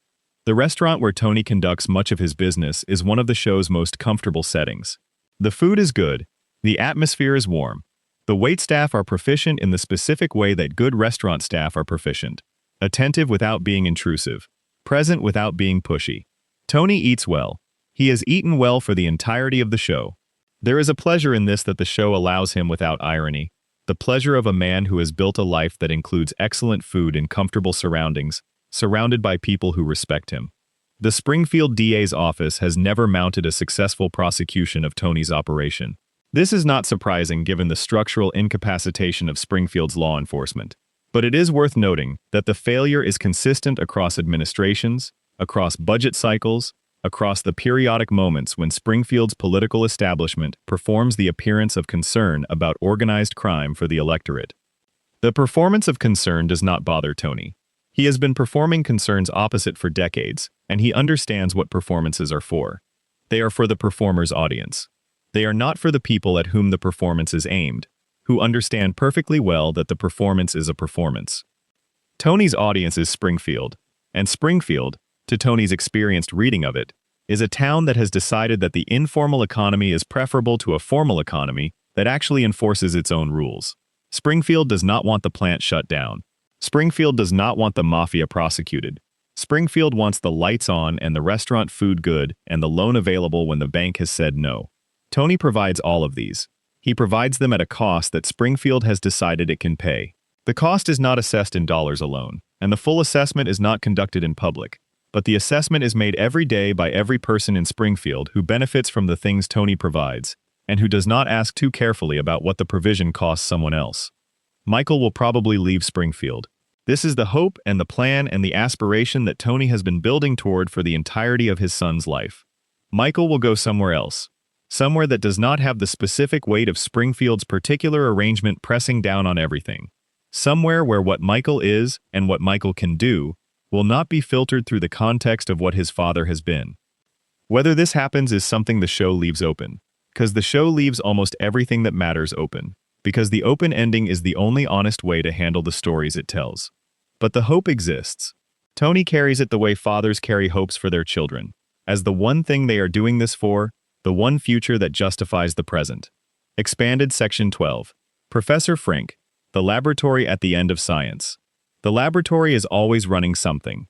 The restaurant where Tony conducts much of his business is one of the show's most comfortable settings. The food is good. The atmosphere is warm. The waitstaff are proficient in the specific way that good restaurant staff are proficient. Attentive without being intrusive. present without being pushy. Tony eats well. He has eaten well for the entirety of the show. There is a pleasure in this that the show allows him without irony, the pleasure of a man who has built a life that includes excellent food in comfortable surroundings, surrounded by people who respect him. The Springfield DA's office has never mounted a successful prosecution of Tony's operation. This is not surprising given the structural incapacitation of Springfield's law enforcement. But it is worth noting that the failure is consistent across administrations, across budget cycles, across the periodic moments when Springfield's political establishment performs the appearance of concern about organized crime for the electorate. The performance of concern does not bother Tony. He has been performing concerns opposite for decades, and he understands what performances are for. They are for the performer's audience. They are not for the people at whom the performance is aimed, who understand perfectly well that the performance is a performance. Tony's audience is Springfield, and Springfield, to Tony's experienced reading of it, is a town that has decided that the informal economy is preferable to a formal economy that actually enforces its own rules. Springfield does not want the plant shut down. Springfield does not want the mafia prosecuted. Springfield wants the lights on and the restaurant food good and the loan available when the bank has said no. Tony provides all of these. He provides them at a cost that Springfield has decided it can pay. The cost is not assessed in dollars alone, and the full assessment is not conducted in public, but the assessment is made every day by every person in Springfield who benefits from the things Tony provides, and who does not ask too carefully about what the provision costs someone else. Michael will probably leave Springfield. This is the hope and the plan and the aspiration that Tony has been building toward for the entirety of his son's life. Michael will go somewhere else. Somewhere that does not have the specific weight of Springfield's particular arrangement pressing down on everything. Somewhere where what Michael is and what Michael can do will not be filtered through the context of what his father has been. Whether this happens is something the show leaves open, because the show leaves almost everything that matters open, because the open ending is the only honest way to handle the stories it tells. But the hope exists. Tony carries it the way fathers carry hopes for their children, as the one thing they are doing this for, the one future that justifies the present. Expanded Section 12. Professor Frink, the laboratory at the end of science. The laboratory is always running something.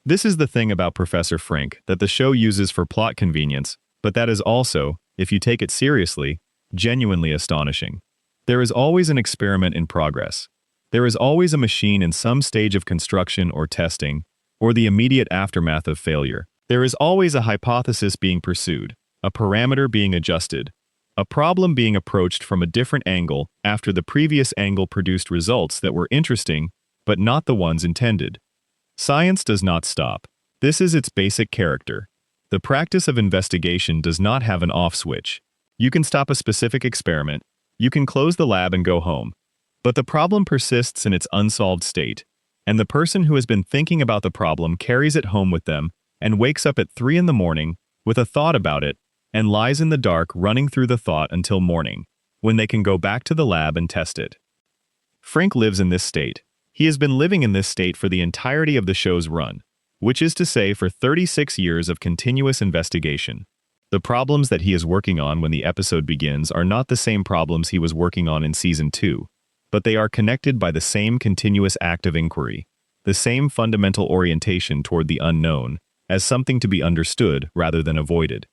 This is the thing about Professor Frink that the show uses for plot convenience, but that is also, if you take it seriously, genuinely astonishing. There is always an experiment in progress. There is always a machine in some stage of construction or testing, or the immediate aftermath of failure. There is always a hypothesis being pursued, a parameter being adjusted, a problem being approached from a different angle after the previous angle produced results that were interesting, but not the ones intended. Science does not stop. This is its basic character. The practice of investigation does not have an off switch. You can stop a specific experiment, you can close the lab and go home. But the problem persists in its unsolved state, and the person who has been thinking about the problem carries it home with them and wakes up at 3 in the morning with a thought about it and lies in the dark running through the thought until morning, when they can go back to the lab and test it. Frink lives in this state. He has been living in this state for the entirety of the show's run, which is to say for 36 years of continuous investigation. The problems that he is working on when the episode begins are not the same problems he was working on in Season 2, but they are connected by the same continuous act of inquiry, the same fundamental orientation toward the unknown, as something to be understood rather than avoided.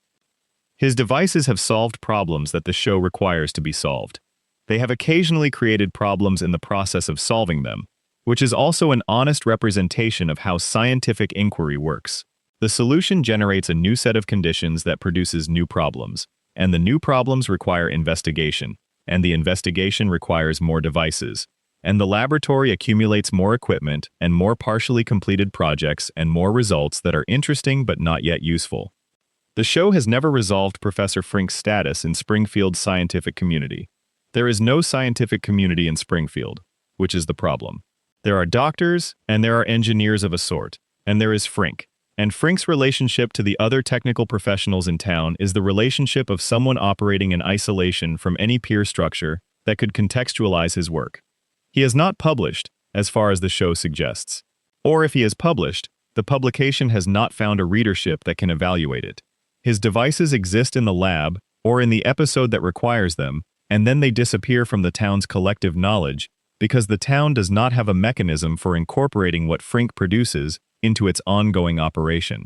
His devices have solved problems that the show requires to be solved. They have occasionally created problems in the process of solving them, which is also an honest representation of how scientific inquiry works. The solution generates a new set of conditions that produces new problems, and the new problems require investigation, and the investigation requires more devices, and the laboratory accumulates more equipment and more partially completed projects and more results that are interesting but not yet useful. The show has never resolved Professor Frink's status in Springfield's scientific community. There is no scientific community in Springfield, which is the problem. There are doctors, and there are engineers of a sort, and there is Frink. And Frink's relationship to the other technical professionals in town is the relationship of someone operating in isolation from any peer structure that could contextualize his work. He has not published, as far as the show suggests. Or if he has published, the publication has not found a readership that can evaluate it. His devices exist in the lab, or in the episode that requires them, and then they disappear from the town's collective knowledge because the town does not have a mechanism for incorporating what Frink produces into its ongoing operation.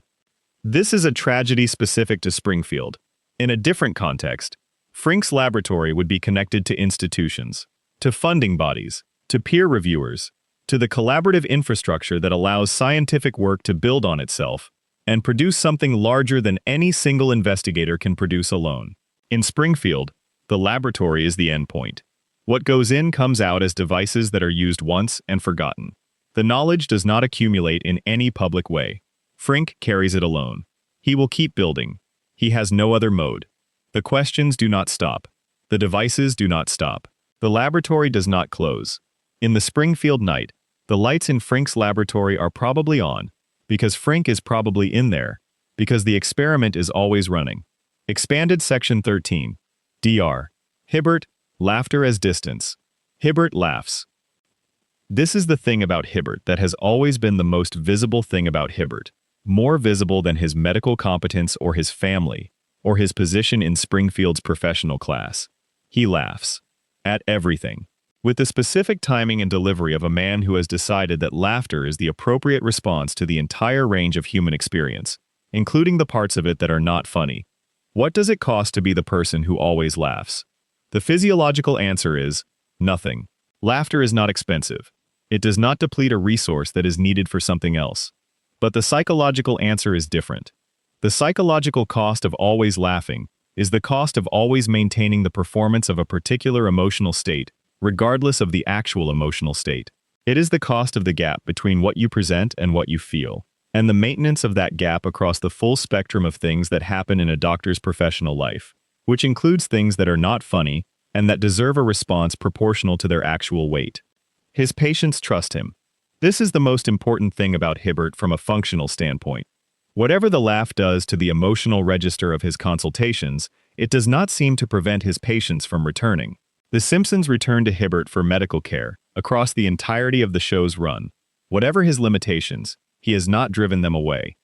This is a tragedy specific to Springfield. In a different context, Frink's laboratory would be connected to institutions, to funding bodies, to peer reviewers, to the collaborative infrastructure that allows scientific work to build on itself and produce something larger than any single investigator can produce alone. In Springfield, the laboratory is the endpoint. What goes in comes out as devices that are used once and forgotten. The knowledge does not accumulate in any public way. Frink carries it alone. He will keep building. He has no other mode. The questions do not stop. The devices do not stop. The laboratory does not close. In the Springfield night, the lights in Frink's laboratory are probably on, because Frink is probably in there, because the experiment is always running. Expanded Section 13. Dr. Hibbert, laughter as distance. Hibbert laughs. This is the thing about Hibbert that has always been the most visible thing about Hibbert, more visible than his medical competence or his family, or his position in Springfield's professional class. He laughs. At everything. With the specific timing and delivery of a man who has decided that laughter is the appropriate response to the entire range of human experience, including the parts of it that are not funny. What does it cost to be the person who always laughs? The physiological answer is nothing. Laughter is not expensive. It does not deplete a resource that is needed for something else. But the psychological answer is different. The psychological cost of always laughing is the cost of always maintaining the performance of a particular emotional state, regardless of the actual emotional state. It is the cost of the gap between what you present and what you feel, and the maintenance of that gap across the full spectrum of things that happen in a doctor's professional life, which includes things that are not funny and that deserve a response proportional to their actual weight. His patients trust him. This is the most important thing about Hibbert from a functional standpoint. Whatever the laugh does to the emotional register of his consultations, it does not seem to prevent his patients from returning. The Simpsons return to Hibbert for medical care across the entirety of the show's run. Whatever his limitations, he has not driven them away.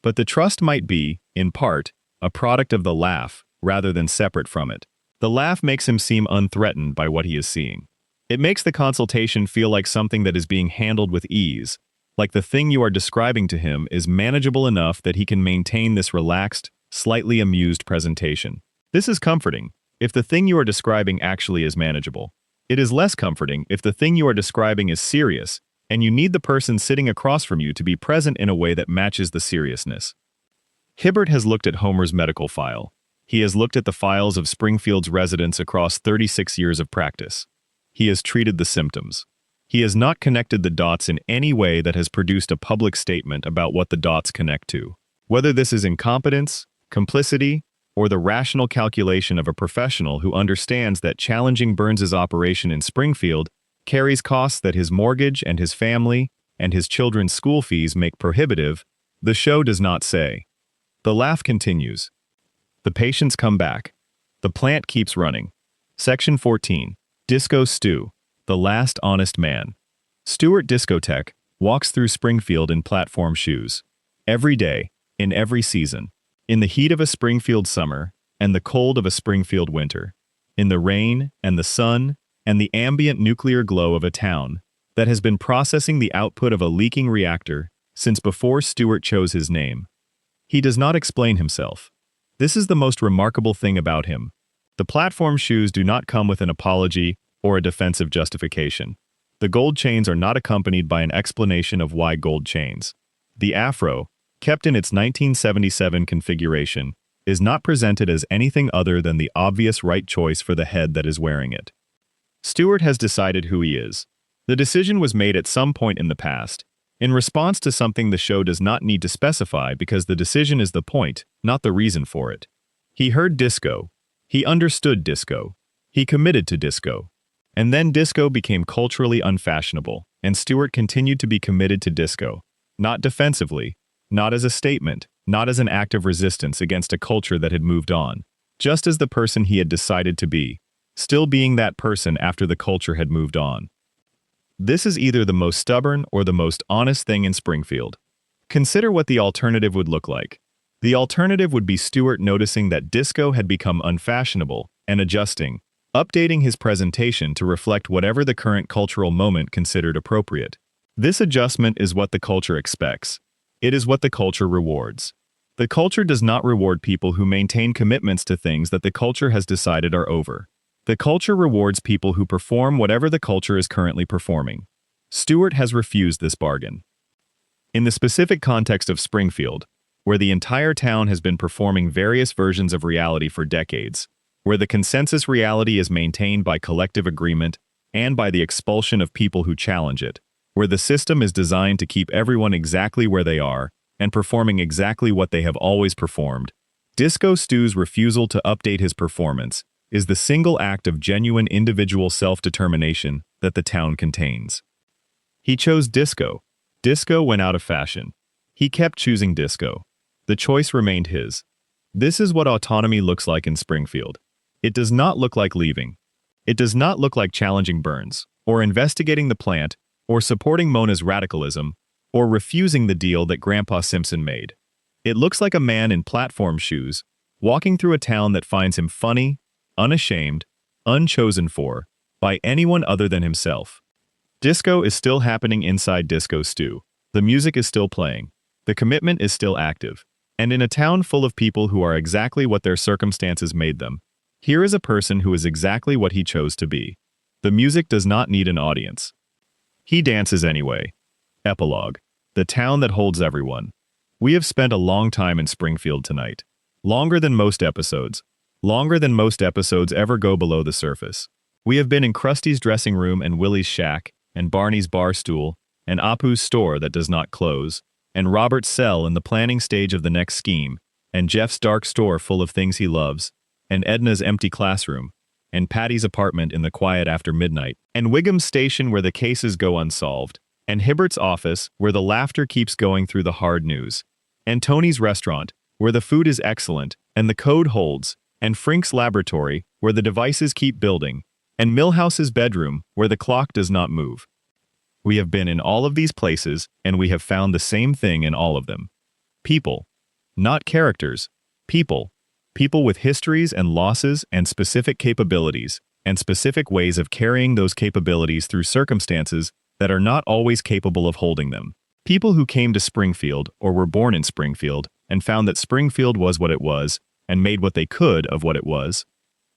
But the trust might be, in part, a product of the laugh rather than separate from it. The laugh makes him seem unthreatened by what he is seeing. It makes the consultation feel like something that is being handled with ease, like the thing you are describing to him is manageable enough that he can maintain this relaxed, slightly amused presentation. This is comforting, if the thing you are describing actually is manageable. It is less comforting if the thing you are describing is serious, and you need the person sitting across from you to be present in a way that matches the seriousness. Hibbert has looked at Homer's medical file. He has looked at the files of Springfield's residents across 36 years of practice. He has treated the symptoms. He has not connected the dots in any way that has produced a public statement about what the dots connect to. Whether this is incompetence, complicity, or the rational calculation of a professional who understands that challenging Burns's operation in Springfield carries costs that his mortgage and his family and his children's school fees make prohibitive, the show does not say. The laugh continues. The patients come back. The plant keeps running. Section 14. Disco Stu, the last honest man. Stuart Discotheque walks through Springfield in platform shoes. Every day, in every season. In the heat of a Springfield summer and the cold of a Springfield winter. In the rain and the sun and the ambient nuclear glow of a town that has been processing the output of a leaking reactor since before Stuart chose his name. He does not explain himself. This is the most remarkable thing about him. The platform shoes do not come with an apology or a defensive justification. The gold chains are not accompanied by an explanation of why gold chains. The afro, kept in its 1977 configuration, is not presented as anything other than the obvious right choice for the head that is wearing it. Stuart has decided who he is. The decision was made at some point in the past, in response to something the show does not need to specify because the decision is the point, not the reason for it. He heard disco. He understood disco. He committed to disco. And then disco became culturally unfashionable, and Stuart continued to be committed to disco. Not defensively, not as a statement, not as an act of resistance against a culture that had moved on, just as the person he had decided to be, still being that person after the culture had moved on. This is either the most stubborn or the most honest thing in Springfield. Consider what the alternative would look like. The alternative would be Stuart noticing that disco had become unfashionable and adjusting, updating his presentation to reflect whatever the current cultural moment considered appropriate. This adjustment is what the culture expects. It is what the culture rewards. The culture does not reward people who maintain commitments to things that the culture has decided are over. The culture rewards people who perform whatever the culture is currently performing. Stewart has refused this bargain. In the specific context of Springfield, where the entire town has been performing various versions of reality for decades, where the consensus reality is maintained by collective agreement and by the expulsion of people who challenge it, where the system is designed to keep everyone exactly where they are and performing exactly what they have always performed, Disco Stew's refusal to update his performance is the single act of genuine individual self-determination that the town contains. He chose disco. Disco went out of fashion. He kept choosing disco. The choice remained his. This is what autonomy looks like in Springfield. It does not look like leaving. It does not look like challenging Burns, or investigating the plant, or supporting Mona's radicalism, or refusing the deal that Grandpa Simpson made. It looks like a man in platform shoes, walking through a town that finds him funny, unashamed, unchosen for, by anyone other than himself. Disco is still happening inside Disco Stew. The music is still playing. The commitment is still active. And in a town full of people who are exactly what their circumstances made them, here is a person who is exactly what he chose to be. The music does not need an audience. He dances anyway. Epilogue. The town that holds everyone. We have spent a long time in Springfield tonight. Longer than most episodes. Longer than most episodes ever go below the surface. We have been in Krusty's dressing room and Willie's shack, and Barney's bar stool, and Apu's store that does not close, and Robert's cell in the planning stage of the next scheme, and Jeff's dark store full of things he loves, and Edna's empty classroom, and Patty's apartment in the quiet after midnight, and Wiggum's station where the cases go unsolved, and Hibbert's office where the laughter keeps going through the hard news, and Tony's restaurant where the food is excellent and the code holds, and Frink's laboratory where the devices keep building, and Milhouse's bedroom where the clock does not move. We have been in all of these places, and we have found the same thing in all of them. People. Not characters. People. People with histories and losses and specific capabilities, and specific ways of carrying those capabilities through circumstances that are not always capable of holding them. People who came to Springfield or were born in Springfield and found that Springfield was what it was and made what they could of what it was.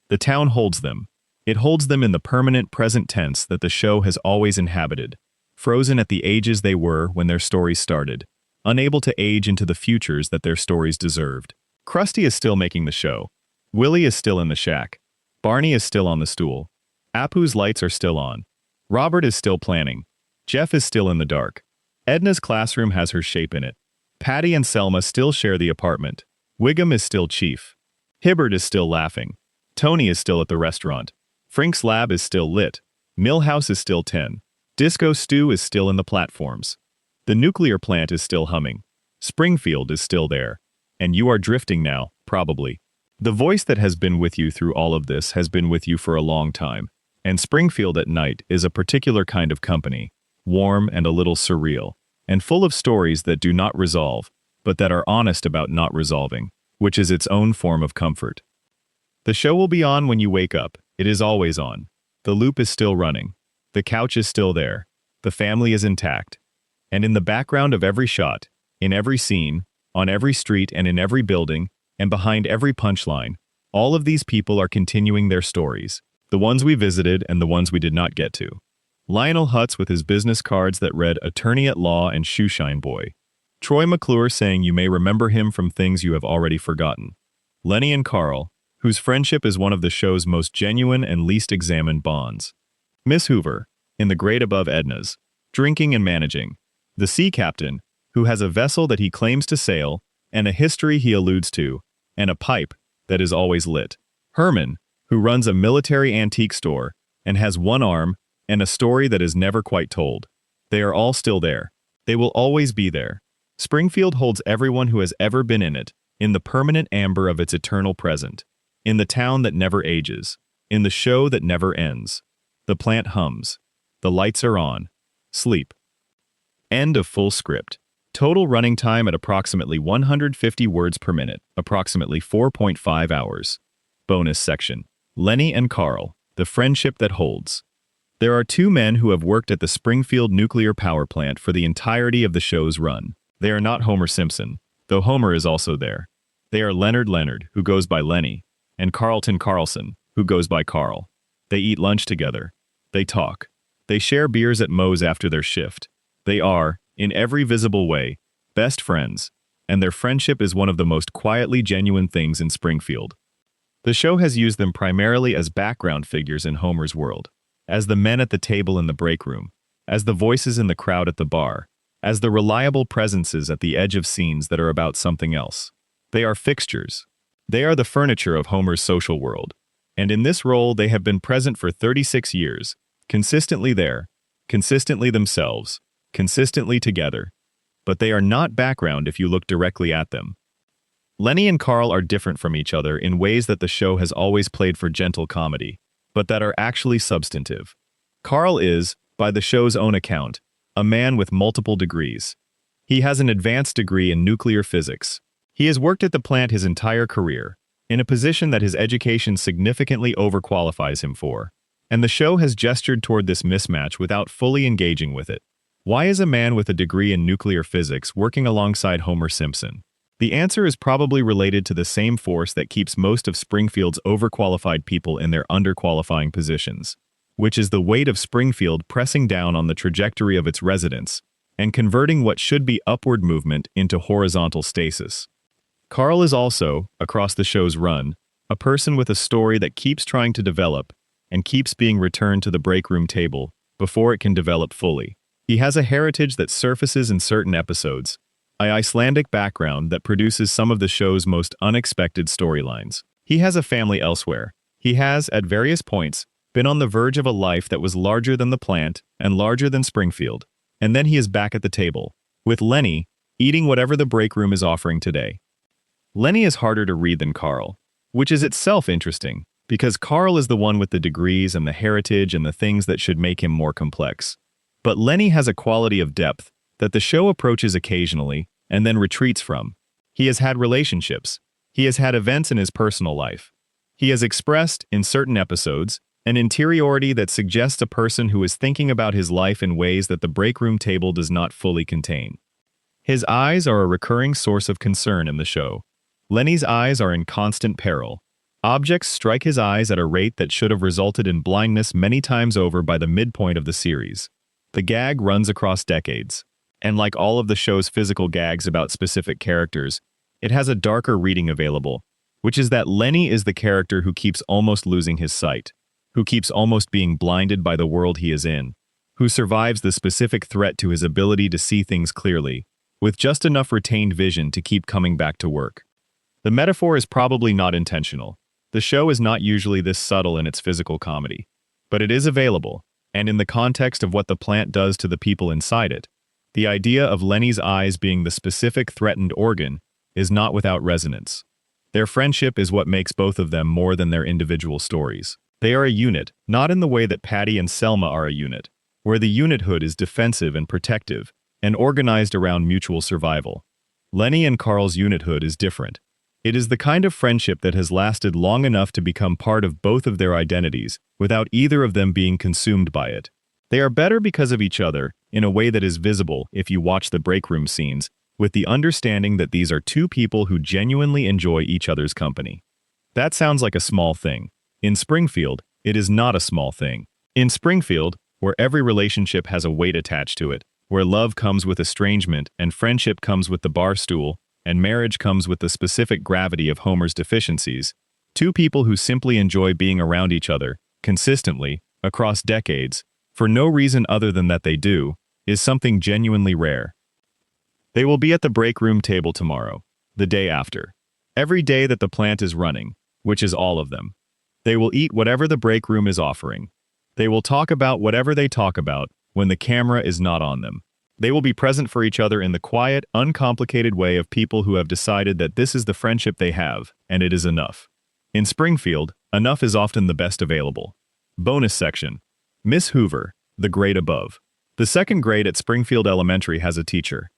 The town holds them. It holds them in the permanent present tense that the show has always inhabited, frozen at the ages they were when their stories started, unable to age into the futures that their stories deserved. Krusty is still making the show. Willie is still in the shack. Barney is still on the stool. Apu's lights are still on. Robert is still planning. Jeff is still in the dark. Edna's classroom has her shape in it. Patty and Selma still share the apartment. Wiggum is still chief. Hibbert is still laughing. Tony is still at the restaurant. Frink's lab is still lit. Milhouse is still 10. Disco Stew is still in the platforms. The nuclear plant is still humming. Springfield is still there. And you are drifting now, probably. The voice that has been with you through all of this has been with you for a long time. And Springfield at night is a particular kind of company, warm and a little surreal, and full of stories that do not resolve, but that are honest about not resolving, which is its own form of comfort. The show will be on when you wake up. It is always on. The loop is still running. The couch is still there. The family is intact. And in the background of every shot, in every scene, on every street and in every building, and behind every punchline, all of these people are continuing their stories, the ones we visited and the ones we did not get to. Lionel Hutz with his business cards that read Attorney at Law and Shoeshine Boy. Troy McClure saying you may remember him from things you have already forgotten. Lenny and Carl, whose friendship is one of the show's most genuine and least examined bonds. Miss Hoover, in the grade above Edna's, drinking and managing. The sea captain, who has a vessel that he claims to sail, and a history he alludes to, and a pipe that is always lit. Herman, who runs a military antique store, and has one arm, and a story that is never quite told. They are all still there. They will always be there. Springfield holds everyone who has ever been in it, in the permanent amber of its eternal present, in the town that never ages, in the show that never ends. The plant hums. The lights are on. Sleep. End of full script. Total running time at approximately 150 words per minute, approximately 4.5 hours. Bonus section. Lenny and Carl, the friendship that holds. There are two men who have worked at the Springfield nuclear power plant for the entirety of the show's run. They are not Homer Simpson, though Homer is also there. They are Leonard, who goes by Lenny, and Carlson, who goes by Carl. They eat lunch together. They talk. They share beers at Moe's after their shift. They are, in every visible way, best friends, and their friendship is one of the most quietly genuine things in Springfield. The show has used them primarily as background figures in Homer's world, as the men at the table in the break room, as the voices in the crowd at the bar, as the reliable presences at the edge of scenes that are about something else. They are fixtures. They are the furniture of Homer's social world, and in this role they have been present for 36 years, consistently there, consistently themselves, consistently together. But they are not background if you look directly at them. Lenny and Carl are different from each other in ways that the show has always played for gentle comedy, but that are actually substantive. Carl is, by the show's own account, a man with multiple degrees. He has an advanced degree in nuclear physics. He has worked at the plant his entire career, in a position that his education significantly overqualifies him for, and the show has gestured toward this mismatch without fully engaging with it. Why is a man with a degree in nuclear physics working alongside Homer Simpson? The answer is probably related to the same force that keeps most of Springfield's overqualified people in their underqualifying positions, which is the weight of Springfield pressing down on the trajectory of its residents and converting what should be upward movement into horizontal stasis. Carl is also, across the show's run, a person with a story that keeps trying to develop and keeps being returned to the break room table before it can develop fully. He has a heritage that surfaces in certain episodes, an Icelandic background that produces some of the show's most unexpected storylines. He has a family elsewhere. He has, at various points, been on the verge of a life that was larger than the plant and larger than Springfield. And then he is back at the table, with Lenny, eating whatever the break room is offering today. Lenny is harder to read than Carl, which is itself interesting, because Carl is the one with the degrees and the heritage and the things that should make him more complex. But Lenny has a quality of depth that the show approaches occasionally and then retreats from. He has had relationships. He has had events in his personal life. He has expressed, in certain episodes, an interiority that suggests a person who is thinking about his life in ways that the break room table does not fully contain. His eyes are a recurring source of concern in the show. Lenny's eyes are in constant peril. Objects strike his eyes at a rate that should have resulted in blindness many times over by the midpoint of the series. The gag runs across decades, and like all of the show's physical gags about specific characters, it has a darker reading available, which is that Lenny is the character who keeps almost losing his sight, who keeps almost being blinded by the world he is in, who survives the specific threat to his ability to see things clearly, with just enough retained vision to keep coming back to work. The metaphor is probably not intentional. The show is not usually this subtle in its physical comedy, but it is available, and in the context of what the plant does to the people inside it, the idea of Lenny's eyes being the specific threatened organ is not without resonance. Their friendship is what makes both of them more than their individual stories. They are a unit, not in the way that Patty and Selma are a unit, where the unithood is defensive and protective, and organized around mutual survival. Lenny and Carl's unithood is different. It is the kind of friendship that has lasted long enough to become part of both of their identities, without either of them being consumed by it. They are better because of each other, in a way that is visible if you watch the break room scenes, with the understanding that these are two people who genuinely enjoy each other's company. That sounds like a small thing. In Springfield, it is not a small thing. In Springfield, where every relationship has a weight attached to it, where love comes with estrangement and friendship comes with the bar stool, and marriage comes with the specific gravity of Homer's deficiencies, two people who simply enjoy being around each other, consistently, across decades, for no reason other than that they do, is something genuinely rare. They will be at the break room table tomorrow, the day after. Every day that the plant is running, which is all of them. They will eat whatever the break room is offering. They will talk about whatever they talk about when the camera is not on them. They will be present for each other in the quiet, uncomplicated way of people who have decided that this is the friendship they have, and it is enough. In Springfield, enough is often the best available. Bonus section. Miss Hoover, the grade above. The second grade at Springfield Elementary has a teacher.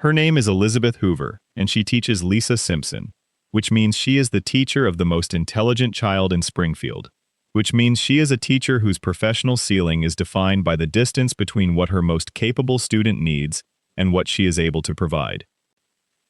Her name is Elizabeth Hoover, and she teaches Lisa Simpson, which means she is the teacher of the most intelligent child in Springfield, which means she is a teacher whose professional ceiling is defined by the distance between what her most capable student needs and what she is able to provide.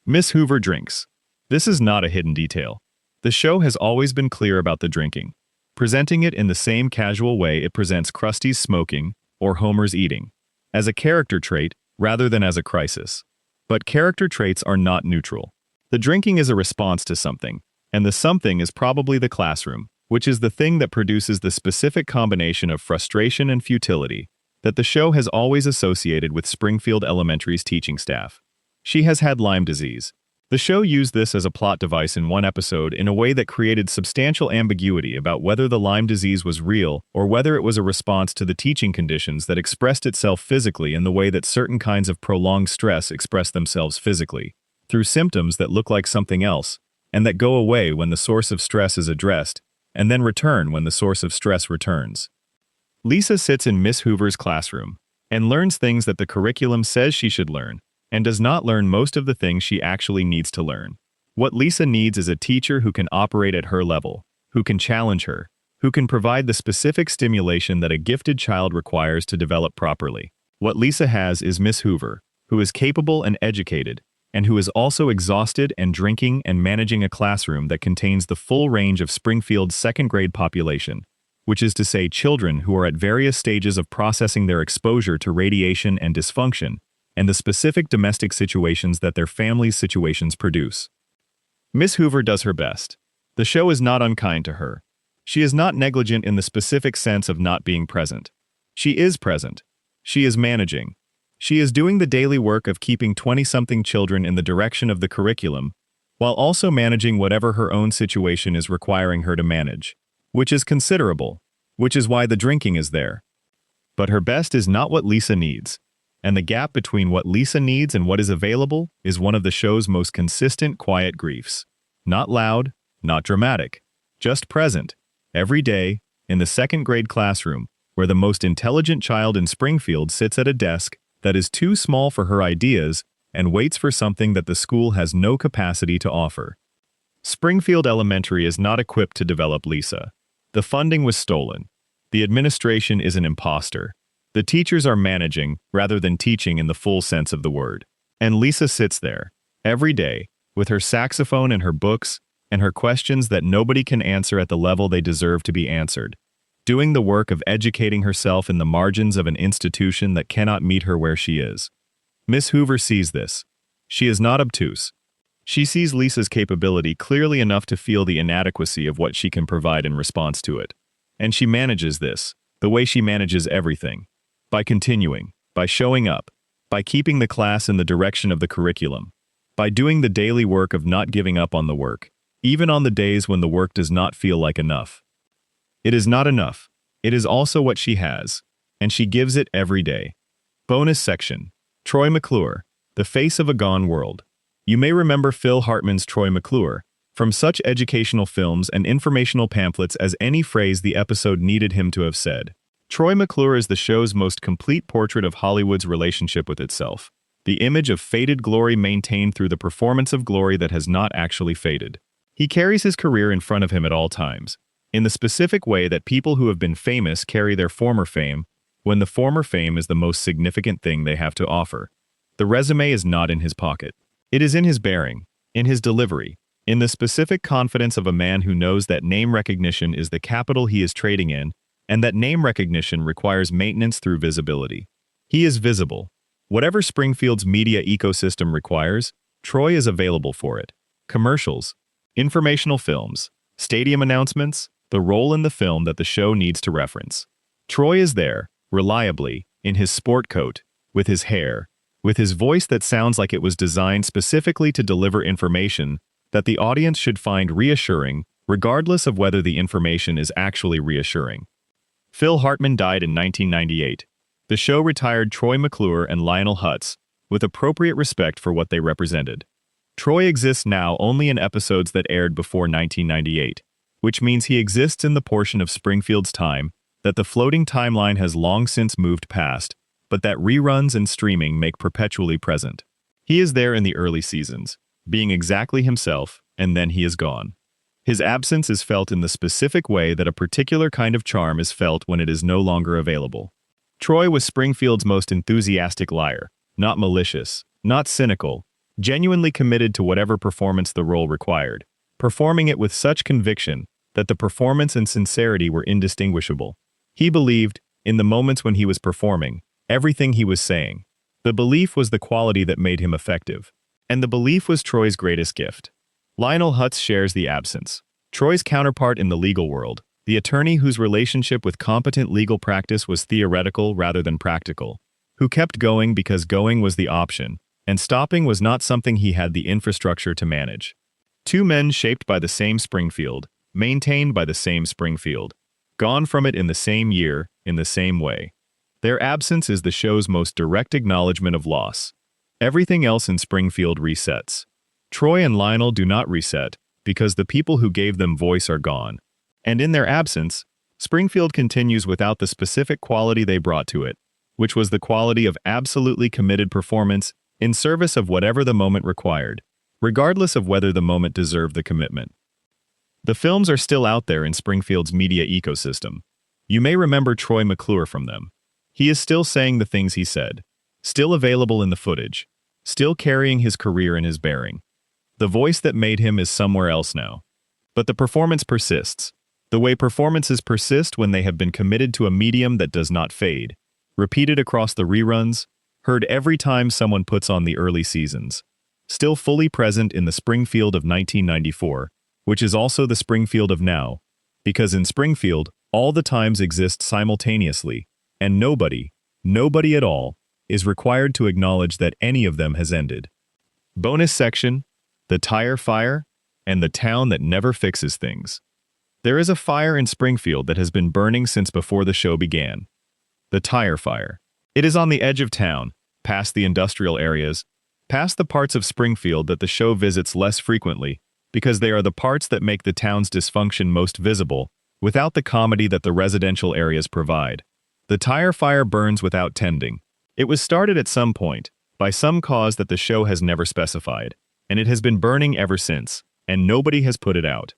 Miss Hoover drinks. This is not a hidden detail. The show has always been clear about the drinking, presenting it in the same casual way it presents Krusty's smoking or Homer's eating, as a character trait rather than as a crisis. But character traits are not neutral. The drinking is a response to something, and the something is probably the classroom, which is the thing that produces the specific combination of frustration and futility that the show has always associated with Springfield Elementary's teaching staff. She has had Lyme disease. The show used this as a plot device in one episode in a way that created substantial ambiguity about whether the Lyme disease was real or whether it was a response to the teaching conditions that expressed itself physically in the way that certain kinds of prolonged stress express themselves physically, through symptoms that look like something else, and that go away when the source of stress is addressed, and then return when the source of stress returns. Lisa sits in Miss Hoover's classroom and learns things that the curriculum says she should learn, and does not learn most of the things she actually needs to learn. What Lisa needs is a teacher who can operate at her level, who can challenge her, who can provide the specific stimulation that a gifted child requires to develop properly. What Lisa has is Miss Hoover, who is capable and educated, and who is also exhausted and drinking and managing a classroom that contains the full range of Springfield's second-grade population, which is to say children who are at various stages of processing their exposure to radiation and dysfunction, and the specific domestic situations that their family's situations produce. Miss Hoover does her best. The show is not unkind to her. She is not negligent in the specific sense of not being present. She is present. She is managing. She is doing the daily work of keeping 20-something children in the direction of the curriculum, while also managing whatever her own situation is requiring her to manage, which is considerable, which is why the drinking is there. But her best is not what Lisa needs. And the gap between what Lisa needs and what is available is one of the show's most consistent quiet griefs. Not loud, not dramatic, just present, every day, in the second-grade classroom, where the most intelligent child in Springfield sits at a desk that is too small for her ideas and waits for something that the school has no capacity to offer. Springfield Elementary is not equipped to develop Lisa. The funding was stolen. The administration is an imposter. The teachers are managing rather than teaching in the full sense of the word. And Lisa sits there, every day, with her saxophone and her books, and her questions that nobody can answer at the level they deserve to be answered, doing the work of educating herself in the margins of an institution that cannot meet her where she is. Miss Hoover sees this. She is not obtuse. She sees Lisa's capability clearly enough to feel the inadequacy of what she can provide in response to it. And she manages this, the way she manages everything. By continuing, by showing up, by keeping the class in the direction of the curriculum, by doing the daily work of not giving up on the work, even on the days when the work does not feel like enough. It is not enough. It is also what she has, and she gives it every day. Bonus section. Troy McClure, the face of a gone world. You may remember Phil Hartman's Troy McClure from such educational films and informational pamphlets as any phrase the episode needed him to have said. Troy McClure is the show's most complete portrait of Hollywood's relationship with itself, the image of faded glory maintained through the performance of glory that has not actually faded. He carries his career in front of him at all times, in the specific way that people who have been famous carry their former fame, when the former fame is the most significant thing they have to offer. The resume is not in his pocket. It is in his bearing, in his delivery, in the specific confidence of a man who knows that name recognition is the capital he is trading in, and that name recognition requires maintenance through visibility. He is visible. Whatever Springfield's media ecosystem requires, Troy is available for it. Commercials, informational films, stadium announcements, the role in the film that the show needs to reference. Troy is there, reliably, in his sport coat, with his hair, with his voice that sounds like it was designed specifically to deliver information that the audience should find reassuring, regardless of whether the information is actually reassuring. Phil Hartman died in 1998. The show retired Troy McClure and Lionel Hutz, with appropriate respect for what they represented. Troy exists now only in episodes that aired before 1998, which means he exists in the portion of Springfield's time that the floating timeline has long since moved past, but that reruns and streaming make perpetually present. He is there in the early seasons, being exactly himself, and then he is gone. His absence is felt in the specific way that a particular kind of charm is felt when it is no longer available. Troy was Springfield's most enthusiastic liar, not malicious, not cynical, genuinely committed to whatever performance the role required, performing it with such conviction that the performance and sincerity were indistinguishable. He believed, in the moments when he was performing, everything he was saying. The belief was the quality that made him effective. And the belief was Troy's greatest gift. Lionel Hutz shares the absence. Troy's counterpart in the legal world, the attorney whose relationship with competent legal practice was theoretical rather than practical, who kept going because going was the option, and stopping was not something he had the infrastructure to manage. Two men shaped by the same Springfield, maintained by the same Springfield, gone from it in the same year, in the same way. Their absence is the show's most direct acknowledgement of loss. Everything else in Springfield resets. Troy and Lionel do not reset, because the people who gave them voice are gone. And in their absence, Springfield continues without the specific quality they brought to it, which was the quality of absolutely committed performance in service of whatever the moment required, regardless of whether the moment deserved the commitment. The films are still out there in Springfield's media ecosystem. You may remember Troy McClure from them. He is still saying the things he said, still available in the footage, still carrying his career in his bearing. The voice that made him is somewhere else now. But the performance persists, the way performances persist when they have been committed to a medium that does not fade, repeated across the reruns, heard every time someone puts on the early seasons, still fully present in the Springfield of 1994, which is also the Springfield of now, because in Springfield, all the times exist simultaneously, and nobody at all, is required to acknowledge that any of them has ended. Bonus section: the tire fire, and the town that never fixes things. There is a fire in Springfield that has been burning since before the show began. The tire fire. It is on the edge of town, past the industrial areas, past the parts of Springfield that the show visits less frequently, because they are the parts that make the town's dysfunction most visible, without the comedy that the residential areas provide. The tire fire burns without tending. It was started at some point, by some cause that the show has never specified, and it has been burning ever since, and nobody has put it out.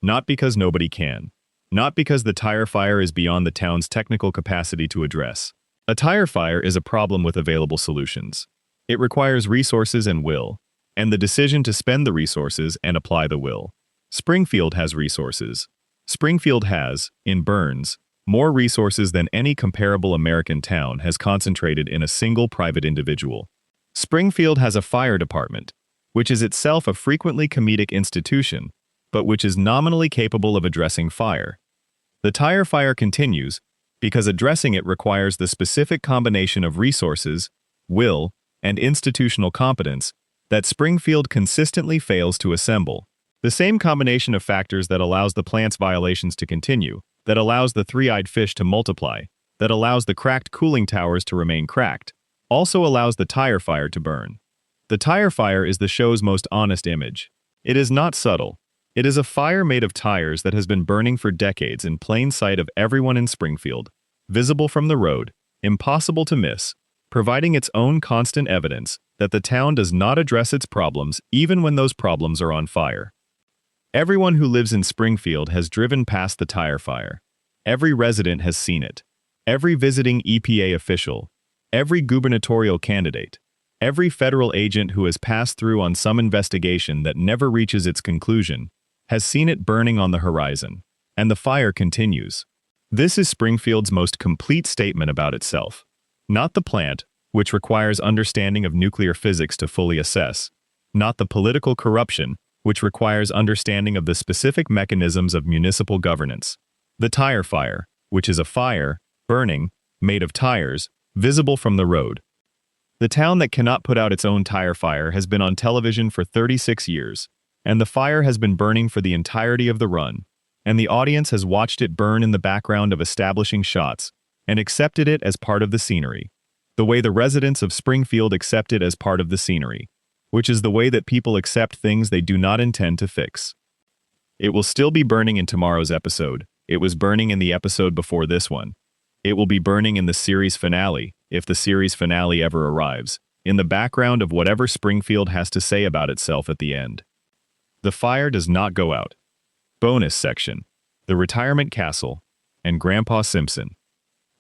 Not because nobody can. Not because the tire fire is beyond the town's technical capacity to address. A tire fire is a problem with available solutions. It requires resources and will, and the decision to spend the resources and apply the will. Springfield has resources. Springfield has, in burns, more resources than any comparable American town has concentrated in a single private individual. Springfield has a fire department, which is itself a frequently comedic institution, but which is nominally capable of addressing fire. The tire fire continues because addressing it requires the specific combination of resources, will, and institutional competence that Springfield consistently fails to assemble. The same combination of factors that allows the plant's violations to continue, that allows the three-eyed fish to multiply, that allows the cracked cooling towers to remain cracked, also allows the tire fire to burn. The tire fire is the show's most honest image. It is not subtle. It is a fire made of tires that has been burning for decades in plain sight of everyone in Springfield, visible from the road, impossible to miss, providing its own constant evidence that the town does not address its problems even when those problems are on fire. Everyone who lives in Springfield has driven past the tire fire. Every resident has seen it. Every visiting EPA official, every gubernatorial candidate, every federal agent who has passed through on some investigation that never reaches its conclusion, has seen it burning on the horizon, and the fire continues. This is Springfield's most complete statement about itself. Not the plant, which requires understanding of nuclear physics to fully assess. Not the political corruption, which requires understanding of the specific mechanisms of municipal governance. The tire fire, which is a fire, burning, made of tires, visible from the road. The town that cannot put out its own tire fire has been on television for 36 years, and the fire has been burning for the entirety of the run, and the audience has watched it burn in the background of establishing shots, and accepted it as part of the scenery, the way the residents of Springfield accept it as part of the scenery, which is the way that people accept things they do not intend to fix. It will still be burning in tomorrow's episode. It was burning in the episode before this one. It will be burning in the series finale, if the series finale ever arrives, in the background of whatever Springfield has to say about itself at the end. The fire does not go out. Bonus section: the retirement castle, and Grandpa Simpson.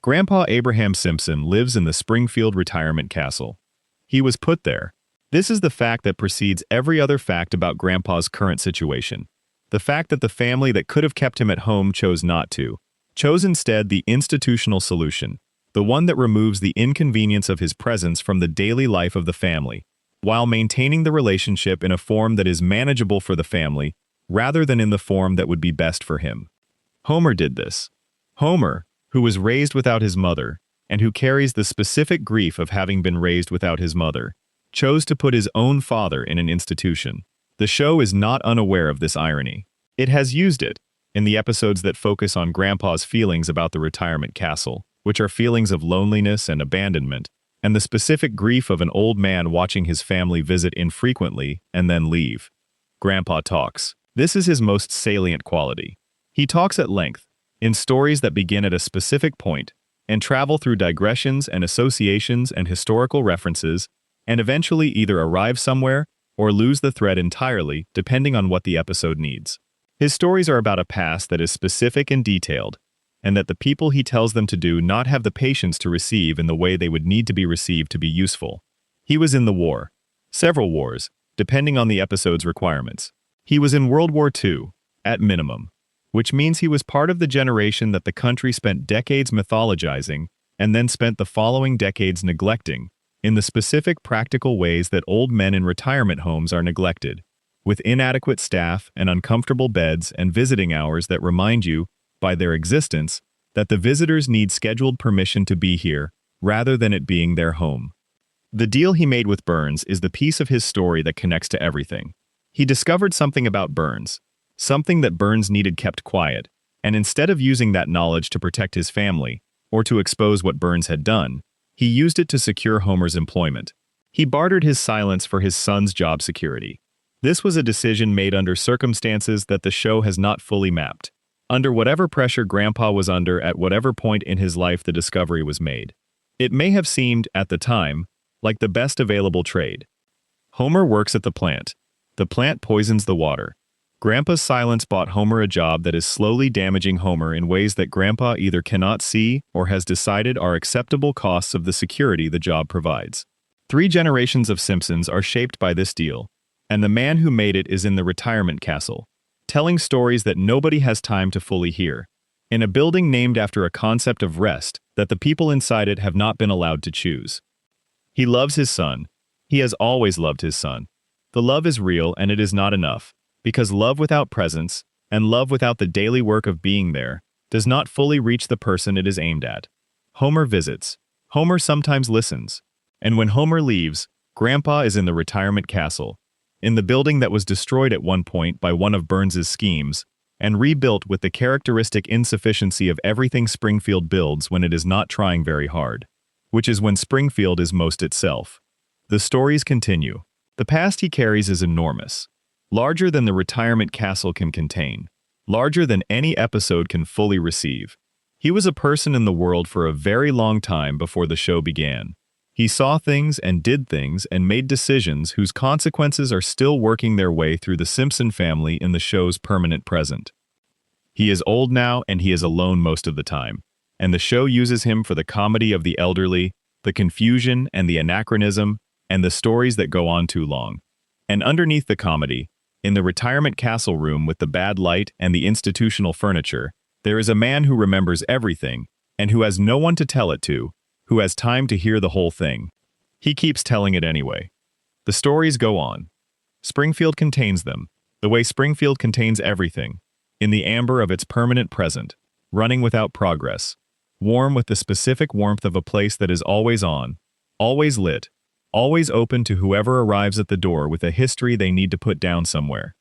Grandpa Abraham Simpson lives in the Springfield retirement castle. He was put there. This is the fact that precedes every other fact about Grandpa's current situation. The fact that the family that could have kept him at home chose not to, chose instead the institutional solution, the one that removes the inconvenience of his presence from the daily life of the family, while maintaining the relationship in a form that is manageable for the family, rather than in the form that would be best for him. Homer did this. Homer, who was raised without his mother, and who carries the specific grief of having been raised without his mother, chose to put his own father in an institution. The show is not unaware of this irony. It has used it in the episodes that focus on Grandpa's feelings about the retirement castle, which are feelings of loneliness and abandonment, and the specific grief of an old man watching his family visit infrequently and then leave. Grandpa talks. This is his most salient quality. He talks at length, in stories that begin at a specific point, and travel through digressions and associations and historical references, and eventually either arrive somewhere or lose the thread entirely, depending on what the episode needs. His stories are about a past that is specific and detailed, and that the people he tells them to do not have the patience to receive in the way they would need to be received to be useful. He was in the war. Several wars, depending on the episode's requirements. He was in World War II, at minimum, which means he was part of the generation that the country spent decades mythologizing and then spent the following decades neglecting, in the specific practical ways that old men in retirement homes are neglected, with inadequate staff and uncomfortable beds and visiting hours that remind you, by their existence, that the visitors need scheduled permission to be here, rather than it being their home. The deal he made with Burns is the piece of his story that connects to everything. He discovered something about Burns, something that Burns needed kept quiet, and instead of using that knowledge to protect his family, or to expose what Burns had done, he used it to secure Homer's employment. He bartered his silence for his son's job security. This was a decision made under circumstances that the show has not fully mapped, under whatever pressure Grandpa was under at whatever point in his life the discovery was made. It may have seemed, at the time, like the best available trade. Homer works at the plant. The plant poisons the water. Grandpa's silence bought Homer a job that is slowly damaging Homer in ways that Grandpa either cannot see or has decided are acceptable costs of the security the job provides. 3 generations of Simpsons are shaped by this deal, and the man who made it is in the retirement castle, telling stories that nobody has time to fully hear, in a building named after a concept of rest that the people inside it have not been allowed to choose. He loves his son. He has always loved his son. The love is real and it is not enough, because love without presence, and love without the daily work of being there, does not fully reach the person it is aimed at. Homer visits. Homer sometimes listens. And when Homer leaves, Grandpa is in the retirement castle, in the building that was destroyed at one point by one of Burns's schemes, and rebuilt with the characteristic insufficiency of everything Springfield builds when it is not trying very hard, which is when Springfield is most itself. The stories continue. The past he carries is enormous, larger than the retirement castle can contain, larger than any episode can fully receive. He was a person in the world for a very long time before the show began. He saw things and did things and made decisions whose consequences are still working their way through the Simpson family in the show's permanent present. He is old now and he is alone most of the time, and the show uses him for the comedy of the elderly, the confusion and the anachronism, and the stories that go on too long. And underneath the comedy, in the retirement castle room with the bad light and the institutional furniture, there is a man who remembers everything, and who has no one to tell it to, who has time to hear the whole thing. He keeps telling it anyway. The stories go on. Springfield contains them, the way Springfield contains everything, in the amber of its permanent present, running without progress, warm with the specific warmth of a place that is always on, always lit, always open to whoever arrives at the door with a history they need to put down somewhere.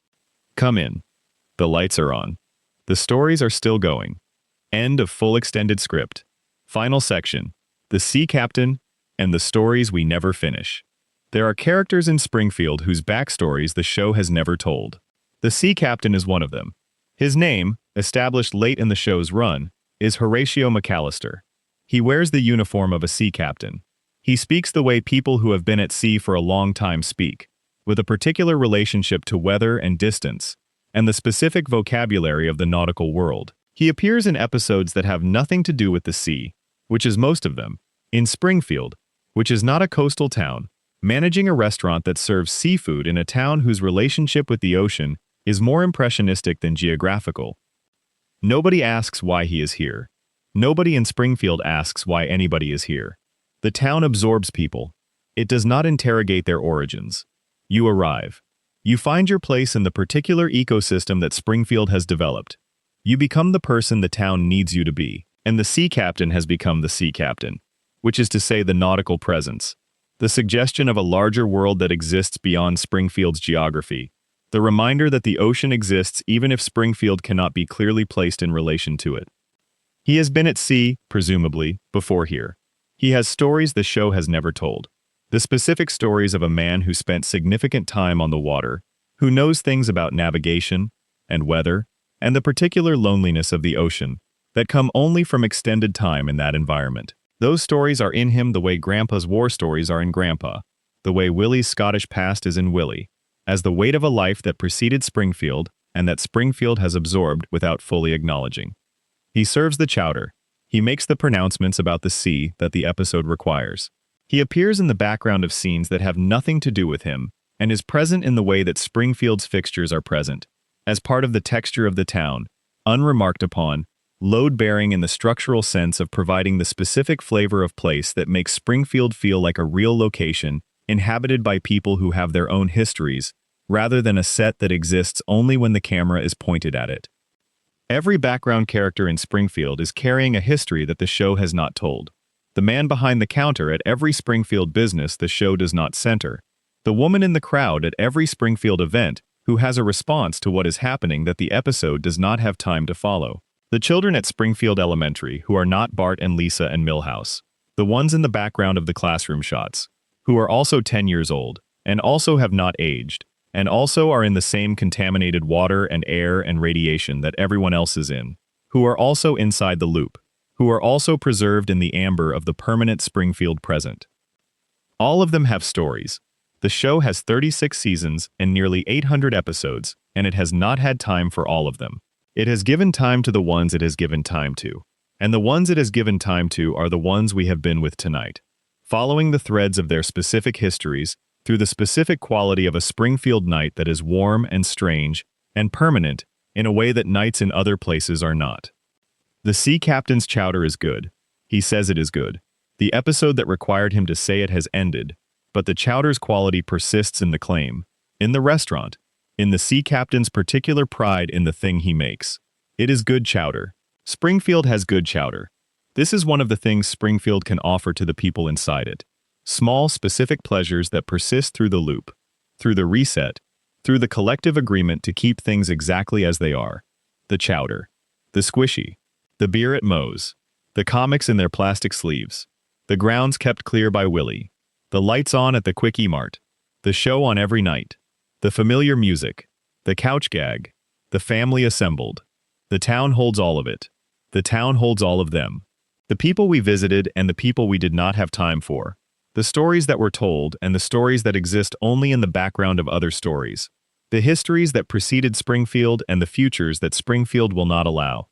Come in. The lights are on. The stories are still going. End of full extended script. Final section. The Sea Captain and the stories we never finish. There are characters in Springfield whose backstories the show has never told. The Sea Captain is one of them. His name, established late in the show's run, is Horatio McAllister. He wears the uniform of a sea captain. He speaks the way people who have been at sea for a long time speak, with a particular relationship to weather and distance, and the specific vocabulary of the nautical world. He appears in episodes that have nothing to do with the sea, which is most of them, in Springfield, which is not a coastal town, Managing a restaurant that serves seafood in a town whose relationship with the ocean is more impressionistic than geographical. Nobody asks why he is here. Nobody in Springfield asks why anybody is here. The town absorbs people. It does not interrogate their origins. You arrive. You find your place in the particular ecosystem that Springfield has developed. You become the person the town needs you to be, and the sea captain has become the sea captain, which is to say the nautical presence, the suggestion of a larger world that exists beyond Springfield's geography, the reminder that the ocean exists even if Springfield cannot be clearly placed in relation to it. He has been at sea, presumably, before here. He has stories the show has never told. The specific stories of a man who spent significant time on the water, who knows things about navigation and weather, and the particular loneliness of the ocean that come only from extended time in that environment. Those stories are in him the way Grandpa's war stories are in Grandpa, the way Willie's Scottish past is in Willie, as the weight of a life that preceded Springfield and that Springfield has absorbed without fully acknowledging. He serves the chowder. He makes the pronouncements about the sea that the episode requires. He appears in the background of scenes that have nothing to do with him and is present in the way that Springfield's fixtures are present, as part of the texture of the town, unremarked upon, load-bearing in the structural sense of providing the specific flavor of place that makes Springfield feel like a real location inhabited by people who have their own histories, rather than a set that exists only when the camera is pointed at it. Every background character in Springfield is carrying a history that the show has not told. The man behind the counter at every Springfield business the show does not center. The woman in the crowd at every Springfield event who has a response to what is happening that the episode does not have time to follow. The children at Springfield Elementary who are not Bart and Lisa and Milhouse. The ones in the background of the classroom shots, who are also 10 years old, and also have not aged, and also are in the same contaminated water and air and radiation that everyone else is in, who are also inside the loop, who are also preserved in the amber of the permanent Springfield present. All of them have stories. The show has 36 seasons and nearly 800 episodes, and it has not had time for all of them. It has given time to the ones it has given time to, and the ones it has given time to are the ones we have been with tonight, following the threads of their specific histories through the specific quality of a Springfield night that is warm and strange and permanent in a way that nights in other places are not. The sea captain's chowder is good. He says it is good. The episode that required him to say it has ended, but the chowder's quality persists in the claim, in the restaurant, in the sea captain's particular pride in the thing he makes. It is good chowder. Springfield has good chowder. This is one of the things Springfield can offer to the people inside it. Small, specific pleasures that persist through the loop, through the reset, through the collective agreement to keep things exactly as they are. The chowder. The squishy. The beer at Moe's. The comics in their plastic sleeves. The grounds kept clear by Willie. The lights on at the Quickie Mart. The show on every night. The familiar music. The couch gag. The family assembled. The town holds all of it. The town holds all of them. The people we visited and the people we did not have time for. The stories that were told and the stories that exist only in the background of other stories. The histories that preceded Springfield and the futures that Springfield will not allow.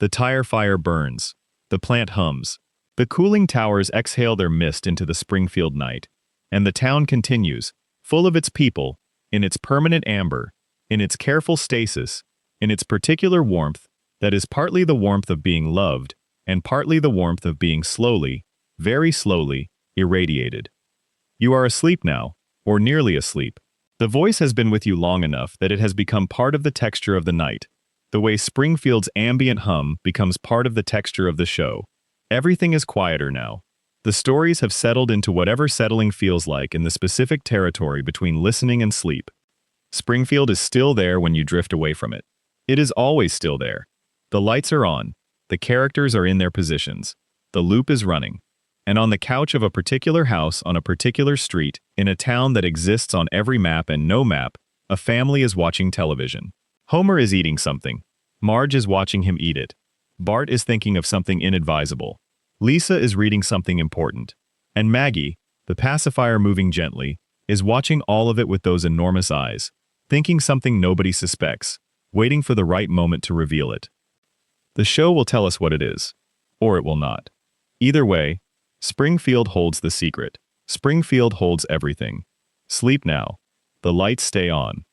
The tire fire burns. The plant hums. The cooling towers exhale their mist into the Springfield night. And the town continues, full of its people, in its permanent amber, in its careful stasis, in its particular warmth, that is partly the warmth of being loved, and partly the warmth of being slowly, very slowly, irradiated. You are asleep now, or nearly asleep. The voice has been with you long enough that it has become part of the texture of the night, the way Springfield's ambient hum becomes part of the texture of the show. Everything is quieter now. The stories have settled into whatever settling feels like in the specific territory between listening and sleep. Springfield is still there when you drift away from it. It is always still there. The lights are on. The characters are in their positions. The loop is running. And on the couch of a particular house on a particular street, in a town that exists on every map and no map, a family is watching television. Homer is eating something. Marge is watching him eat it. Bart is thinking of something inadvisable. Lisa is reading something important. And Maggie, the pacifier moving gently, is watching all of it with those enormous eyes, thinking something nobody suspects, waiting for the right moment to reveal it. The show will tell us what it is, or it will not. Either way, Springfield holds the secret. Springfield holds everything. Sleep now. The lights stay on.